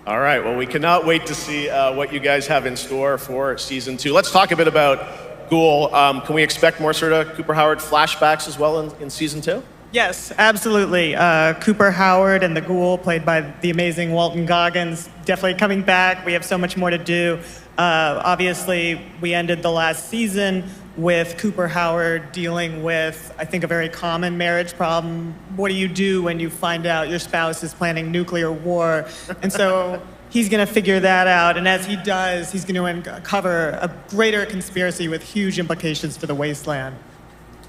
All right, well, we cannot wait to see what you guys have in store for season 2. Let's talk a bit about Ghoul. Can we expect more sort of Cooper Howard flashbacks as well in season 2? Yes, absolutely. Cooper Howard and the Ghoul, played by the amazing Walton Goggins, definitely coming back. We have so much more to do. Obviously, we ended the last season with Cooper Howard dealing with, I think, a very common marriage problem. What do you do when you find out your spouse is planning nuclear war? And so he's going to figure that out. And as he does, he's going to uncover a greater conspiracy with huge implications for the Wasteland.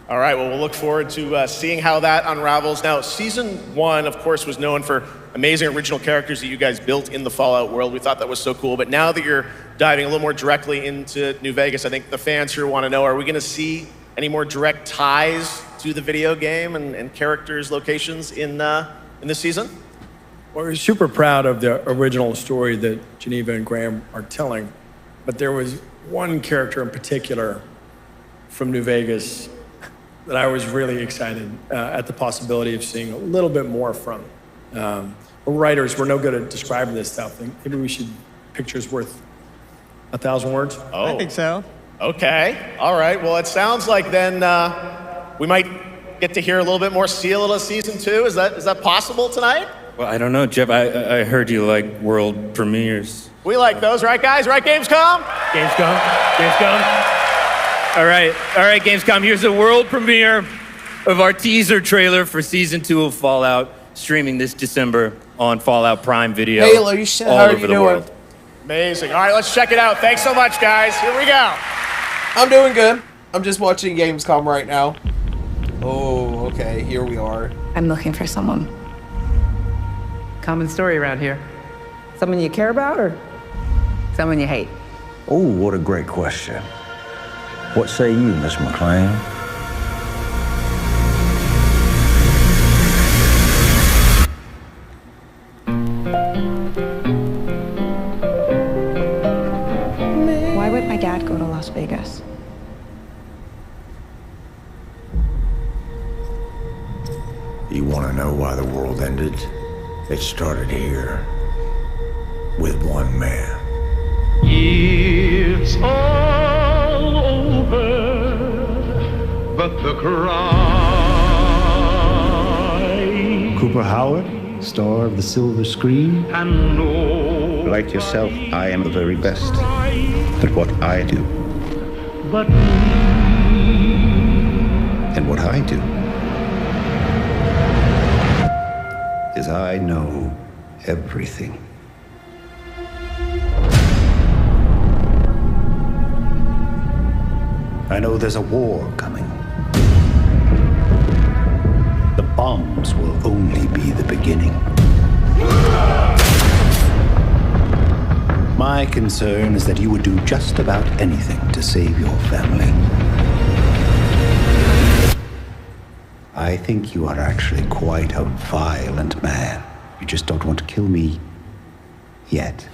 All right, well, we'll look forward to seeing how that unravels. Now, season 1, of course, was known for amazing original characters that you guys built in the Fallout world. We thought that was so cool. But now that you're diving a little more directly into New Vegas, I think the fans here want to know, are we going to see any more direct ties to the video game and characters, locations in this season? Well, we're super proud of the original story that Geneva and Graham are telling. But there was one character in particular from New Vegas that I was really excited at the possibility of seeing a little bit more from. Writers, we're no good at describing this stuff. Maybe we should, pictures worth 1,000 words? Oh. I think so. Okay, all right. Well, it sounds like then we might get to hear a little bit more Seal of season 2. Is that possible tonight? Well, I don't know, Jeff. I heard you like world premieres. We like those, right, guys? Right, Gamescom? Gamescom. All right, Gamescom. Here's the world premiere of our teaser trailer for season 2 of Fallout, streaming this December on Fallout Prime Video Hey, Alicia, all how are over you the doing? world. Amazing. All right, let's check it out. Thanks so much, guys. Here we go. I'm doing good. I'm just watching Gamescom right now. Oh, okay. Here we are. I'm looking for someone. Common story around here. Someone you care about or someone you hate? Oh, what a great question. What say you, Miss McLean? Why would my dad go to Las Vegas? You want to know why the world ended? It started here with one man. It's all over, but the cry. Cooper Howard, star of the silver screen. And no, Like yourself, I am the very best at what I do. but And what I do is I know everything. I know there's a war coming. The bombs will only be the beginning. My concern is that you would do just about anything to save your family. I think you are actually quite a violent man. You just don't want to kill me yet.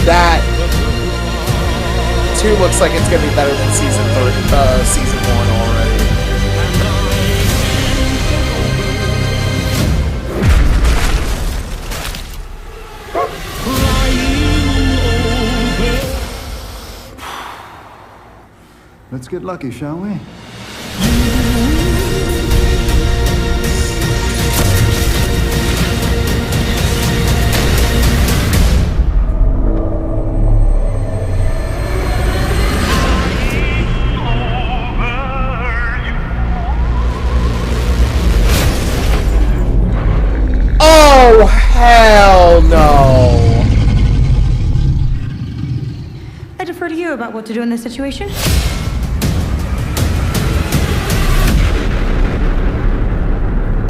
That 2 looks like it's gonna be better than season 1 already. Let's get lucky, shall we? Oh, hell no. I defer to you about what to do in this situation.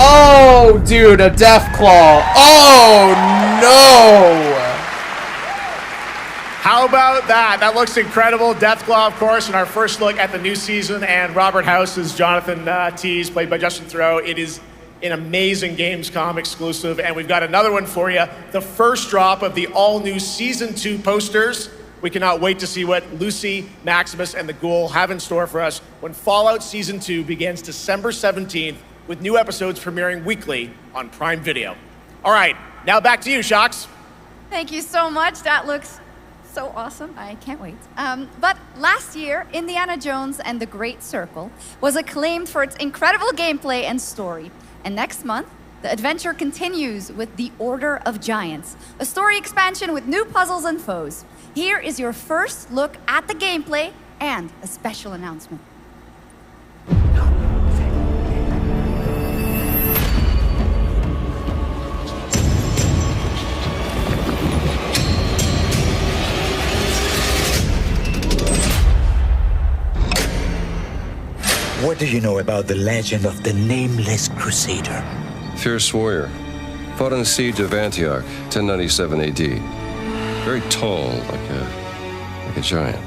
Oh, dude, a death claw. Oh, no. How about that? That looks incredible. Deathclaw, of course, and our first look at the new season, and Robert House is Jonathan Tease, played by Justin Theroux. It is an amazing Gamescom exclusive, and we've got another one for you. The first drop of the all-new Season 2 posters. We cannot wait to see what Lucy, Maximus, and the Ghoul have in store for us when Fallout Season 2 begins December 17th, with new episodes premiering weekly on Prime Video. All right, now back to you, Shox. Thank you so much. That looks so awesome. I can't wait. But last year, Indiana Jones and the Great Circle was acclaimed for its incredible gameplay and story. And next month, the adventure continues with The Order of Giants, a story expansion with new puzzles and foes. Here is your first look at the gameplay and a special announcement. What do you know about the legend of the Nameless Crusader? Fierce warrior. Fought in the siege of Antioch, 1097 AD. Very tall, like a giant.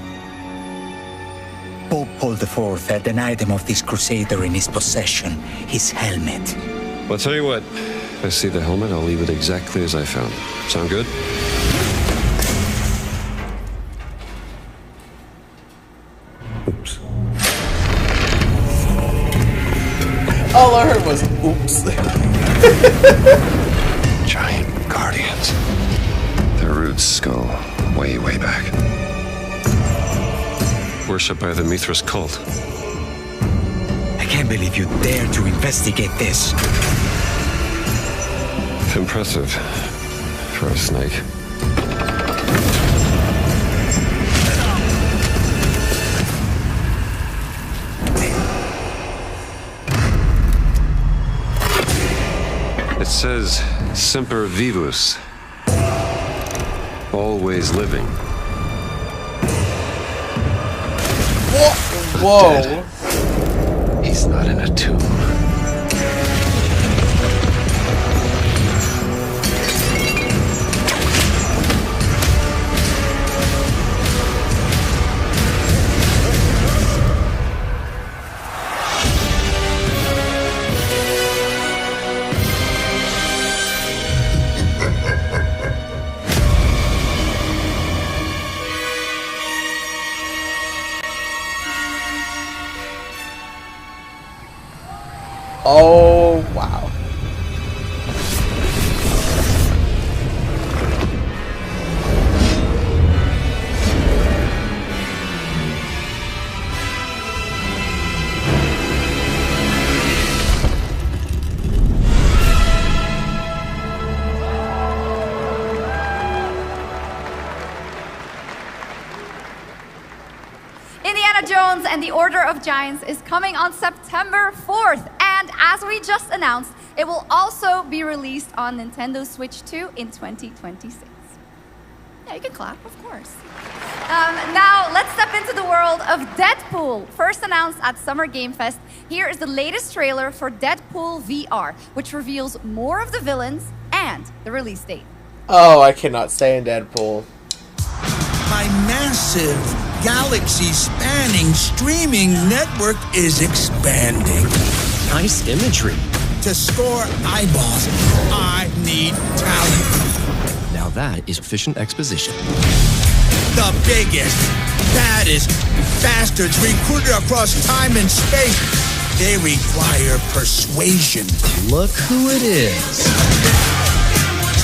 Pope Paul IV had an item of this crusader in his possession, his helmet. Well, I'll tell you what. If I see the helmet, I'll leave it exactly as I found it. Sound good? Oops. All I heard was oops. Giant guardians. Their roots go way, way back. Worshipped by the Mithras cult. I can't believe you dare to investigate this. Impressive for a snake. It's says Semper Vivus. Always living. Whoa. Dead. He's not in a tomb. Oh, wow. Indiana Jones and the Order of Giants is coming on September 4th. And as we just announced, it will also be released on Nintendo Switch 2 in 2026. Yeah, you can clap, of course. Now, let's step into the world of Deadpool. First announced at Summer Game Fest, here is the latest trailer for Deadpool VR, which reveals more of the villains and the release date. Oh, I cannot stay in Deadpool. My massive, galaxy-spanning streaming network is expanding. Nice imagery. To score eyeballs, I need talent. Now that is efficient exposition. The biggest, baddest bastards recruited across time and space. They require persuasion. Look who it is.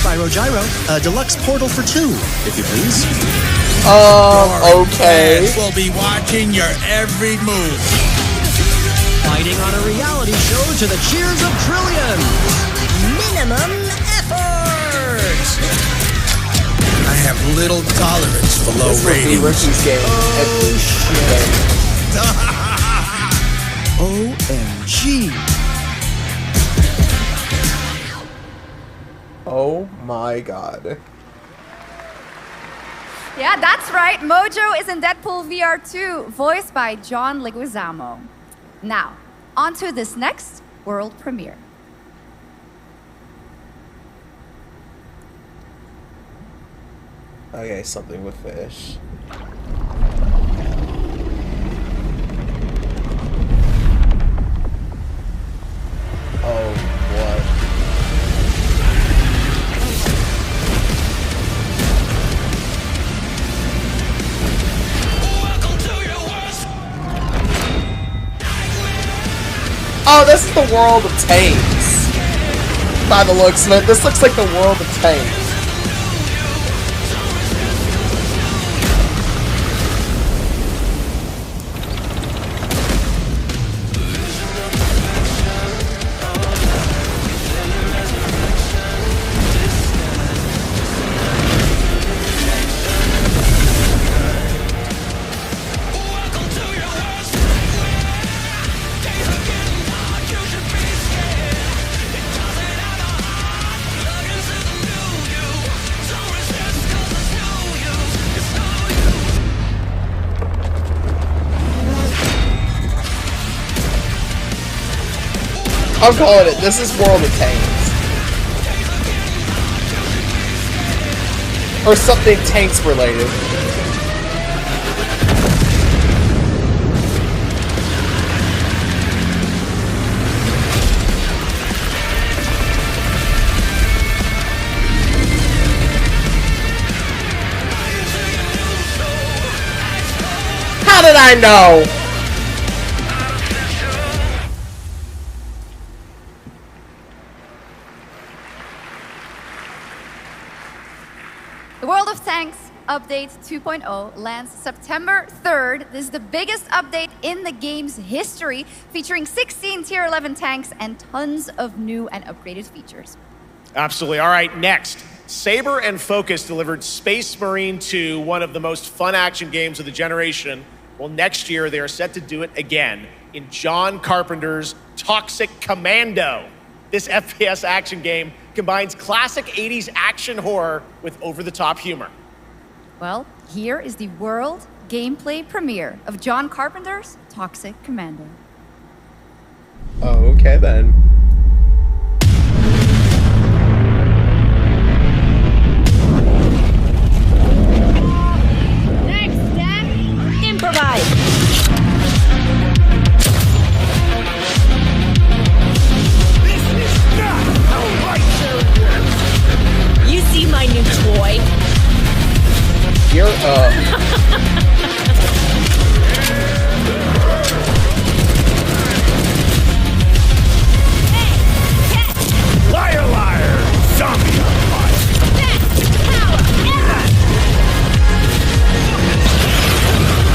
Spyro Gyro, a deluxe portal for 2, if you please. Okay. We'll be watching your every move. Fighting on a reality show to the cheers of trillions. Minimum effort. I have little tolerance for low ratings. Ricky's game. OMG. Oh my god. Yeah, that's right. Mojo is in Deadpool VR 2, voiced by John Leguizamo. Now, on to this next world premiere. Okay, something with fish. Oh, what? Oh, this is the world of tanks. By the looks of it, this looks like the world of tanks. I'm calling it. This is World of Tanks. Or something tanks related. How did I know? The World of Tanks Update 2.0 lands September 3rd. This is the biggest update in the game's history, featuring 16 Tier 11 tanks and tons of new and upgraded features. Absolutely. All right, next. Saber and Focus delivered Space Marine 2, one of the most fun action games of the generation. Well, next year they are set to do it again in John Carpenter's Toxic Commando. This FPS action game combines classic 80s action horror with over-the-top humor. Well, here is the world gameplay premiere of John Carpenter's Toxic Commando. Oh, okay then. Next step, improvise. This is not how light-sharing works! You see my new toy? You're Liar, liar! Zombie on fire! Best power ever!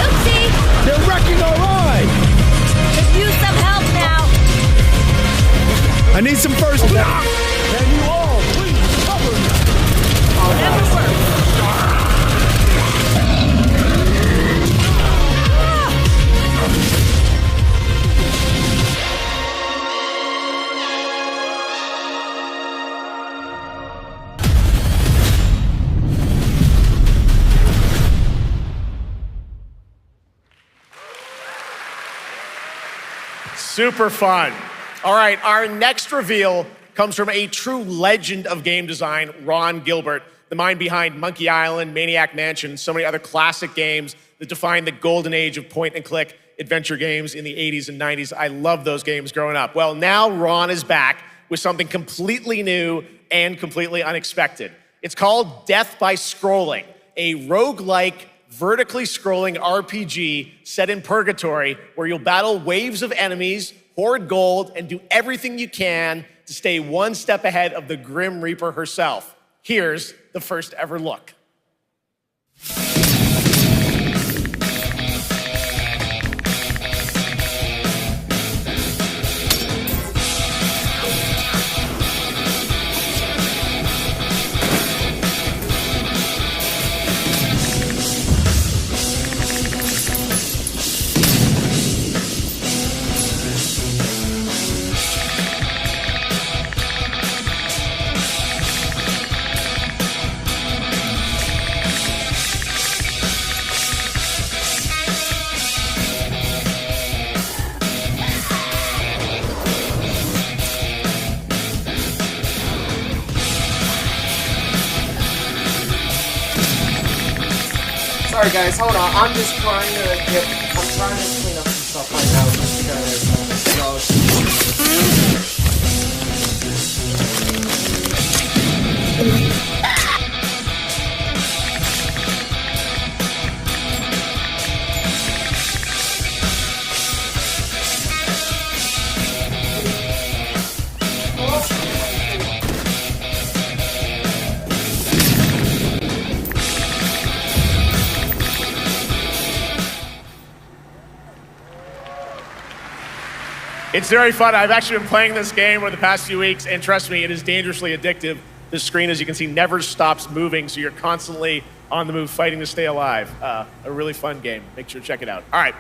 Oopsie! They're wrecking our ride! Could use some help now. I need some first aid. Can you all please cover me? Whatever works. Super fun. All right, our next reveal comes from a true legend of game design, Ron Gilbert, the mind behind Monkey Island, Maniac Mansion, and so many other classic games that defined the golden age of point-and-click adventure games in the 80s and 90s. I loved those games growing up. Well, now Ron is back with something completely new and completely unexpected. It's called Death by Scrolling, a roguelike, vertically scrolling RPG set in purgatory where you'll battle waves of enemies, hoard gold, and do everything you can to stay one step ahead of the Grim Reaper herself. Here's the first ever look. Sorry guys, hold on. I'm just trying to clean up some stuff right now just because It's very fun. I've actually been playing this game over the past few weeks, and trust me, it is dangerously addictive. The screen, as you can see, never stops moving, so you're constantly on the move fighting to stay alive. A really fun game. Make sure to check it out. All right,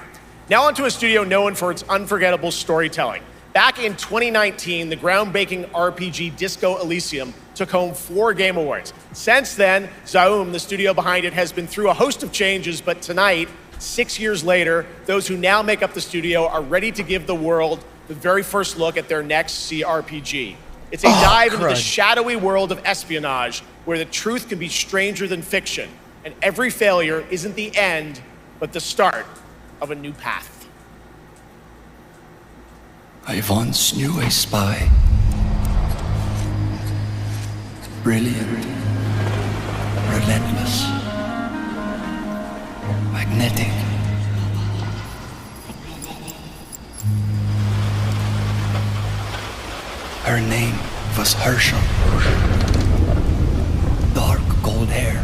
now onto a studio known for its unforgettable storytelling. Back in 2019, the groundbreaking RPG Disco Elysium took home 4 Game Awards. Since then, Zaum, the studio behind it, has been through a host of changes, but tonight, 6 years later, those who now make up the studio are ready to give the world the very first look at their next CRPG. It's a dive into the shadowy world of espionage, where the truth can be stranger than fiction, and every failure isn't the end, but the start of a new path. I once knew a spy. Brilliant, relentless, magnetic. Her name was Herschel. Dark gold hair,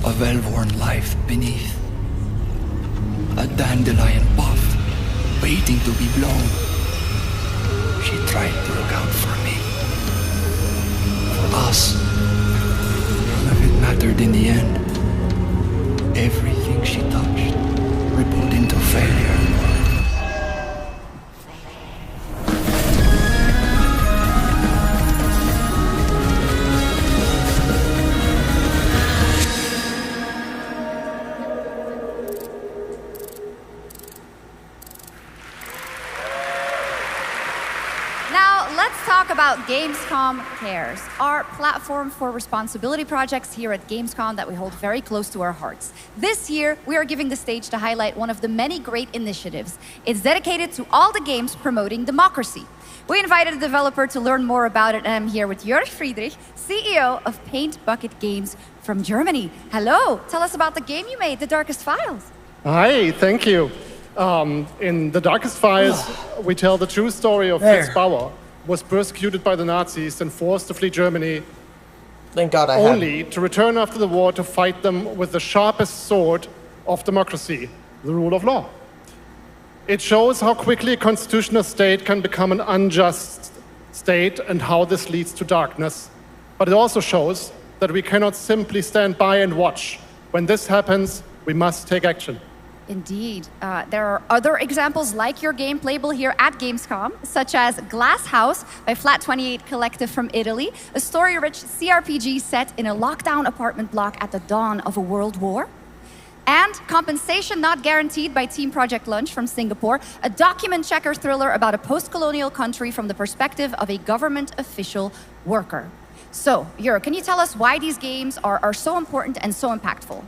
a well-worn life beneath. A dandelion puff, waiting to be blown. She tried to look out for me. For us. None of it mattered in the end. Everything she touched rippled into failure. about Gamescom Cares, our platform for responsibility projects here at Gamescom that we hold very close to our hearts. This year, we are giving the stage to highlight one of the many great initiatives. It's dedicated to all the games promoting democracy. We invited a developer to learn more about it, and I'm here with Jörg Friedrich, CEO of Paint Bucket Games from Germany. Hello, tell us about the game you made, The Darkest Files. Hi, thank you. In The Darkest Files, we tell the true story of Fritz Bauer, who was persecuted by the Nazis and forced to flee Germany. Thank God only to return after the war to fight them with the sharpest sword of democracy, the rule of law. It shows how quickly a constitutional state can become an unjust state and how this leads to darkness. But it also shows that we cannot simply stand by and watch. When this happens, we must take action. Indeed. There are other examples like your game playable here at Gamescom, such as Glass House by Flat28 Collective from Italy, a story-rich CRPG set in a lockdown apartment block at the dawn of a world war. And Compensation Not Guaranteed by Team Project Lunch from Singapore, a document checker thriller about a post-colonial country from the perspective of a government official worker. So, Jörg, can you tell us why these games are so important and so impactful?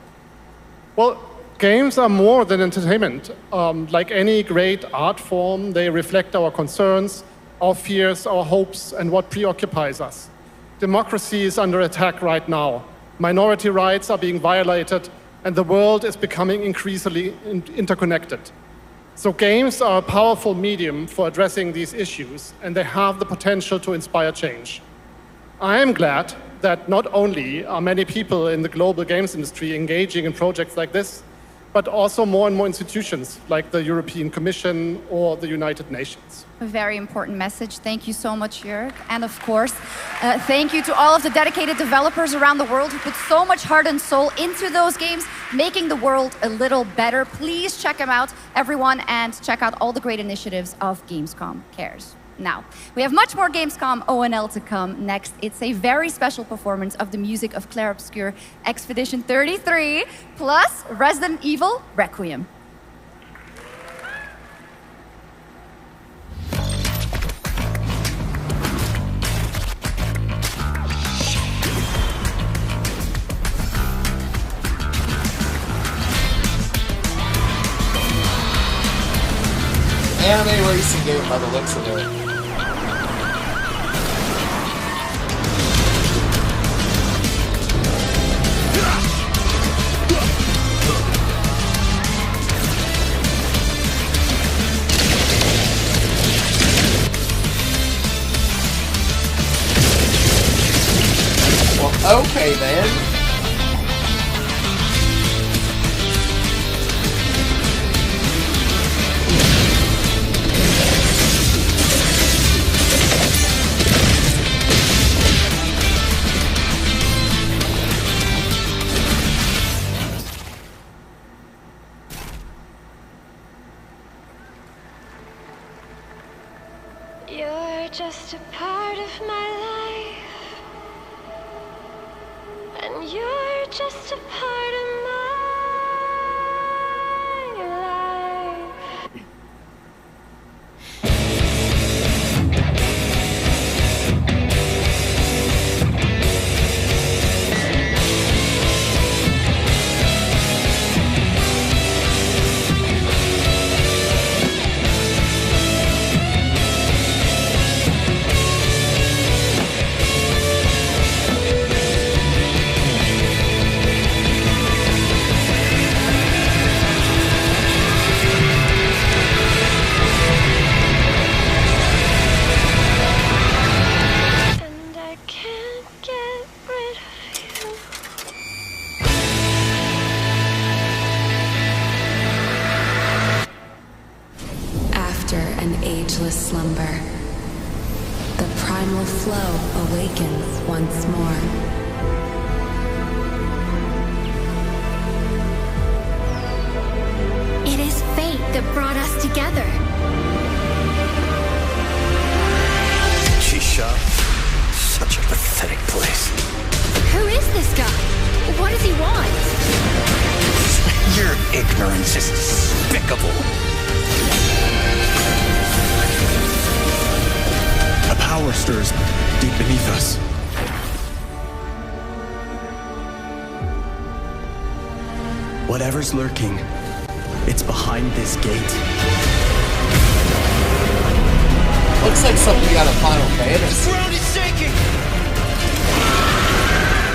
Well, games are more than entertainment. Like any great art form, they reflect our concerns, our fears, our hopes, and what preoccupies us. Democracy is under attack right now. Minority rights are being violated, and the world is becoming increasingly interconnected. So games are a powerful medium for addressing these issues, and they have the potential to inspire change. I am glad that not only are many people in the global games industry engaging in projects like this, but also more and more institutions like the European Commission or the United Nations. A very important message. Thank you so much, Jörg. And of course, thank you to all of the dedicated developers around the world who put so much heart and soul into those games, making the world a little better. Please check them out, everyone, and check out all the great initiatives of Gamescom Cares. Now, we have much more Gamescom ONL to come. Next, it's a very special performance of the music of Clair Obscur Expedition 33, plus Resident Evil Requiem. Anime racing game by the looks of it. Well, okay then. You're just a part of my life, and you're just a part of my life. Slumber. The primal flow awakens once more. It is fate that brought us together. Shisha. Such a pathetic place. Who is this guy? What does he want? Your ignorance is despicable. A power stirs deep beneath us. Whatever's lurking, it's behind this gate. Looks like something out of Final Fantasy. The ground is shaking!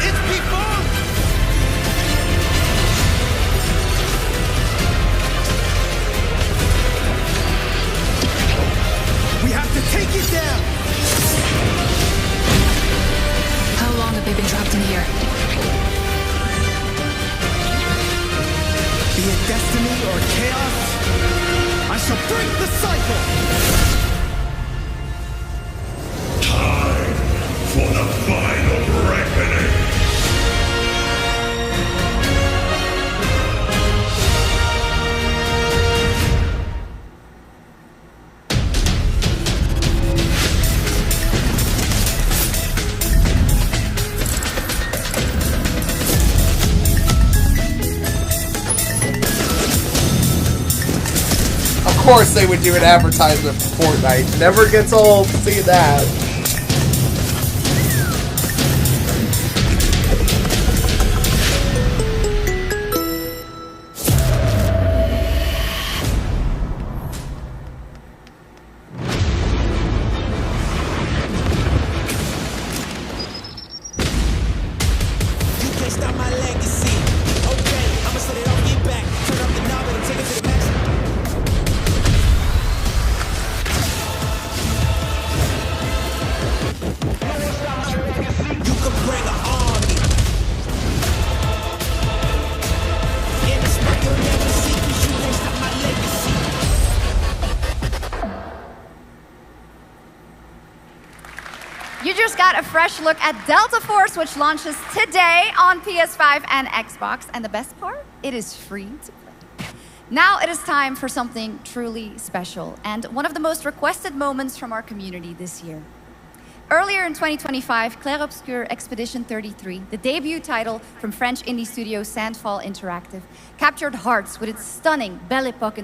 It's people! We have to take it down! How long have they been trapped in here? Be it destiny or chaos, I shall break the cycle! Time for the final reckoning. Of course they would do an advertisement for Fortnite. Never gets old seeing that. You can't stop my legacy. Okay, I'ma set it off, get back. Turn up the knob and take it to the max. You can bring an army. In the smoke you'll never see, 'cause you can't stop my legacy. You just got a fresh look at Delta Force, which launches today on PS5 and Xbox. And the best part, it is free to play. Now it is time for something truly special and one of the most requested moments from our community this year. Earlier in 2025, Clair Obscur Expedition 33, the debut title from French indie studio Sandfall Interactive, captured hearts with its stunning Belle Epoque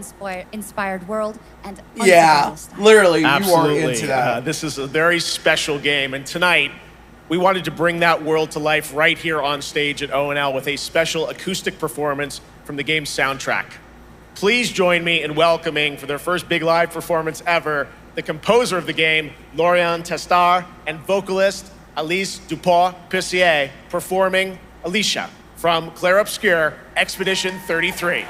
inspired world and Yeah, unforgettable style. literally, you are Absolutely. into that. This is a very special game, and tonight we wanted to bring that world to life right here on stage at ONL with a special acoustic performance from the game's soundtrack. Please join me in welcoming, for their first big live performance ever, the composer of the game, Laurent Testard, and vocalist Alice Dupont-Pissier, performing Alicia from Clair Obscur Expedition 33.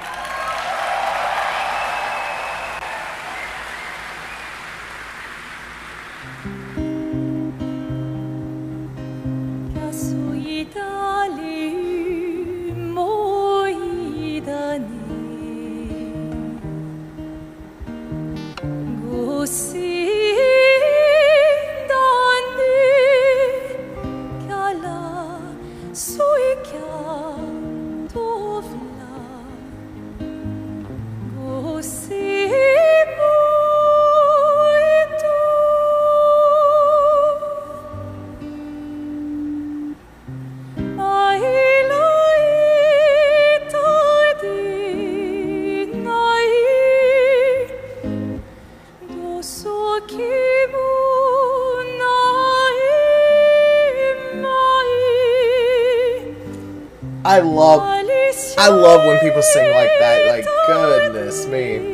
I love when people sing like that. Like, goodness me.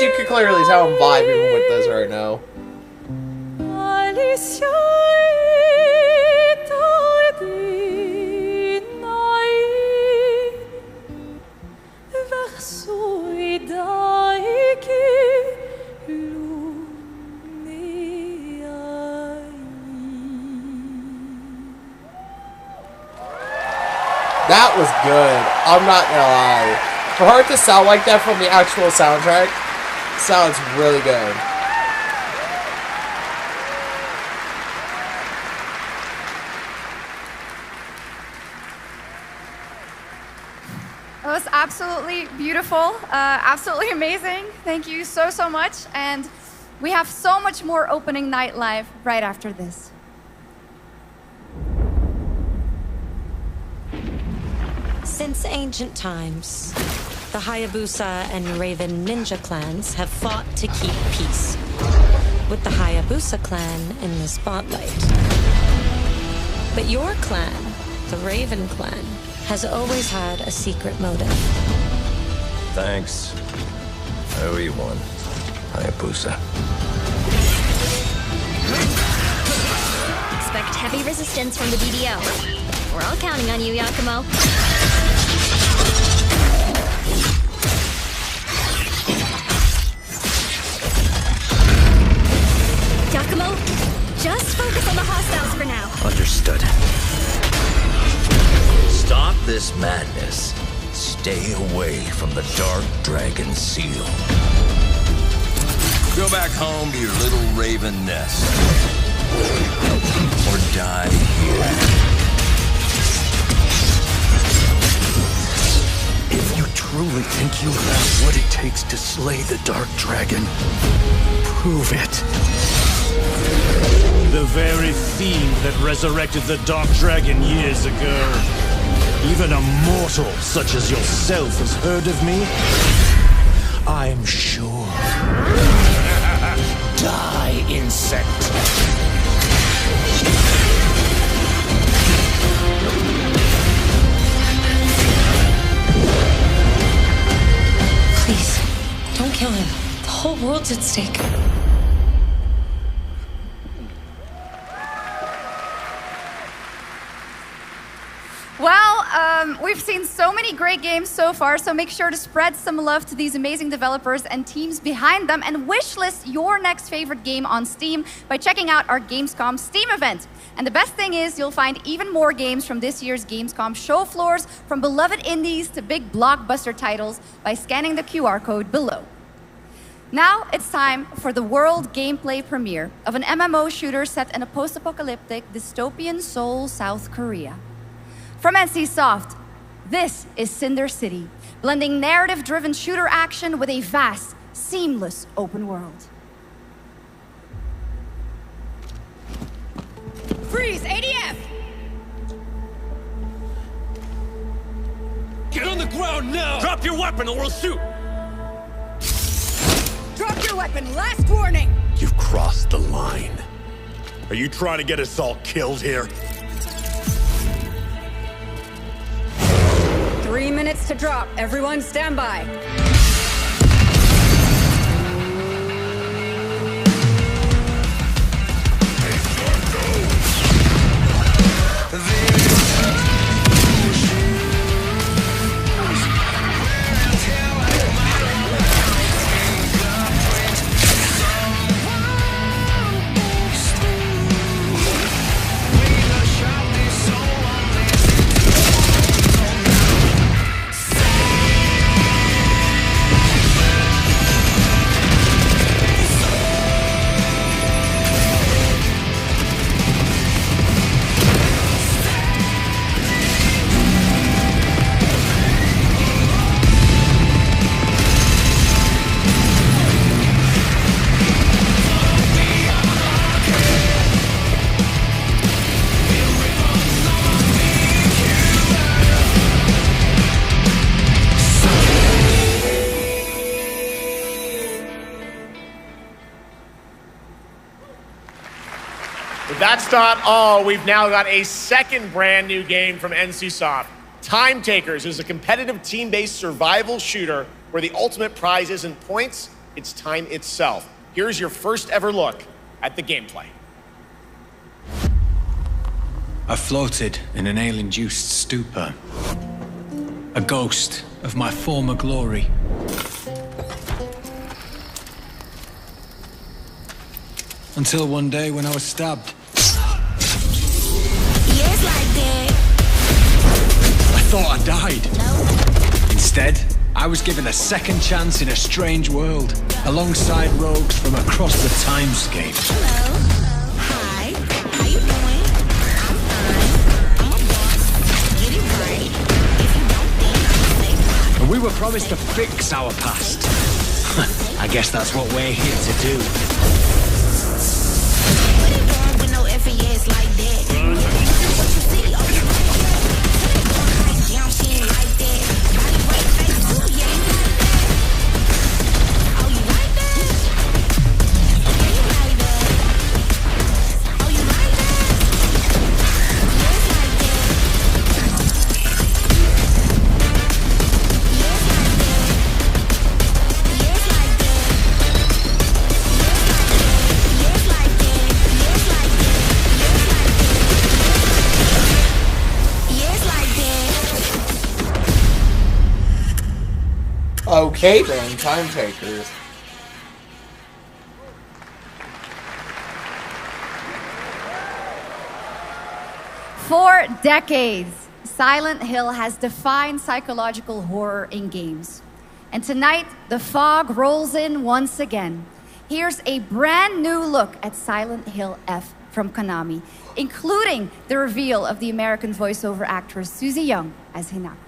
You can clearly tell I'm vibing with this right now. That was good. I'm not gonna lie. For her to sound like that from the actual soundtrack, sounds really good. It was absolutely beautiful, absolutely amazing. Thank you so, so much. And we have so much more opening night live right after this. Since ancient times, the Hayabusa and Raven ninja clans have fought to keep peace, with the Hayabusa clan in the spotlight. But your clan, the Raven clan, has always had a secret motive. Thanks. I owe you one, Hayabusa. Expect heavy resistance from the BDO. We're all counting on you, Yakumo. Yakumo, just focus on the hostiles for now. Understood. Stop this madness. Stay away from the Dark Dragon Seal. Go back home to your little raven nest. Or die here. If you truly think you have what it takes to slay the Dark Dragon, prove it. The very fiend that resurrected the Dark Dragon years ago. Even a mortal such as yourself has heard of me? I'm sure. Die, insect. Please, don't kill him. The whole world's at stake. Well, we've seen so many great games so far, so make sure to spread some love to these amazing developers and teams behind them, and wishlist your next favorite game on Steam by checking out our Gamescom Steam event. And the best thing is you'll find even more games from this year's Gamescom show floors, from beloved indies to big blockbuster titles, by scanning the QR code below. Now it's time for the world gameplay premiere of an MMO shooter set in a post-apocalyptic dystopian Seoul, South Korea. From NCSoft, this is Cinder City, blending narrative-driven shooter action with a vast, seamless open world. Freeze! ADF! Get on the ground now! Drop your weapon or we'll shoot! Drop your weapon! Last warning! You've crossed the line. Are you trying to get us all killed here? 3 minutes to drop. Everyone stand by. That's not all. We've now got a second brand new game from NCSoft. Time Takers is a competitive team-based survival shooter where the ultimate prize isn't points, it's time itself. Here's your first ever look at the gameplay. I floated in an ale-induced stupor, a ghost of my former glory. Until one day when I was stabbed. Yes, like that. I thought I died. Instead, I was given a second chance in a strange world, alongside rogues from across the timescape. Hi. How you doing? I'm fine. I'm a boss. Get it right. If you don't think I'm safe. And we were promised to fix our past. I guess that's what we're here to do. What is wrong with no FES like that? What you see? Oh, you like that? Yeah, she ain't like that. Body right face too, yeah, you like that. Oh, you like that? Yeah, you like that. Oh, you like that? Yes, like that. Yes, like that. Yes, like that. Yes, like that. Yes, like that. Yes, like that. Okay then, time takers. For decades, Silent Hill has defined psychological horror in games. And tonight, the fog rolls in once again. Here's a brand new look at Silent Hill F from Konami, including the reveal of the American voiceover actress Susie Young as Hinako.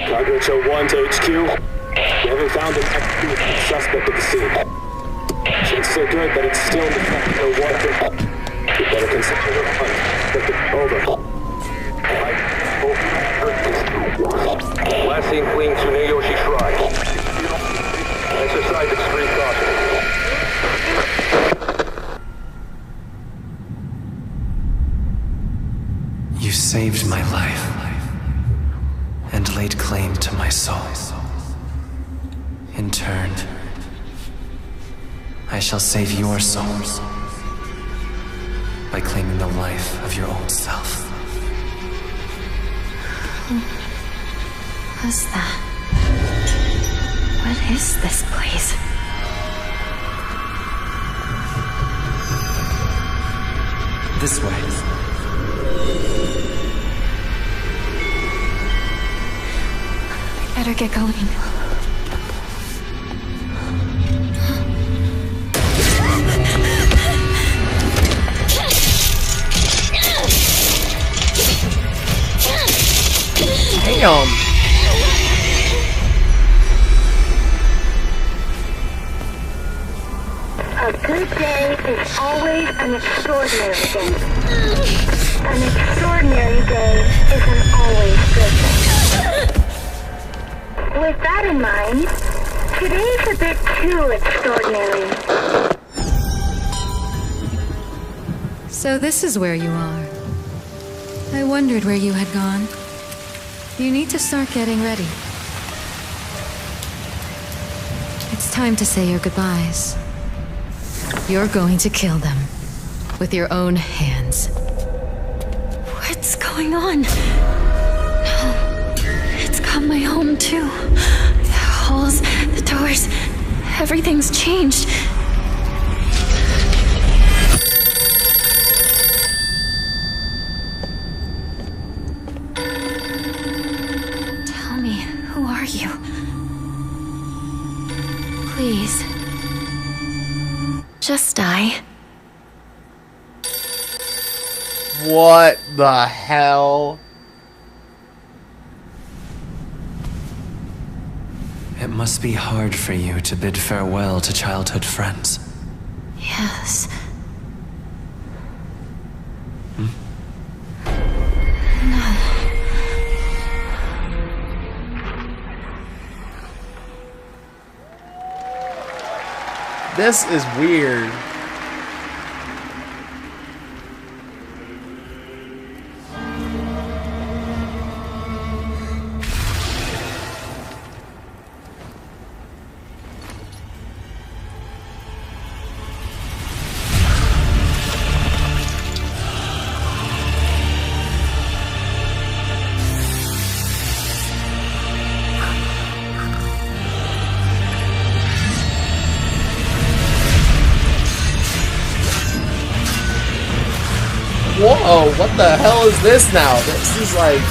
Cargo Show 1 to HQ. We haven't found an active suspect at the scene. Chances are good that it's still in the fact no water. We better consider the hunt. Over. Last seen fleeing Tsuneyoshi Shrine. Exercise extreme caution. You saved my life and laid claim to my soul. In turn, I shall save your souls by claiming the life of your own self. What's that? What is this place? This way. Better get going. Damn. A good day is always an extraordinary day. An extraordinary day isn't always good. With that in mind, today's a bit too extraordinary. So this is where you are. I wondered where you had gone. You need to start getting ready. It's time to say your goodbyes. You're going to kill them with your own hands. What's going on? No. It's got my home too. The holes, the doors, everything's changed. Tell me, who are you? Please. Just die. What the hell? It must be hard for you to bid farewell to childhood friends. Yes. This is weird. Whoa, what the hell is this now? This is like...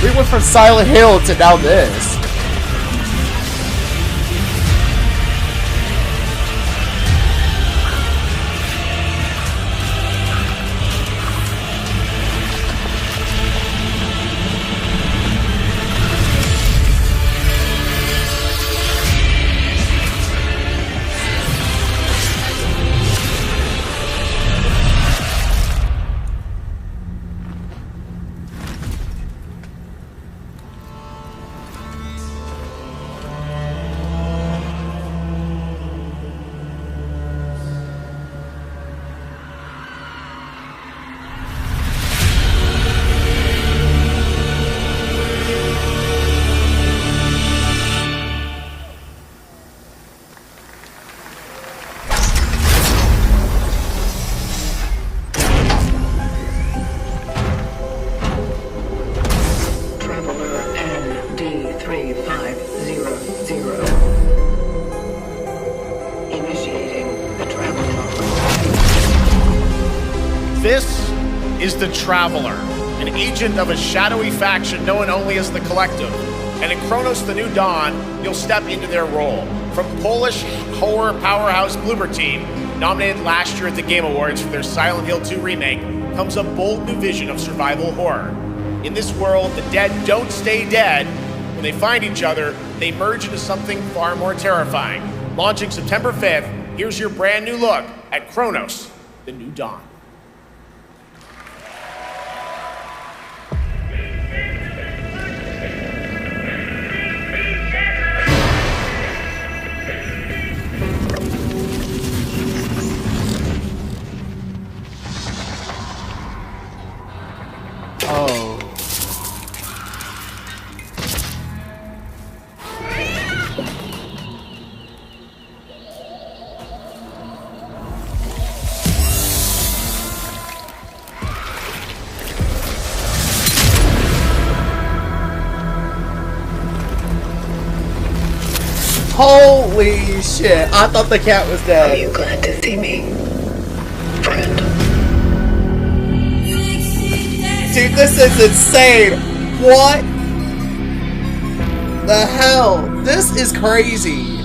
We went from Silent Hill to now this. This is the Traveler, an agent of a shadowy faction known only as the Collective. And in Kronos the New Dawn, you'll step into their role. From Polish horror powerhouse Bloober Team, nominated last year at the Game Awards for their Silent Hill 2 remake, comes a bold new vision of survival horror. In this world, the dead don't stay dead. When they find each other, they merge into something far more terrifying. Launching September 5th, here's your brand new look at Kronos the New Dawn. Oh. Holy shit, I thought the cat was dead. Are you glad to see me, friend? Dude, this is insane. What the hell? This is crazy.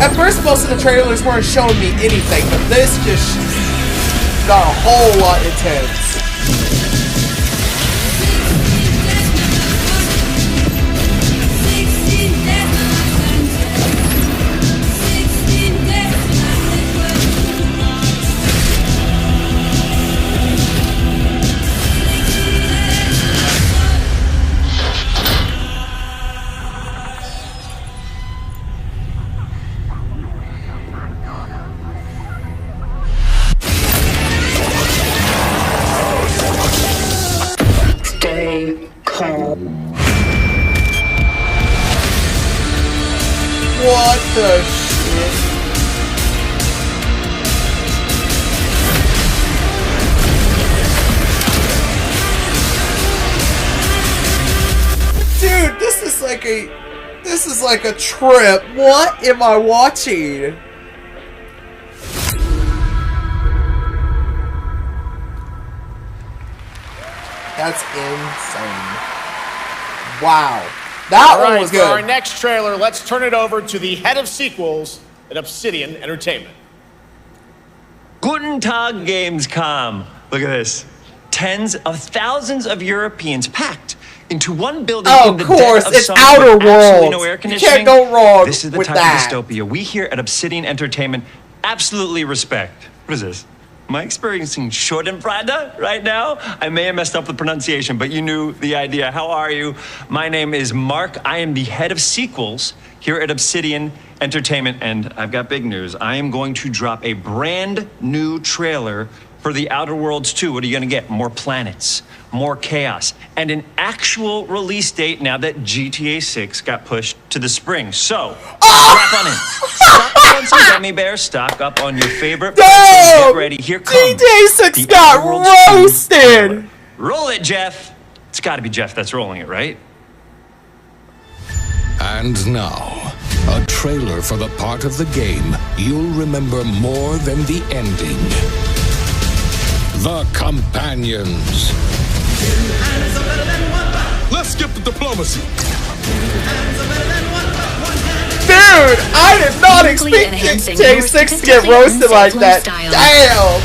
At first, most of the trailers weren't showing me anything, but this just got a whole lot intense. What the shit? Dude, this is like a trip. What am I watching? That's insane. Wow. That All one right, was for good. our next trailer, let's turn it over to the head of sequels at Obsidian Entertainment. Guten Tag, Gamescom. Look at this. Tens of thousands of Europeans packed into one building in the dead of it's summer Outer with absolutely Worlds. no air You conditioning. can't go wrong This is the with type that. of dystopia we here at Obsidian Entertainment absolutely respect. What is this? Am I experiencing Schadenfreude right now? I may have messed up the pronunciation, but you knew the idea. How are you? My name is Mark. I am the head of sequels here at Obsidian Entertainment, and I've got big news. I am going to drop a brand new trailer for The Outer Worlds 2. What are you going to get? More planets, more chaos, and an actual release date now that GTA 6 got pushed to the spring. So, strap on in. Stock up on some gummy bears, stock up on your favorite pretzels. Get ready. Here comes GTA 6 The got Outer Worlds 2 roasted. trailer. Roll it, Jeff. It's got to be Jeff that's rolling it, right? And now, a trailer for the part of the game you'll remember more than the ending. The companions. Let's skip the diplomacy. Dude, I did not expect J6 to get roasted like that. Damn!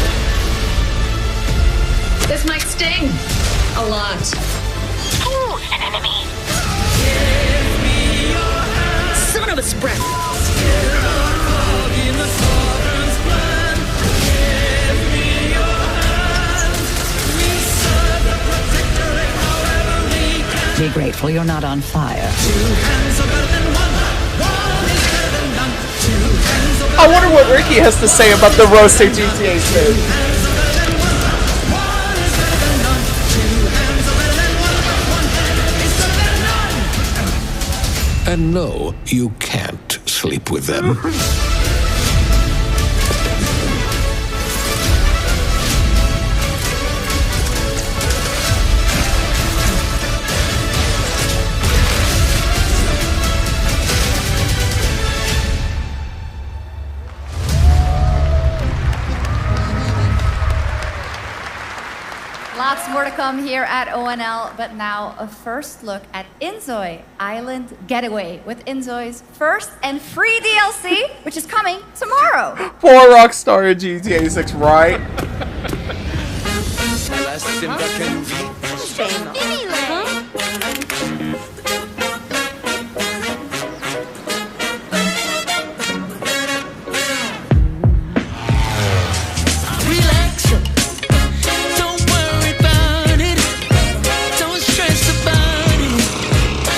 This might sting. A lot. Ooh, an enemy. Son of a spread. Be grateful you're not on fire. I wonder what Ricky has to say about the roasted GTA 6. And no, you can't sleep with them. Lots more to come here at ONL, but now a first look at Inzoi Island Getaway with Inzoi's first and free DLC, which is coming tomorrow. Poor Rockstar in GTA 6, right?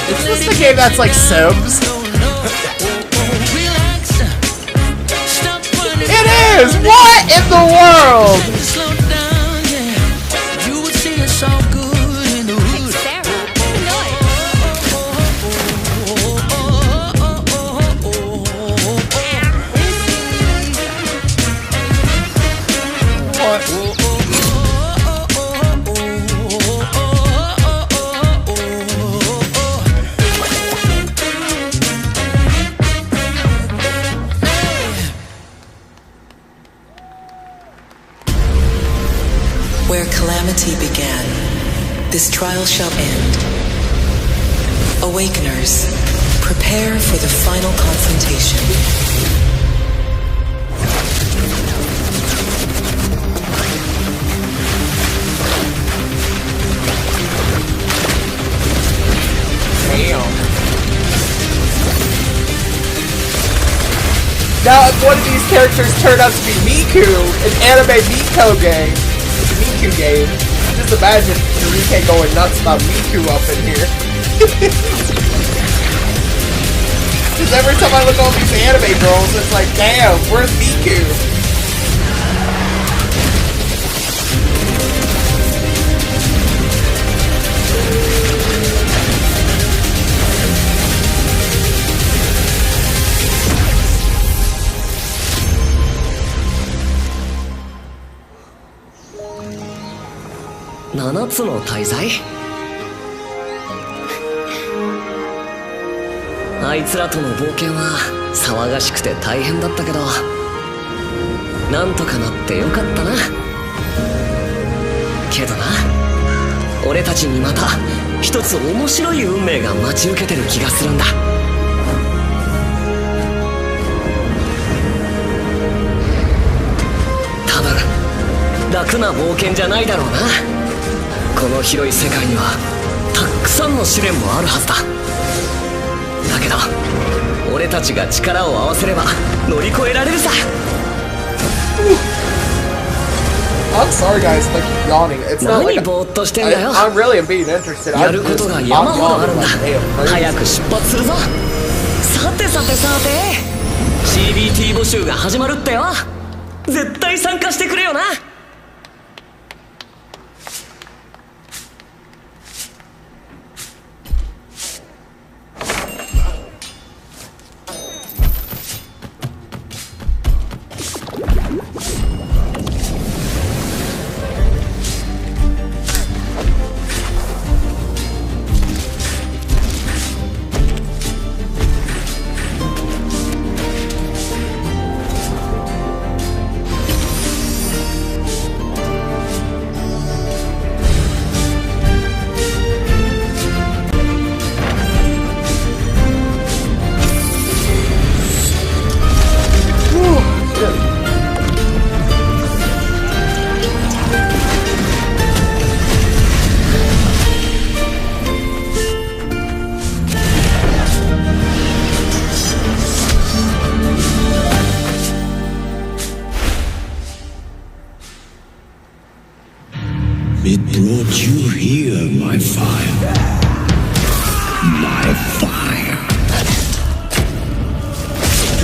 Is this the game that's like Sims? It is! What in the world? Where calamity began, this trial shall end. Awakeners, prepare for the final confrontation. Now, if one of these characters turned out to be Miku, an anime Miko game, Miku game, just imagine Eureka going nuts about Miku up in here. Because every time I look at all these anime girls, it's like, damn, where's Miku?あいつらとの冒険は騒がしくて大変だったけど、なんとかなってよかったな。けどな、俺たちにまた一つ面白い運命が待ち受けてる気がするんだ。多分楽な冒険じゃないだろうな。この広い世界にはたくさんの試練もあるはずだ。だけど俺たちが力を合わせれば乗り越えられるさ。I'm sorry guys, like yawning. It's not like I'm really being interested. やることが山ほどあるんだ。早く出発するぞ。さてさてさて、CBT 募集が始まるってよ。絶対参加してくれよな。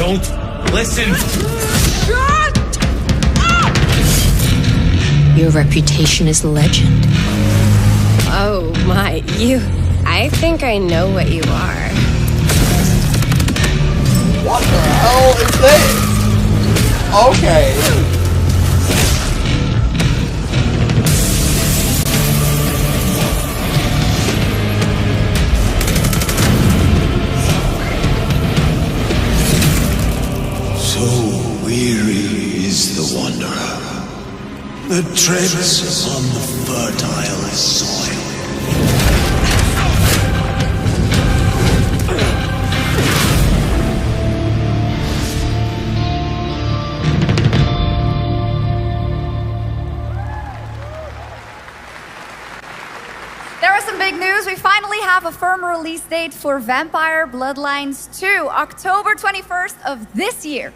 Don't listen. Your reputation is legend. Oh my, I think I know what you are. What the hell is this? Okay. So weary is the wanderer that treads on the fertile soil. There was some big news. We finally have a firm release date for Vampire Bloodlines 2, October 21st of this year.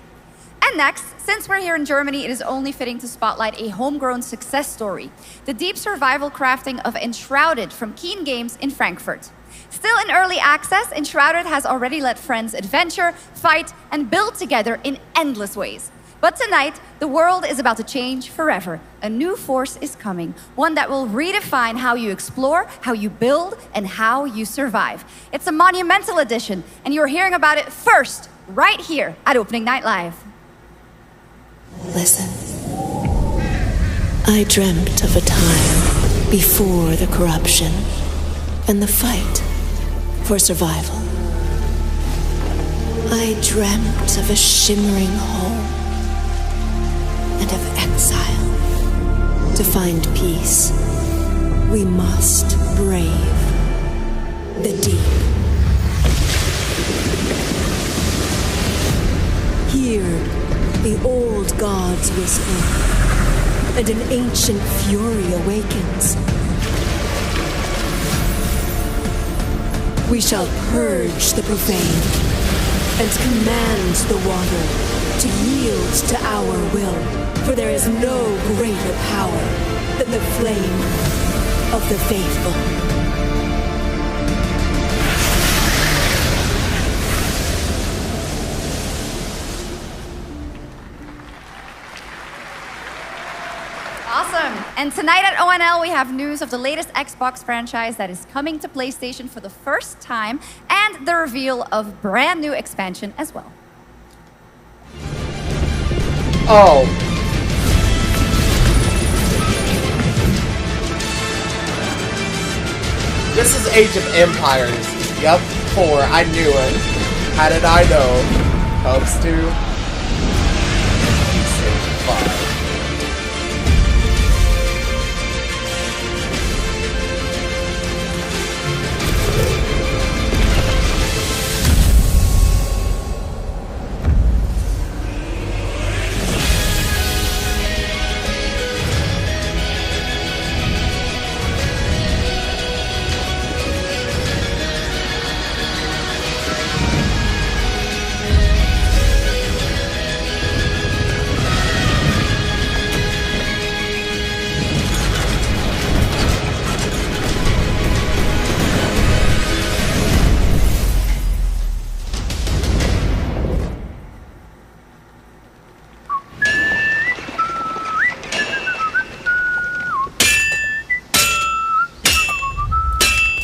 And next, since we're here in Germany, it is only fitting to spotlight a homegrown success story, the deep survival crafting of Enshrouded from Keen Games in Frankfurt. Still in early access, Enshrouded has already let friends adventure, fight, and build together in endless ways. But tonight, the world is about to change forever. A new force is coming, one that will redefine how you explore, how you build, and how you survive. It's a monumental edition, and you're hearing about it first, right here at Opening Night Live. Listen. I dreamt of a time before the corruption and the fight for survival. I dreamt of a shimmering home and of exile. To find peace, we must brave the deep. Hear the old gods whisper, and an ancient fury awakens. We shall purge the profane and command the water to yield to our will, for there is no greater power than the flame of the faithful. Awesome. And tonight at ONL, we have news of the latest Xbox franchise that is coming to PlayStation for the first time, and the reveal of brand new expansion as well. Oh. This is Age of Empires. Yup, 4. I knew it. How did I know? Helps to Age 5.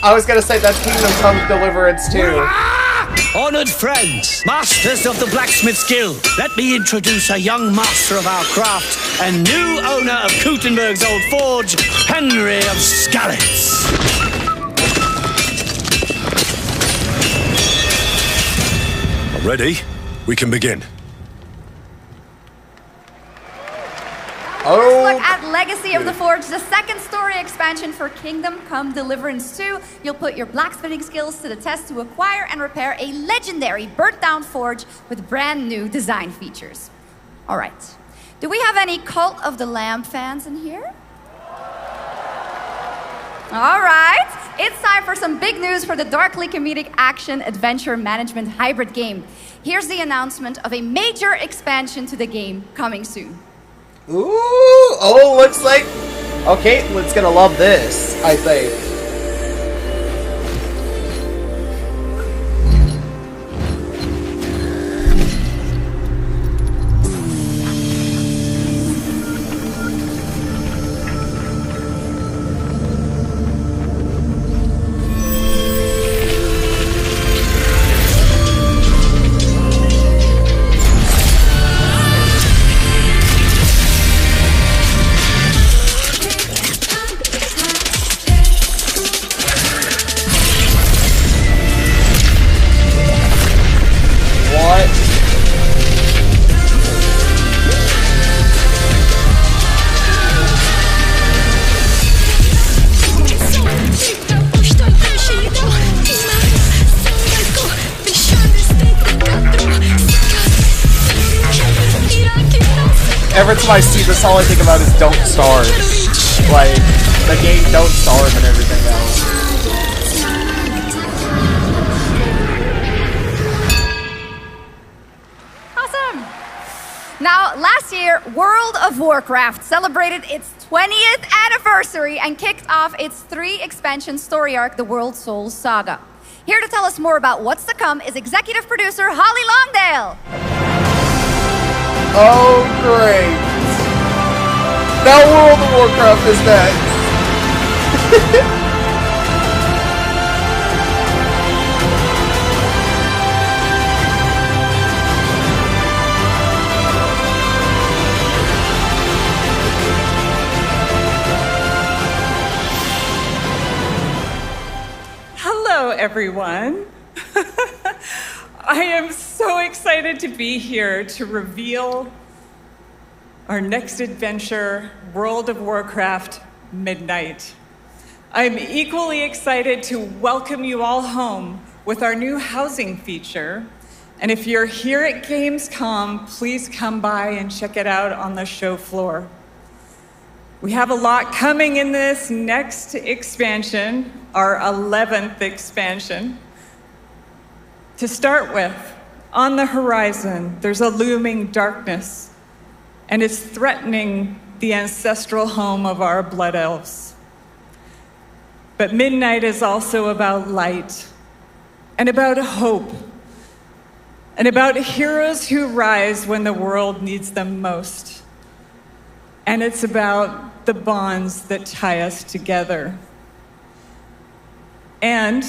I was gonna say that's Kingdom Come Deliverance too. Honored friends, masters of the blacksmith guild, let me introduce a young master of our craft and new owner of Kutenberg's old forge, Henry of Skalitz. Ready? We can begin. Let's look at Legacy of the Forge, the second story expansion for Kingdom Come Deliverance 2. You'll put your blacksmithing skills to the test to acquire and repair a legendary burnt-down forge with brand new design features. All right. Do we have any Cult of the Lamb fans in here? All right. It's time for some big news for the darkly comedic action adventure management hybrid game. Here's the announcement of a major expansion to the game coming soon. Ooh, oh, looks like... Okay, Caitlin's gonna love this, I think. Whenever time I see this, all I think about is Don't Starve. Like, the game Don't Starve and everything else. Awesome! Now, last year, World of Warcraft celebrated its 20th anniversary and kicked off its 3-expansion story arc, the World Souls Saga. Here to tell us more about what's to come is executive producer Holly Longdale. Oh, great. Now World of Warcraft is next. Hello, everyone. I am so excited to be here to reveal our next adventure, World of Warcraft Midnight. I'm equally excited to welcome you all home with our new housing feature. And if you're here at Gamescom, please come by and check it out on the show floor. We have a lot coming in this next expansion, our 11th expansion. To start with, on the horizon, there's a looming darkness, and it's threatening the ancestral home of our blood elves. But Midnight is also about light, and about hope, and about heroes who rise when the world needs them most. And it's about the bonds that tie us together. And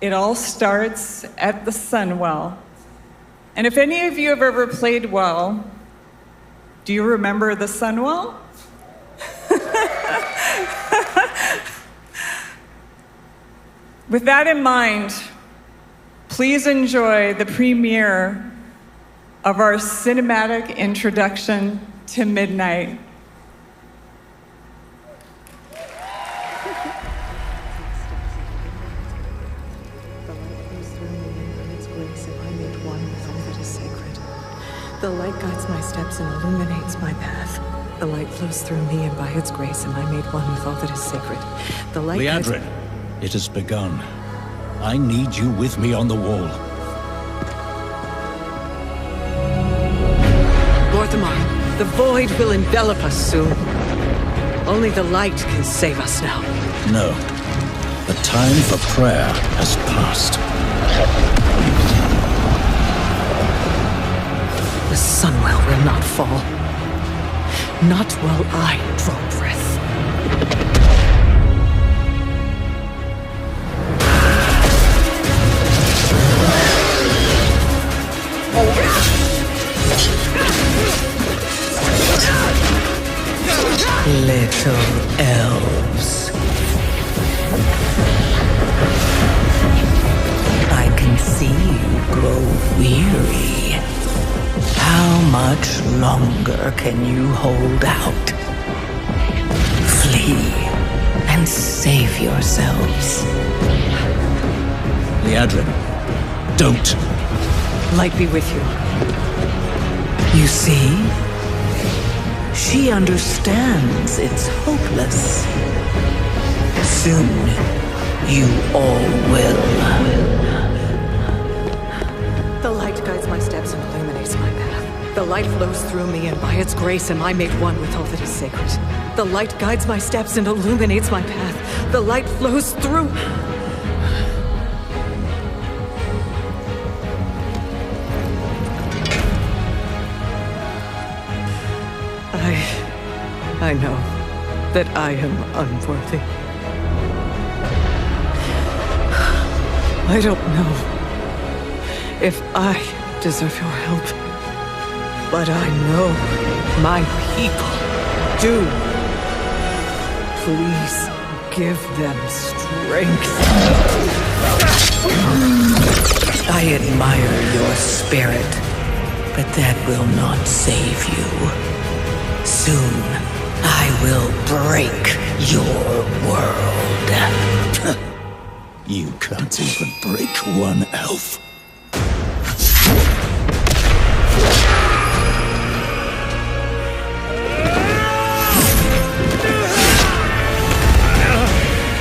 it all starts at the Sunwell. And if any of you have ever played WoW, do you remember the Sunwell? With that in mind, please enjoy the premiere of our cinematic introduction to Midnight. The light guides my steps and illuminates my path. The light flows through me, and by its grace am I made one with all that is sacred. The light Liadrin, it has begun. I need you with me on the wall. Gorthamar, the void will envelop us soon. Only the light can save us now. No. The time for prayer has passed. The Sunwell will not fall. Not while I draw breath. Little elves. I can see you grow weary. How much longer can you hold out? Flee and save yourselves. Liadrin, don't. Light be with you. You see? She understands it's hopeless. Soon, you all will. The light guides my steps and illuminates my path. The light flows through me, and by its grace am I made one with all that is sacred. The light guides my steps and illuminates my path. The light flows through... I know that I am unworthy. I don't know if I deserve your help, but I know my people do. Please give them strength. I admire your spirit, but that will not save you. Soon, I will break your world. You can't even break one elf.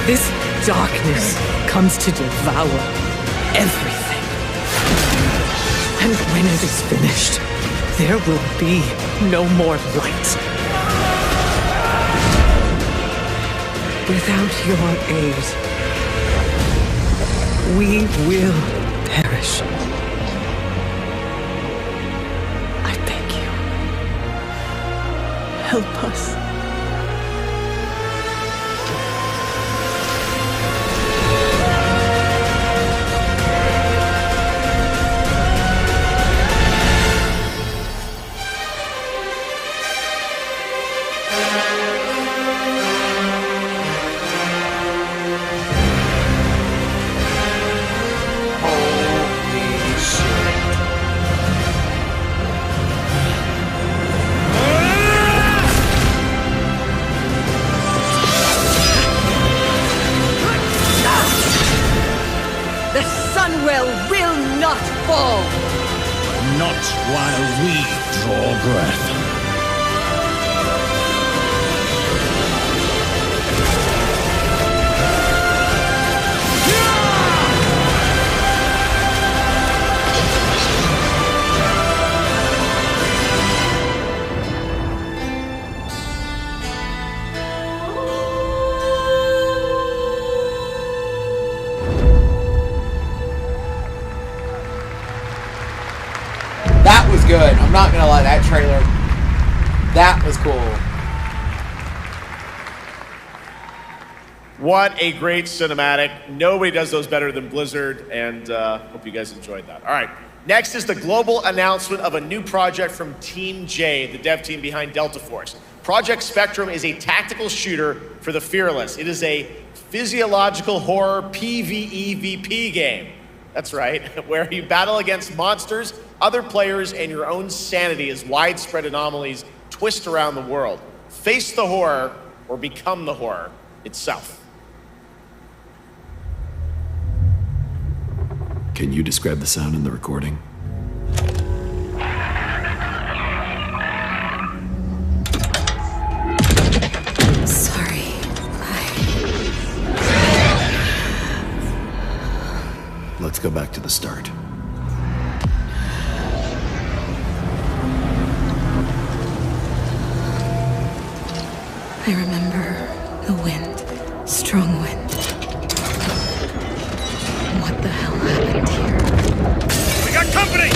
This darkness comes to devour everything. And when it is finished, there will be no more light. Without your aid, we will perish. I beg you, help us. Not while we draw breath. That was good. I'm not gonna lie, that trailer, that was cool. What a great cinematic. Nobody does those better than Blizzard, and hope you guys enjoyed that. All right, next is the global announcement of a new project from Team J, the dev team behind Delta Force. Project Spectrum is a tactical shooter for the fearless. It is a physiological horror PvEVP game. That's right, where you battle against monsters, other players, and your own sanity as widespread anomalies twist around the world. Face the horror or become the horror itself. Can you describe the sound in the recording? Sorry. Let's go back to the start. I remember the wind. Strong wind. What the hell happened here? We got company!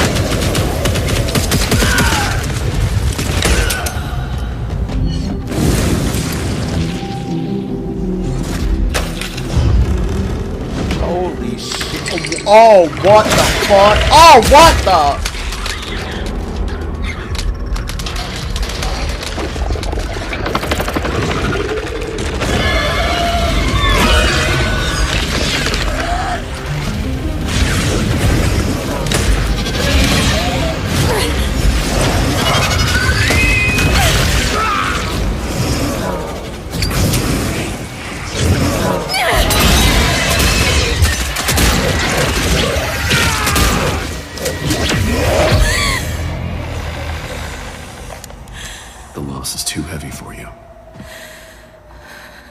Holy shit. Oh, what the fuck? Oh, what the?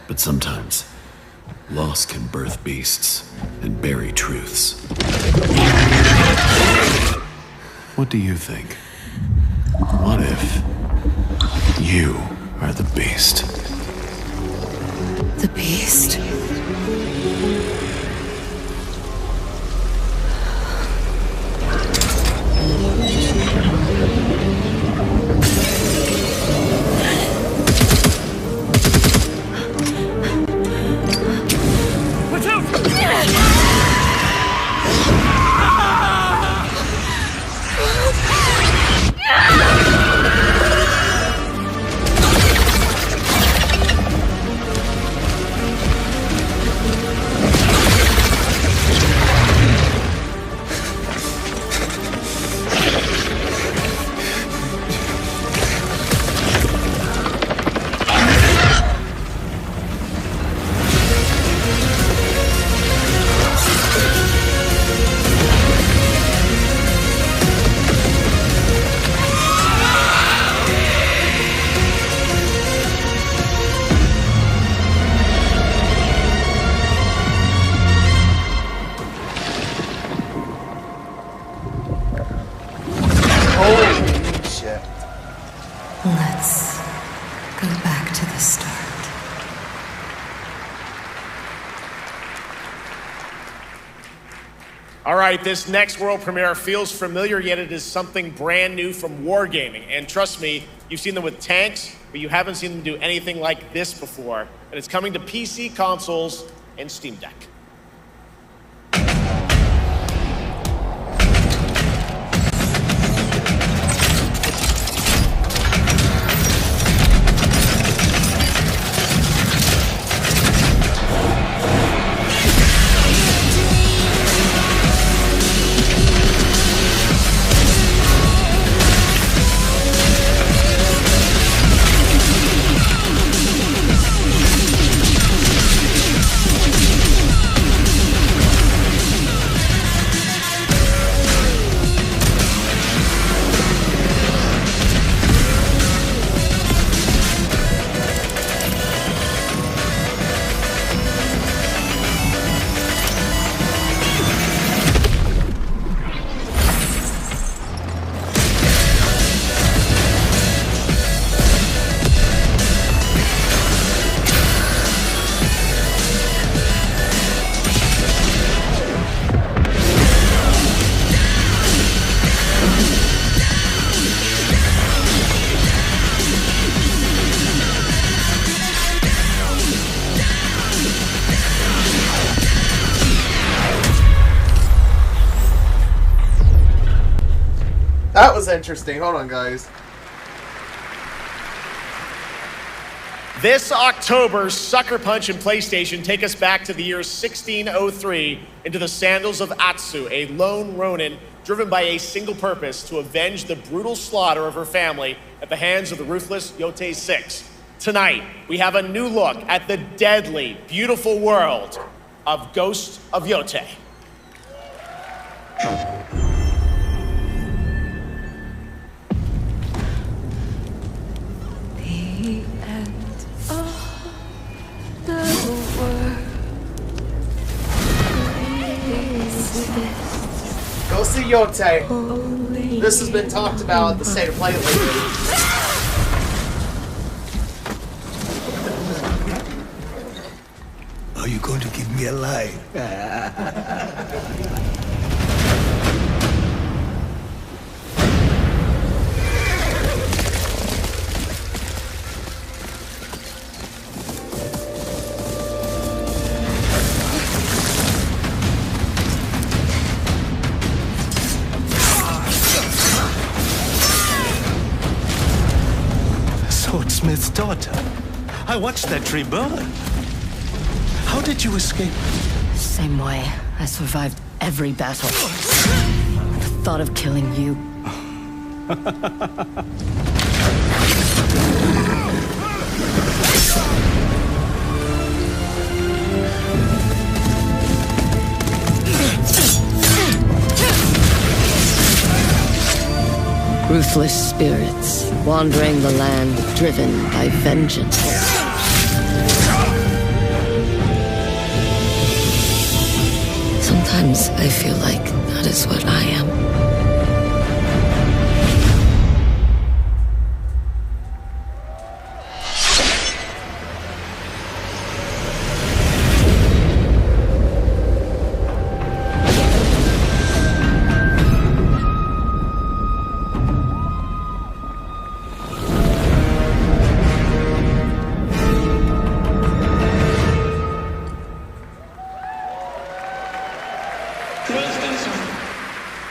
But sometimes, loss can birth beasts and bury truths. What do you think? What if you are the beast? The beast? All right, this next world premiere feels familiar, yet it is something brand new from Wargaming. And trust me, you've seen them with tanks, but you haven't seen them do anything like this before. And it's coming to PC, consoles, and Steam Deck. That was interesting. Hold on, guys. This October, Sucker Punch and PlayStation take us back to the year 1603 into the sandals of Atsu, a lone ronin driven by a single purpose to avenge the brutal slaughter of her family at the hands of the ruthless Yotei 6. Tonight, we have a new look at the deadly, beautiful world of Ghost of Yotei. Go see Yotei. This has been talked about at the State of Play lately. Are you going to give me a lie? Swordsmith's daughter. I watched that tree burn. How did you escape? Same way. I survived every battle. The thought of killing you. Ruthless spirits, wandering the land, driven by vengeance. Sometimes I feel like that is what I am.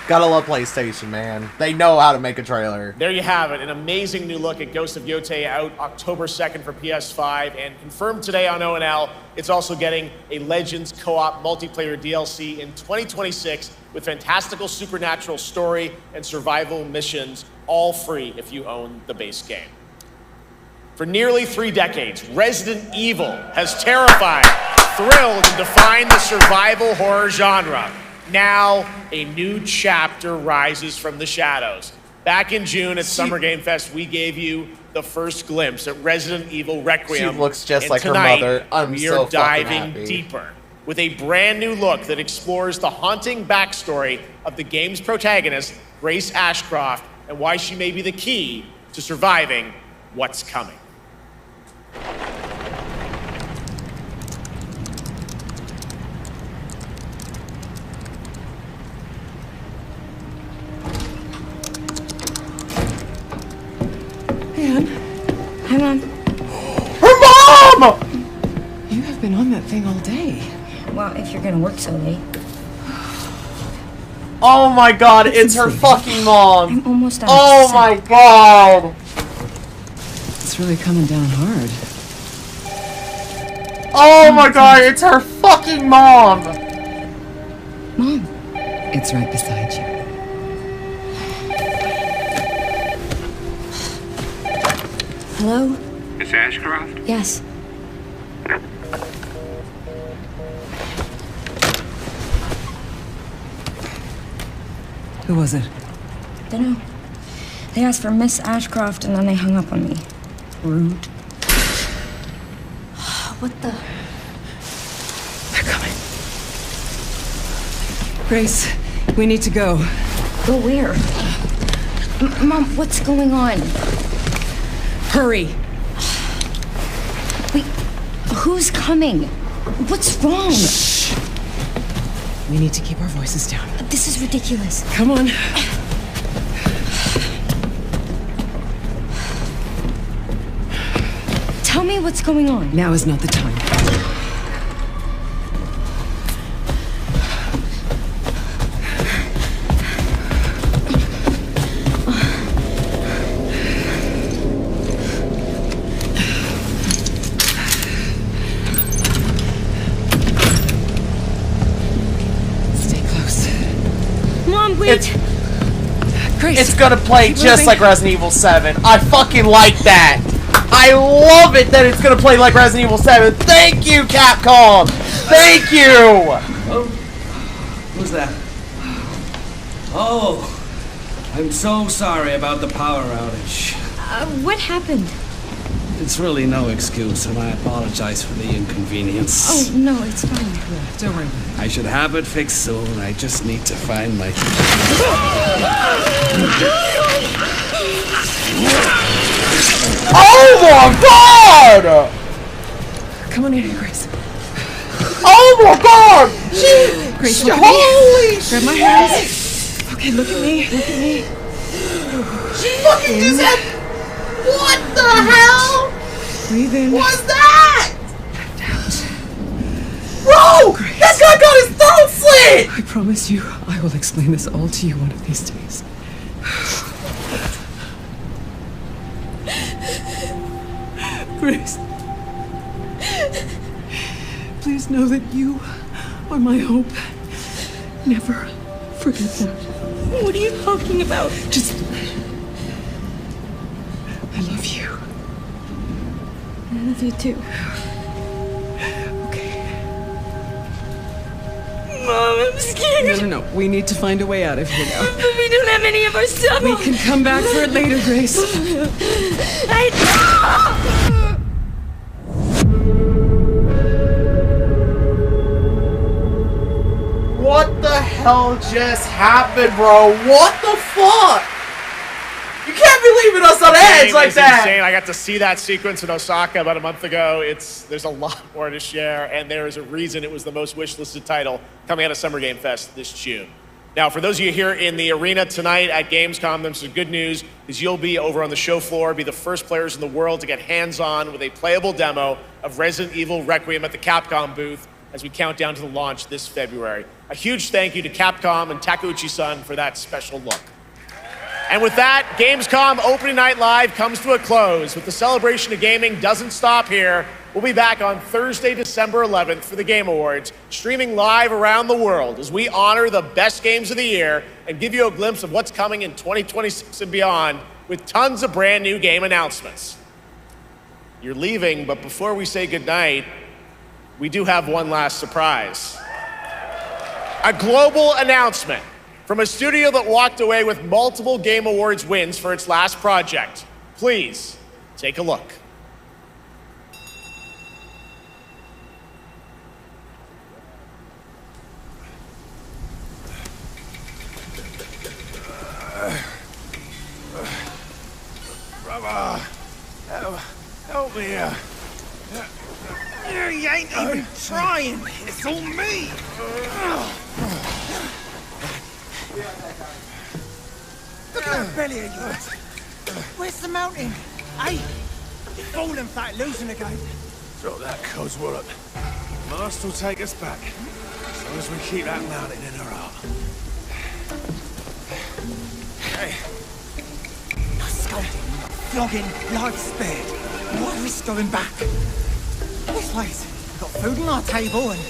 Gotta love PlayStation, man. They know how to make a trailer. There you have it, an amazing new look at Ghost of Yotei, out October 2nd for PS5, and confirmed today on ONL, it's also getting a Legends co-op multiplayer DLC in 2026 with fantastical supernatural story and survival missions, all free if you own the base game. For nearly 3 decades, Resident Evil has terrified, thrilled, and defined the survival horror genre. Now, a new chapter rises from the shadows. Back in June at Summer Game Fest, we gave you the first glimpse at Resident Evil Requiem. She looks just and like her tonight, mother. I'm we so are diving fucking happy. deeper with a brand new look that explores the haunting backstory of the game's protagonist, Grace Ashcroft, and why she may be the key to surviving what's coming. I've been on that thing all day. Well, if you're gonna work so late. Oh my god, it's her fucking mom. I'm almost out. Oh my god. It's really coming down hard. Oh my god, it's her fucking mom. Mom. It's right beside you. Hello? Miss Ashcroft? Yes. Who was it? Dunno. They asked for Miss Ashcroft and then they hung up on me. Rude. What the? They're coming. Grace, we need to go. Go where? Mom, what's going on? Hurry. Wait, who's coming? What's wrong? Shh. We need to keep our voices down. This is ridiculous. Come on. Tell me what's going on. Now is not the time. It's gonna play just like Resident Evil 7. I fucking like that. I love it that it's gonna play like Resident Evil 7. Thank you, Capcom. Thank you. Oh, who's that? Oh, I'm so sorry about the power outage. What happened? It's really no excuse, and I apologize for the inconvenience. Oh, no, it's fine. Yeah, don't worry. I should have it fixed soon. I just need to find my... Oh my god! Come on in here, Grace. Oh my god! Grace, look holy shit! Grab my hands. Okay, look at me. Look at me. She fucking just had... What the hell? Breathe in. What's that? Bro! Grace. That guy got his throat slit! I promise you, I will explain this all to you one of these days. Grace. Please know that you are my hope. Never forget that. What are you talking about? Just... I love you. I love you too. Okay. Mom, I'm scared. No. We need to find a way out of here now. But we don't have any of our stuff. We can come back for it later, Grace. What the hell just happened, bro? What the fuck? You can't be leaving us on edge like that. Insane. I got to see that sequence in Osaka about a month ago. There's a lot more to share, and there is a reason it was the most wishlisted title coming out of Summer Game Fest this June. Now, for those of you here in the arena tonight at Gamescom, there's some good news, is you'll be over on the show floor, be the first players in the world to get hands-on with a playable demo of Resident Evil Requiem at the Capcom booth as we count down to the launch this February. A huge thank you to Capcom and Takeuchi-san for that special look. And with that, Gamescom opening night live comes to a close. But the celebration of gaming doesn't stop here. We'll be back on Thursday, December 11th for the Game Awards, streaming live around the world as we honor the best games of the year and give you a glimpse of what's coming in 2026 and beyond with tons of brand new game announcements. You're leaving, but before we say goodnight, we do have one last surprise. A global announcement from a studio that walked away with multiple Game Awards wins for its last project. Please, take a look. Brother, help me here. You ain't even trying. It's all me. Look at that belly of yours. Where's the mountain? Hey, falling fat, losing again. Drop that, cuz we're at Master will take us back, as long as we keep that mountain in our heart. Hey. No scolding, no flogging, life spared. Why are we going back? This place, we've got food on our table and...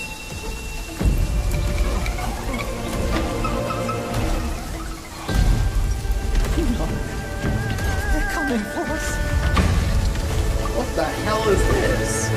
They're coming for us. What the hell is this?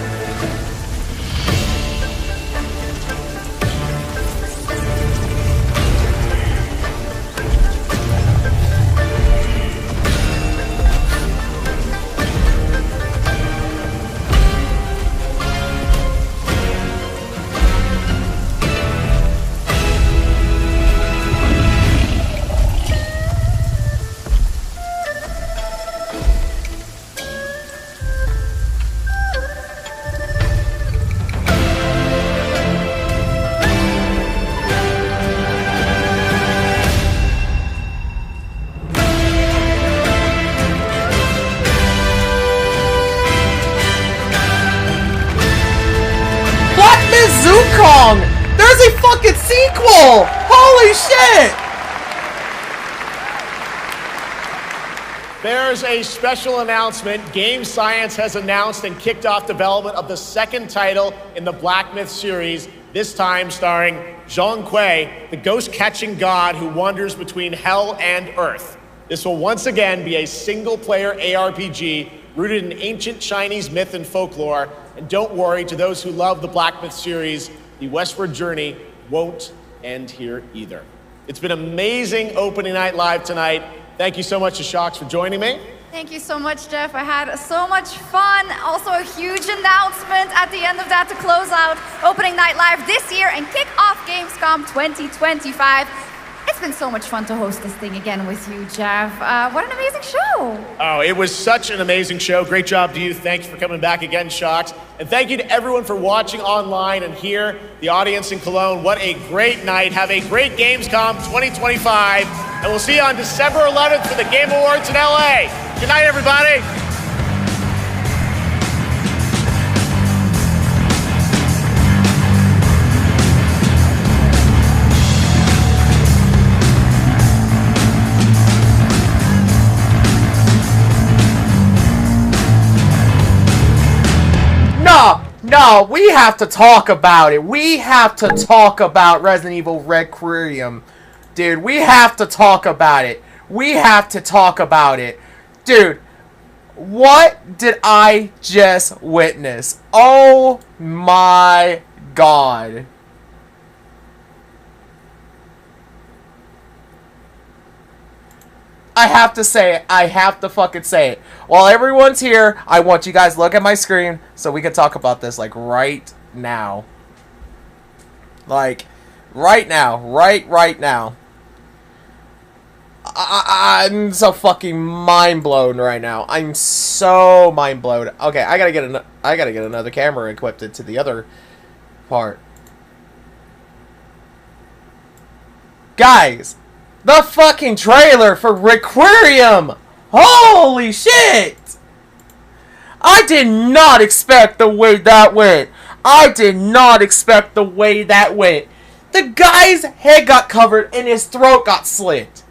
Zukong! There's a fucking sequel! Holy shit! There's a special announcement. Game Science has announced and kicked off development of the second title in the Black Myth series, this time starring Zhong Kui, the ghost-catching god who wanders between hell and earth. This will once again be a single-player ARPG rooted in ancient Chinese myth and folklore. And don't worry, to those who love the Black Myth series, the westward journey won't end here either. It's been amazing opening night live tonight. Thank you so much to Shox for joining me. Thank you so much, Jeff. I had so much fun. Also a huge announcement at the end of that to close out opening night live this year and kick off Gamescom 2025. It's been so much fun to host this thing again with you, Jeff. What an amazing show. Oh, it was such an amazing show. Great job to you. Thanks for coming back again, Shox. And thank you to everyone for watching online and here, the audience in Cologne. What a great night. Have a great Gamescom 2025. And we'll see you on December 11th for the Game Awards in LA. Good night, everybody. No, we have to talk about it. We have to talk about Resident Evil Requiem. Dude, we have to talk about it. We have to talk about it. Dude, what did I just witness? Oh my god. I have to say it. I have to fucking say it. While everyone's here, I want you guys to look at my screen so we can talk about this, like, right now. Like, right now. Right now. I'm so fucking mind blown right now. I'm so mind blown. Okay, I gotta get another camera equipped to the other part. Guys, the fucking trailer for Requiem! Holy shit! I did not expect the way that went. I did not expect the way that went. The guy's head got covered and his throat got slit.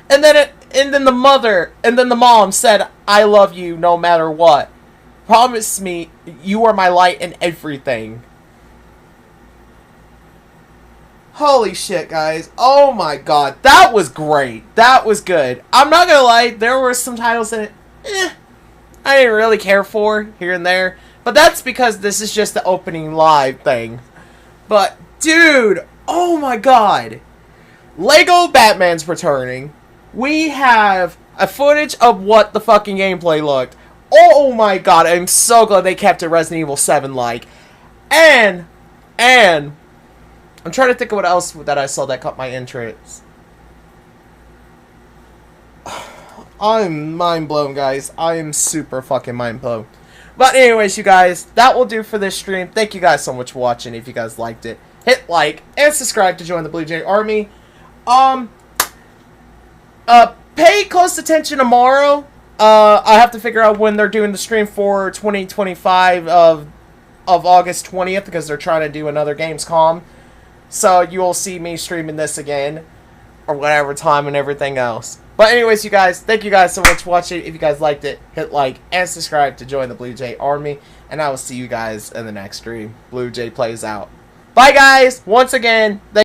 And then the mother and then the mom said, "I love you no matter what. Promise me you are my light and everything." Holy shit, guys. Oh my god. That was great. That was good. I'm not gonna lie, there were some titles in it I didn't really care for here and there. But that's because this is just the opening live thing. But, dude, oh my god. Lego Batman's returning. We have a footage of what the fucking gameplay looked. Oh my god, I'm so glad they kept it Resident Evil 7-like. And I'm trying to think of what else that I saw that caught my interest. I'm mind blown, guys. I am super fucking mind blown. But anyways, you guys, that will do for this stream. Thank you guys so much for watching. If you guys liked it, hit like and subscribe to join the Blue Jay Army. Pay close attention tomorrow. I have to figure out when they're doing the stream for 2025 of of August 20th because they're trying to do another Gamescom. So you will see me streaming this again, or whatever time and everything else. But anyways, you guys, thank you guys so much for watching. If you guys liked it, hit like and subscribe to join the Blue Jay Army. And I will see you guys in the next stream. BlueJayPlays out. Bye, guys. Once again,